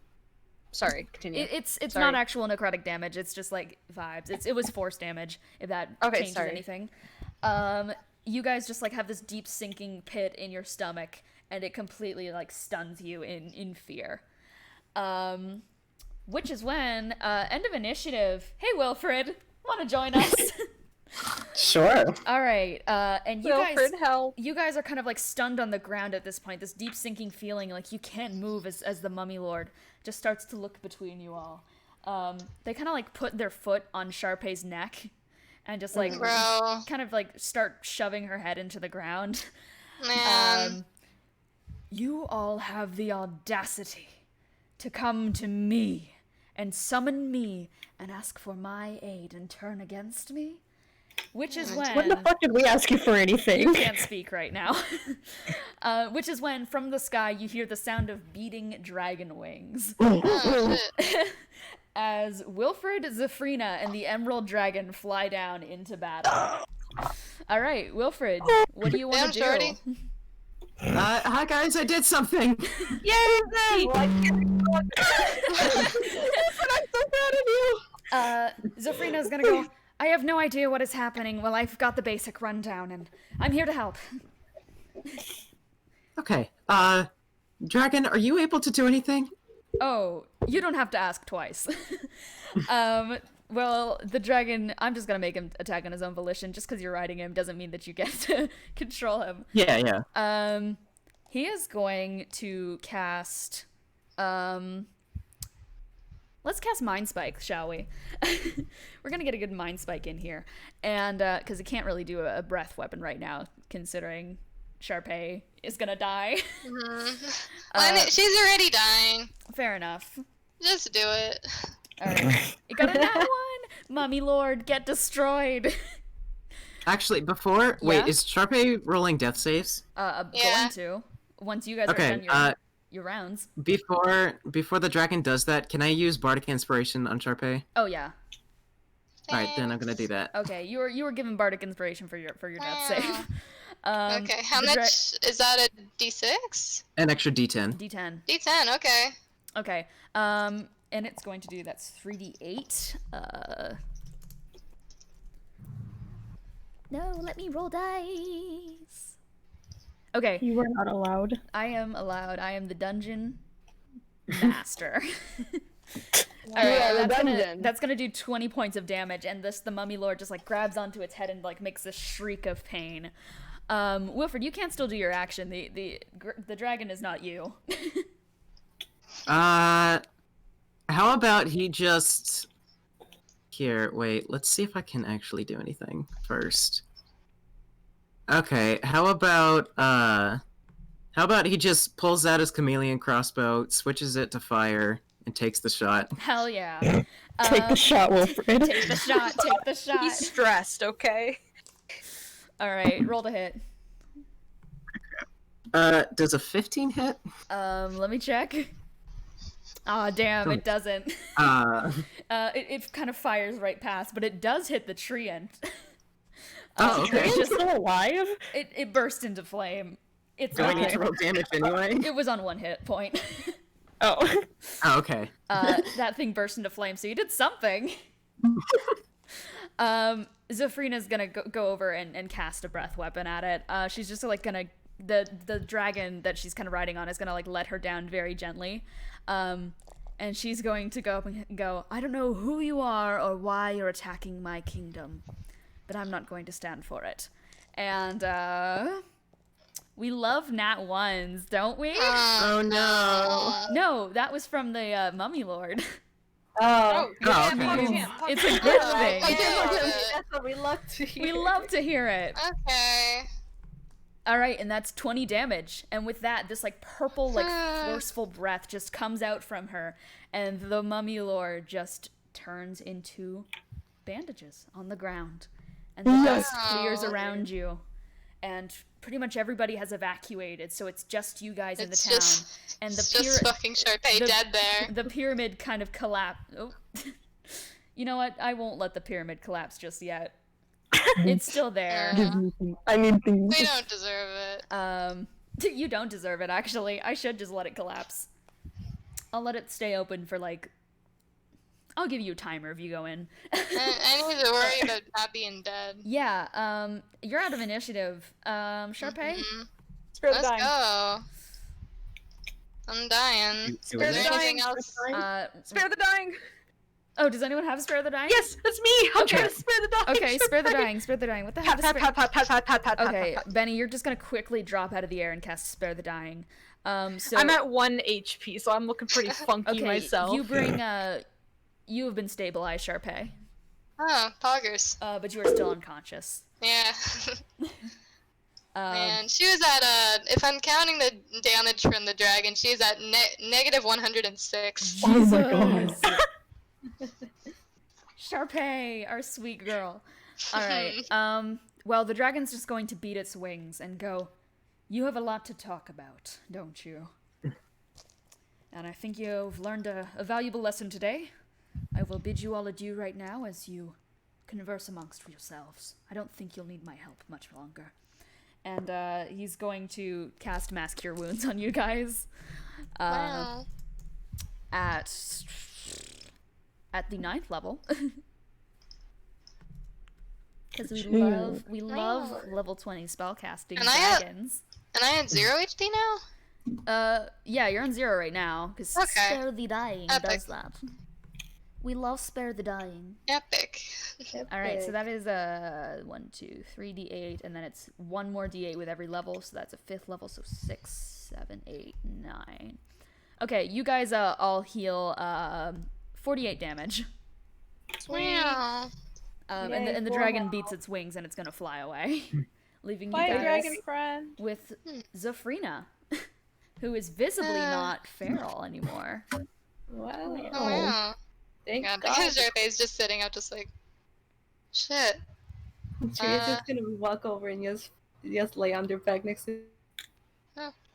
sorry. Continue. it's Sorry. not actual necrotic damage. It's just like vibes. It was force damage. If that Okay, changes sorry. anything. You guys just like have this deep sinking pit in your stomach, and it completely like stuns you in fear. Which is when end of initiative. Hey Wilfred, want to join us? Sure. All right. And you guys. Wilfred, help. You guys are kind of like stunned on the ground at this point. This deep sinking feeling, like you can't move as the Mummy Lord just starts to look between you all. They kind of like put their foot on Charpay's neck and just like Bro. kind of like start shoving her head into the ground. Man. You all have the audacity to come to me and summon me and ask for my aid and turn against me? which is When when the fuck did we ask you for anything? you can't speak right now. Which is when from the sky you hear the sound of beating dragon wings. Oh, shit. As Wilfred, Zafrina, and the Emerald Dragon fly down into battle. All right, Wilfred, what do you want to do? Damn, shorty. Hi guys, I did something! Yay! I'm so proud of you. Zafrina's gonna go, I have no idea what is happening. Well, I've got the basic rundown, and I'm here to help. Okay, Dragon, are you able to do anything? Oh, you don't have to ask twice. Well, the dragon, I'm just gonna make him attack on his own volition. Just because you're riding him doesn't mean that you get to control him. Yeah. He is going to cast, let's cast Mind Spike, shall we? We're gonna get a good Mind Spike in here. And, because it can't really do a breath weapon right now, considering Charpay is gonna die. She's already dying. Fair enough. Just do it. Alright. You got a nat 1! Mummy Lord, get destroyed! Actually, before... Yeah? Wait, is Charpay rolling death saves? I'm Yeah. going to. Once you guys are Okay, done your rounds. Before the dragon does that, can I use Bardic Inspiration on Charpay? Oh, yeah. Alright, then I'm gonna do that. Okay, you were given Bardic Inspiration for your death save. Okay, how the much is that? A D6? An extra D10. D10. D10. Okay. Okay. And it's going to do, that's 3d8. No, let me roll dice. Okay, You were not allowed. I am allowed. I am the dungeon master. Alright, that's gonna do 20 points of damage, and the Mummy Lord just like grabs onto its head and like makes a shriek of pain. Wilfred, you can still do your action. The dragon is not you. How about he just... Here, wait, let's see if I can actually do anything first. Okay, how about he just pulls out his chameleon crossbow, switches it to fire, and takes the shot? Hell yeah. Take the shot, Wilfred. Take the shot, take the shot. He's stressed, okay? Alright, roll to hit. Does a 15 hit? Let me check. Aw, damn, it doesn't. It kind of fires right past, but it does hit the treant. Oh, okay. It's just, Still alive? it burst into flame. It's Do I need okay. to roll damage anyway? It was on 1 hit point. Oh. Oh, okay. That thing burst into flame, so you did something. Zafrina's gonna go over and cast a breath weapon at it. She's just like gonna... The dragon that she's kind of riding on is gonna like let her down very gently. And she's going to go up and go, I don't know who you are or why you're attacking my kingdom, but I'm not going to stand for it. And, we love nat 1s, don't we? Oh no. No, that was from the, Mummy Lord. Oh, Oh, okay. It's a good thing. that's what we love to hear. We love to hear it. Okay. Alright, and that's 20 damage. And with that, this like purple, like forceful breath just comes out from her, and the Mummy Lord just turns into bandages on the ground. And the dust clears around you. And pretty much everybody has evacuated, so it's just you guys in the town. And It's just fucking Charpay dead there. The pyramid kind of collapsed. Oh. You know what? I won't let the pyramid collapse just yet. It's still there. I need things. We don't deserve it. You don't deserve it, actually. I should just let it collapse. I'll let it stay open for, like... I'll give you a timer if you go in. I need to worry about not being dead. Yeah, you're out of initiative. Charpay? Spare the Let's dying. go. I'm dying. Is there anything else? Spare the dying! Oh, does anyone have Spare the Dying? Yes, that's me! I'm Okay. trying to spare the dying! Okay, Spare the Dying, Spare the Dying. What the hell Pat, is pat, Spare... pat, pat, pat, pat, pat, pat, Okay, pat, pat. Bennie, you're just gonna quickly drop out of the air and cast Spare the Dying. So I'm at 1 HP, so I'm looking pretty funky okay, myself. you bring you have been stabilized, Charpay, Oh, poggers. but you are still unconscious. Yeah. Man, she was at, if I'm counting the damage from the dragon, she's at negative 106. Oh my god. Charpay, our sweet girl. Alright, well, the dragon's just going to beat its wings and go, "You have a lot to talk about, don't you? And I think you've learned a valuable lesson today. I will bid you all adieu right now as you converse amongst yourselves. I don't think you'll need my help much longer." And he's going to cast Mass Cure Wounds on you guys. Wow. At the 9th level. Because we love level 20 spellcasting And dragons. And I had 0 HD now? Yeah, you're on 0 right now, because Okay. Spare the Dying Epic. does that. We love Spare the Dying. Epic. Alright, so that is a 1, 2, 3 d8, and then it's 1 more d8 with every level, so that's a 5th level, so 6, 7, 8, 9. Okay, you guys all heal 48 damage. Wow. And the dragon beats its wings and it's gonna fly away, leaving you Bye, guys dragon friend. with Zafrina, who is visibly not feral anymore. Wow. Oh, wow. Thank God, God. because Charpay's just sitting up, just like, shit. Tria's just gonna walk over and just lay on their back next to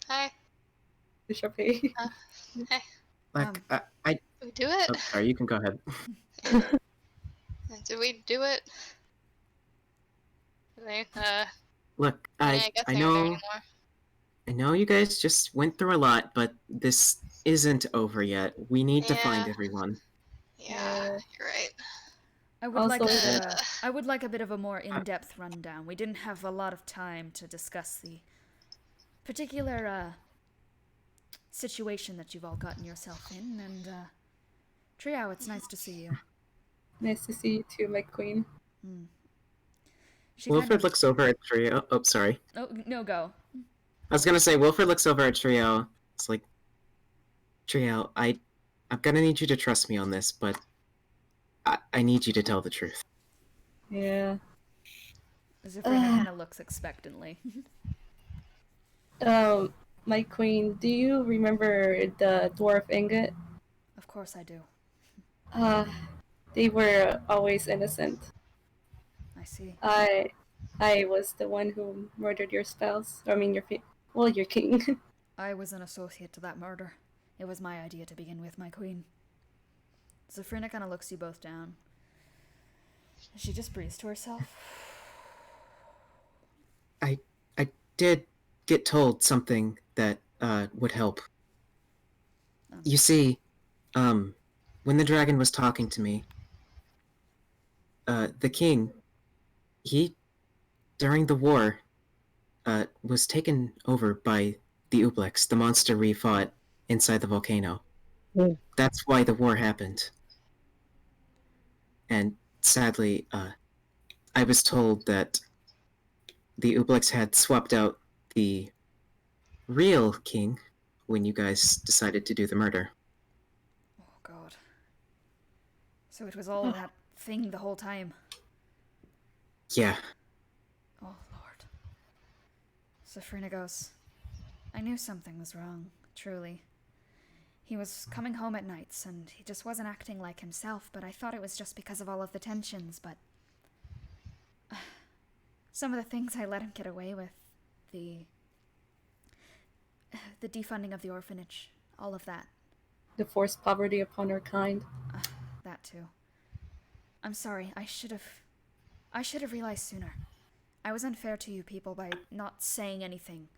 Hi. Charpay. Like, I Did we do it? oh, sorry, you can go ahead. Did we do it? They, Look, I I guess they aren't there know anymore. I know you guys just went through a lot, but this isn't over yet. We need to find Yeah. everyone. Yeah, you're right. I would Also, like a bit of a more in-depth rundown. We didn't have a lot of time to discuss the particular situation that you've all gotten yourself in, and Triao, it's nice to see you. Nice to see you too, my queen. She Wilfred looks over at Trio. Oh, sorry. Oh, no, go. I was gonna say, Wilfred looks over at Trio. It's like, Trio, I'm gonna need you to trust me on this, but I need you to tell the truth. Yeah. Zafrina kind of looks expectantly. My queen, do you remember the dwarf ingot? Of course I do. They were always innocent. I see. I was the one who murdered your spouse. I mean, your king. I was an associate to that murder. It was my idea to begin with, my queen. Zafrina kind of looks you both down. She just breathes to herself. I did get told something that would help. You see, when the dragon was talking to me, the king, he, during the war, was taken over by the Ublex, the monster we fought inside the volcano. Yeah. That's why the war happened. And sadly, I was told that the Ublex had swapped out the real king when you guys decided to do the murder. Oh, God. So it was all that thing the whole time. Yeah. Oh, Lord. Zafrina goes, I knew something was wrong, truly. He was coming home at nights, and he just wasn't acting like himself, but I thought it was just because of all of the tensions, but... some of the things I let him get away with, the defunding of the orphanage, all of that. The forced poverty upon our kind. That too. I'm sorry, I should have realized sooner. I was unfair to you people by not saying anything.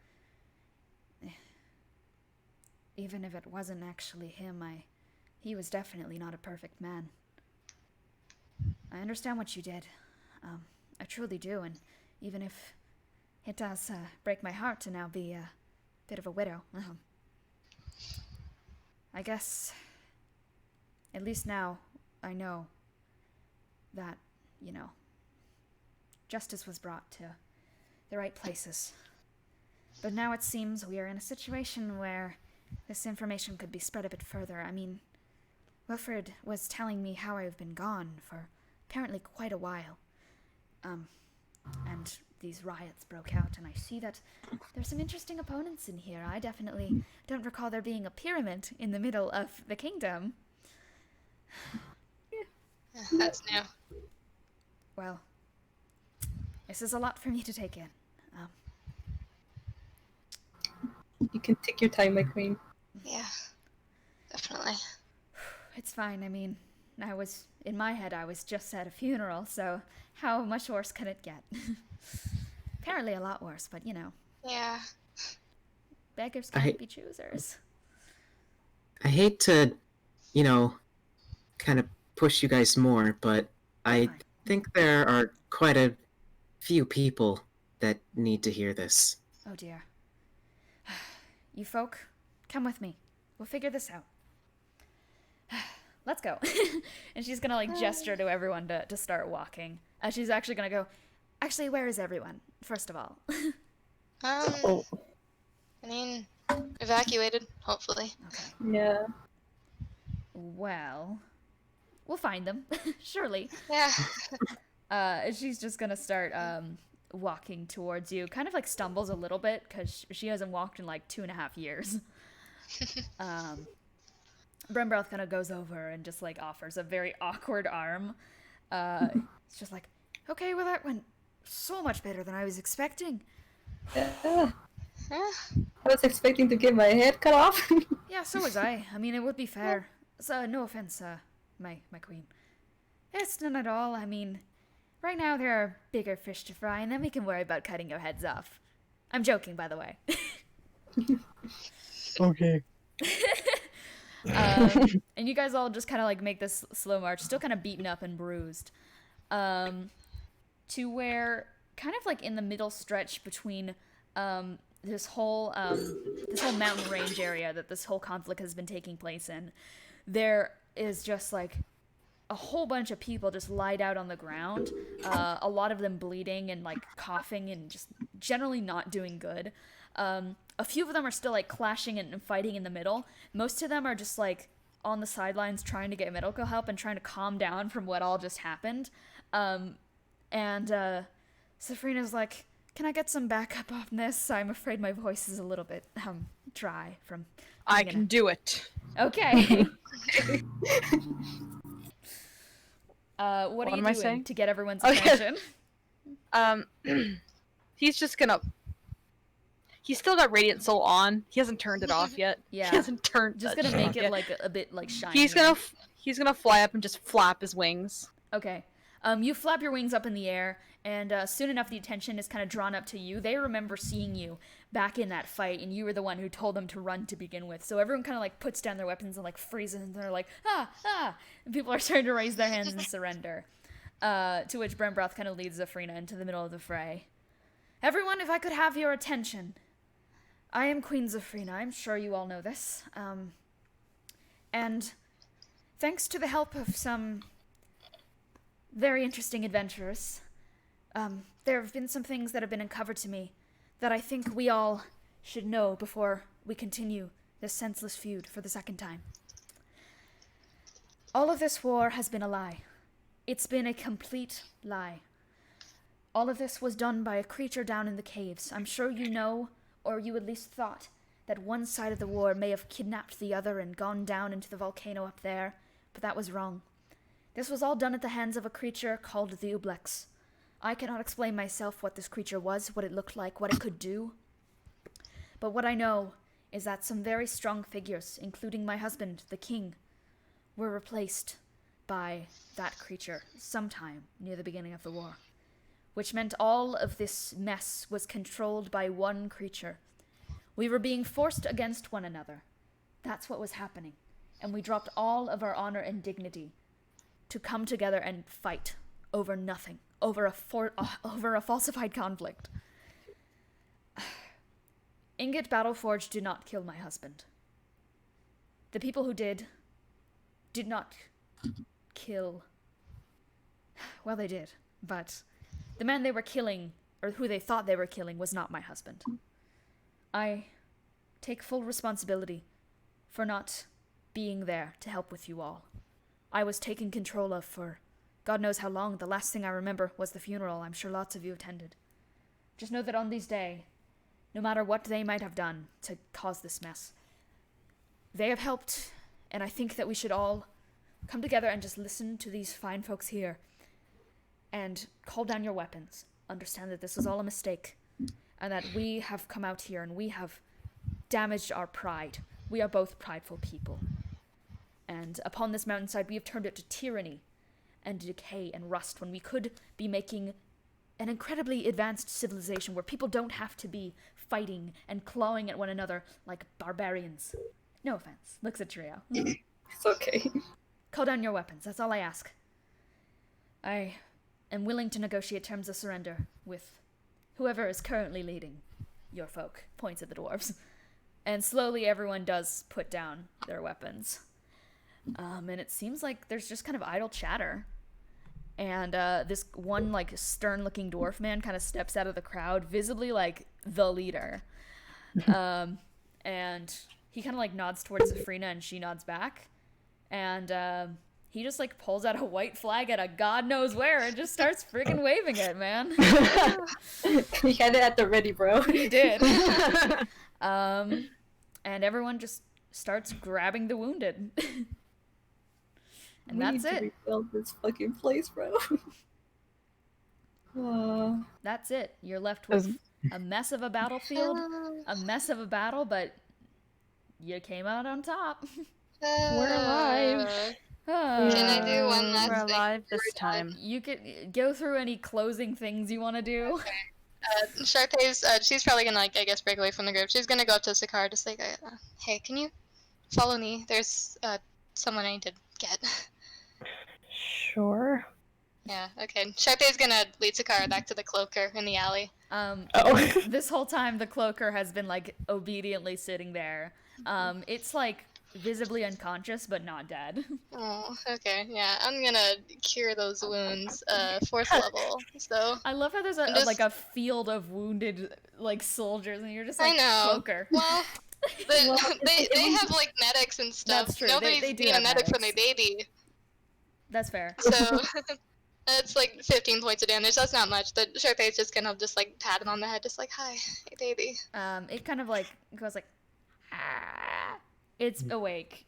Even if it wasn't actually him, he was definitely not a perfect man. I understand what you did. I truly do, and even if it does break my heart to now be a bit of a widow, I guess, at least now, I know that, justice was brought to the right places. But now it seems we are in a situation where this information could be spread a bit further. I mean, Wilfred was telling me how I've been gone for apparently quite a while. And these riots broke out, and I see that there's some interesting opponents in here. I definitely don't recall there being a pyramid in the middle of the kingdom. That's new. Well, This is a lot for me to take in. You can take your time, my queen. Yeah, definitely. It's fine. I mean, in my head, I was just at a funeral, so how much worse can it get? Apparently a lot worse, but you know. Yeah. Beggars can't be choosers. I hate to, kind of push you guys more, but I think there are quite a few people that need to hear this. Oh dear. You folk, come with me. We'll figure this out. Let's go. And she's gonna gesture to everyone to start walking. She's actually gonna go, actually, where is everyone, first of all? Oh. I mean, evacuated, hopefully. Okay. Yeah. Well, we'll find them, surely. Yeah. She's just gonna start walking towards you, kind of stumbles a little bit because she hasn't walked in 2.5 years. Brembroth kind of goes over and just offers a very awkward arm. It's just okay, well that went so much better than I was expecting. I was expecting to get my head cut off. Yeah, so was I. I mean, it would be fair. So no offense, my queen. It's none at all. I mean, right now there are bigger fish to fry, and then we can worry about cutting your heads off. I'm joking, by the way. Okay. And you guys all just kind of make this slow march, still kind of beaten up and bruised, to where kind of in the middle stretch between this whole mountain range area that this whole conflict has been taking place in, there is just a whole bunch of people just lied out on the ground, a lot of them bleeding and coughing and just generally not doing good. A few of them are still clashing and fighting in the middle. Most of them are just on the sidelines trying to get medical help and trying to calm down from what all just happened. And Safrina's can I get some backup on this? I'm afraid my voice is a little bit dry from... I can do it. Okay. What are you am I doing saying? to get everyone's Okay. attention? He's just gonna... He's still got Radiant Soul on. He hasn't turned it off yet. Yeah. He hasn't turned Just that gonna shit make off it yet. a bit shiny. He's gonna fly up and just flap his wings. Okay. You flap your wings up in the air, and soon enough the attention is kind of drawn up to you. They remember seeing you back in that fight, and you were the one who told them to run to begin with. So everyone kind of puts down their weapons and freezes, and they're ah! And people are starting to raise their hands and surrender. To which Brembroth kind of leads Zafrina into the middle of the fray. Everyone, if I could have your attention. I am Queen Zafrina. I'm sure you all know this. And thanks to the help of some very interesting adventurers, there have been some things that have been uncovered to me that I think we all should know before we continue this senseless feud for the second time. All of this war has been a lie. It's been a complete lie. All of this was done by a creature down in the caves. I'm sure you know, or you at least thought, that one side of the war may have kidnapped the other and gone down into the volcano up there, but that was wrong. This was all done at the hands of a creature called the Ublex. I cannot explain myself what this creature was, what it looked like, what it could do. But what I know is that some very strong figures, including my husband, the king, were replaced by that creature sometime near the beginning of the war. Which meant all of this mess was controlled by one creature. We were being forced against one another. That's what was happening. And we dropped all of our honor and dignity to come together and fight over nothing, over a falsified conflict. Ingot Battleforge did not kill my husband. The people who did not kill... Well, they did, but... The man they were killing, or who they thought they were killing, was not my husband. I take full responsibility for not being there to help with you all. I was taken control of for God knows how long. The last thing I remember was the funeral. I'm sure lots of you attended. Just know that on this day, no matter what they might have done to cause this mess, they have helped, and I think that we should all come together and just listen to these fine folks here and call down your weapons understand that this was all a mistake, and that we have come out here and we have damaged our pride. We are both prideful people. And upon this mountainside, we have turned it to tyranny and decay and rust when we could be making an incredibly advanced civilization where people don't have to be fighting and clawing at one another like barbarians. No offense. Looks at Triao. It's okay. Call down your weapons. That's all I ask. I am willing to negotiate terms of surrender with whoever is currently leading your folk. Points at the dwarves. And slowly everyone does put down their weapons. And it seems like there's just kind of idle chatter. And this one, like, stern-looking dwarf man kind of steps out of the crowd, visibly, like, the leader. And he kind of, like, nods towards Zafrina, and she nods back. And he just, like, pulls out a white flag at a god knows where and just starts friggin' waving it, man. You had it at the ready, bro. He did. And everyone just starts grabbing the wounded. And that's it. Rebuild this fucking place, bro. That's it. You're left with a mess of a battlefield, a mess of a battle, but you came out on top. We're alive. Can I do one last We're thing? alive this time. You could go through any closing things you want to do. Charpay's, she's probably gonna, like, I guess, break away from the group. She's gonna go up to Sikkara, just like, hey, can you follow me? There's, someone I need to get. Sure. Yeah, okay. Charpay's gonna lead Sikkara back to the cloaker in the alley. This whole time the cloaker has been, like, obediently sitting there. It's, like, visibly unconscious, but not dead. Oh, okay, yeah. I'm gonna cure those wounds, 4th level, so... I love how there's like a field of wounded, like, soldiers, and you're just like, I know. Cloaker. Well, they have, like, medics and stuff. That's true. Nobody's They do being a have medic for their medics. baby. That's fair. So, that's like 15 points of damage. That's not much. The Charpay's just kind of just like pat him on the head, just like, hi, hey baby. It kind of like goes like, ah. It's awake.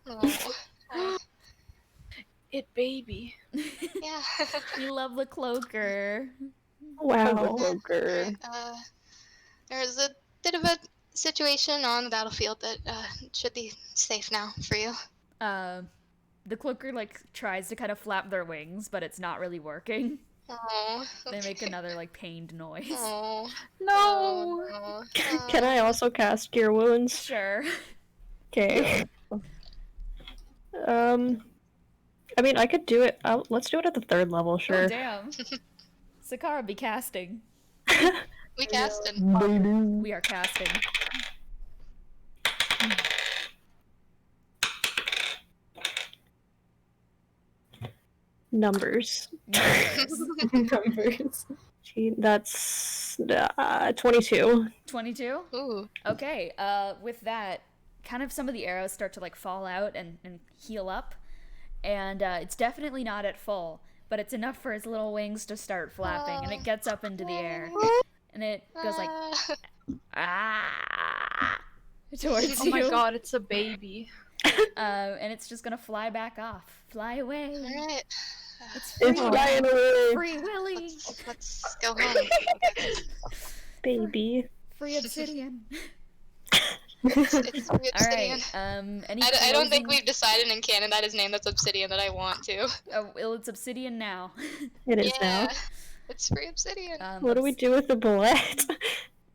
Oh. It baby. Yeah. You love the cloaker. Wow. Joker. There's a bit of a situation on the battlefield that should be safe now for you. The cloaker like tries to kind of flap their wings, but it's not really working. Oh. They make another like pained noise. Oh. No. Oh, Can I also cast Cure Wounds? Sure. Okay. I mean, I could do it. Let's do it at the 3rd level, Oh, sure. damn. Sikkara be casting. We casted. We are casting. Numbers. Numbers. Gee, that's 22. 22? Ooh. Okay, with that, kind of some of the arrows start to like fall out and heal up. And it's definitely not at full, but it's enough for his little wings to start flapping, and it gets up into the air. And it goes like, ah, towards Oh you. my god, it's a baby. And it's just gonna fly back off. Fly away. Alright. It's It's free, flying away. free Willy. Let's go home. Baby. Free obsidian. It's Obsidian. Alright, any I don't think closing- we've decided in canon that his name that's Obsidian that I want to. Oh, well, it's obsidian now. It is Yeah. It's free Obsidian. What do we do with the bullet?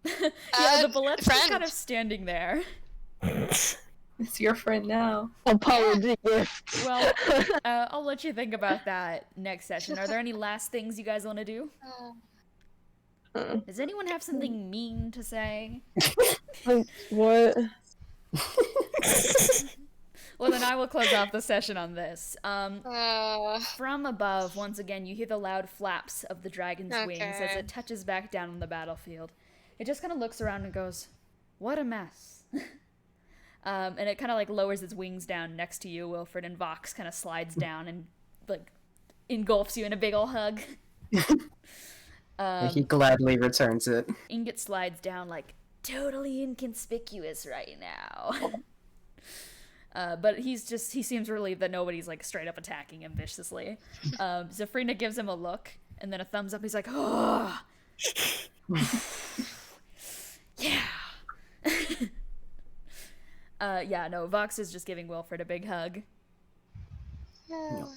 Yeah, the bullet's just friend. kind of standing there. It's your friend now. Apology gift. Well, I'll let you think about that next session. Are there any last things you guys want to do? Does anyone have something mean to say? What? Well, then I will close off the session on this. From above, once again, you hear the loud flaps of the dragon's wings as Okay. it touches back down on the battlefield. It just kind of looks around and goes, "What a mess." And it kind of like lowers its wings down next to you, Wilfred, and Vox kind of slides down and like engulfs you in a big ol' hug. He gladly returns it. Ingot slides down like totally inconspicuous right now. But he seems relieved that nobody's like straight up attacking him viciously. Zafrina gives him a look And then a thumbs up. He's like, oh, yeah. Yeah, no, Vox is just giving Wilfred a big hug. No.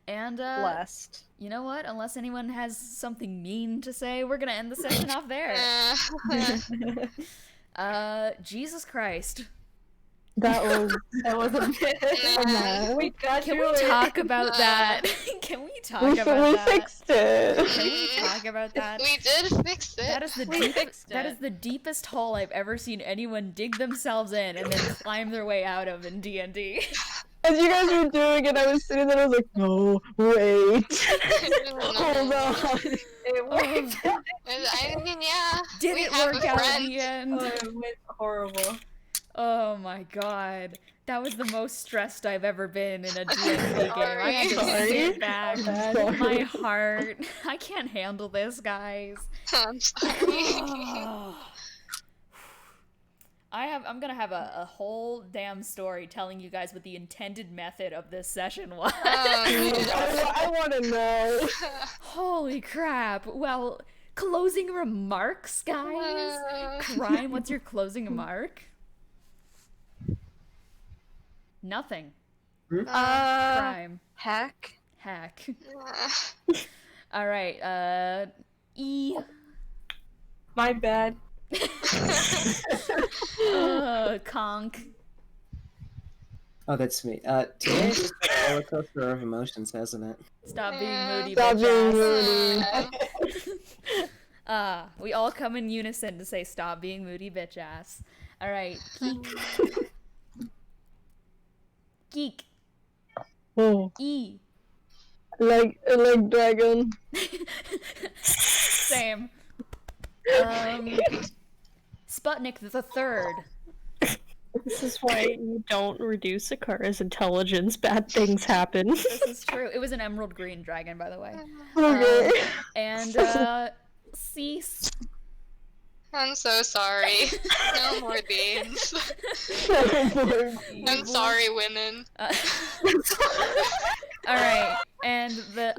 And, Blessed. you know what? Unless anyone has something mean to say, we're gonna end the session off there. Jesus Christ. That was a bit. We got Can through we it. talk about that? Can we talk we about that? fixed it. Can we talk about that? We did fix it. That is the that is the deepest hole I've ever seen anyone dig themselves in and then climb their way out of in D&D. As you guys were doing it, I was sitting there. I was like, no, wait, hold on. It worked. I mean, yeah. Did we it have work a out friend. in the end? Oh, it went horrible. Oh my god. That was the most stressed I've ever been in a D&D game. I had to Sorry. sit back. Sorry. My heart. I can't handle this, guys. I'm sorry. I'm gonna have a whole damn story telling you guys what the intended method of this session was. I want to know. Holy crap. Well, closing remarks, guys? Crime, what's your closing remark? Nothing. Crime. Heck. Hack. Alright, E. My bad. Conk. Oh, that's me. Today is just a roller coaster of emotions, hasn't it? Stop being moody, Stop being bitch moody. ass. We all come in unison to say stop being moody, bitch ass. Alright, Geek. Geek. Oh, E. like dragon. Same. Sputnik the third. This is why you don't reduce Sikkara's intelligence. Bad things happen. This is true. It was an emerald green dragon, by the way. Okay. And Cease. I'm so sorry. No more beans. I'm sorry, women. Alright, and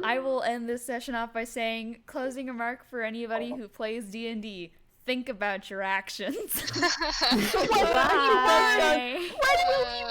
I will end this session off by saying, closing remark for anybody who plays D&D, think about your actions. Bye! When will you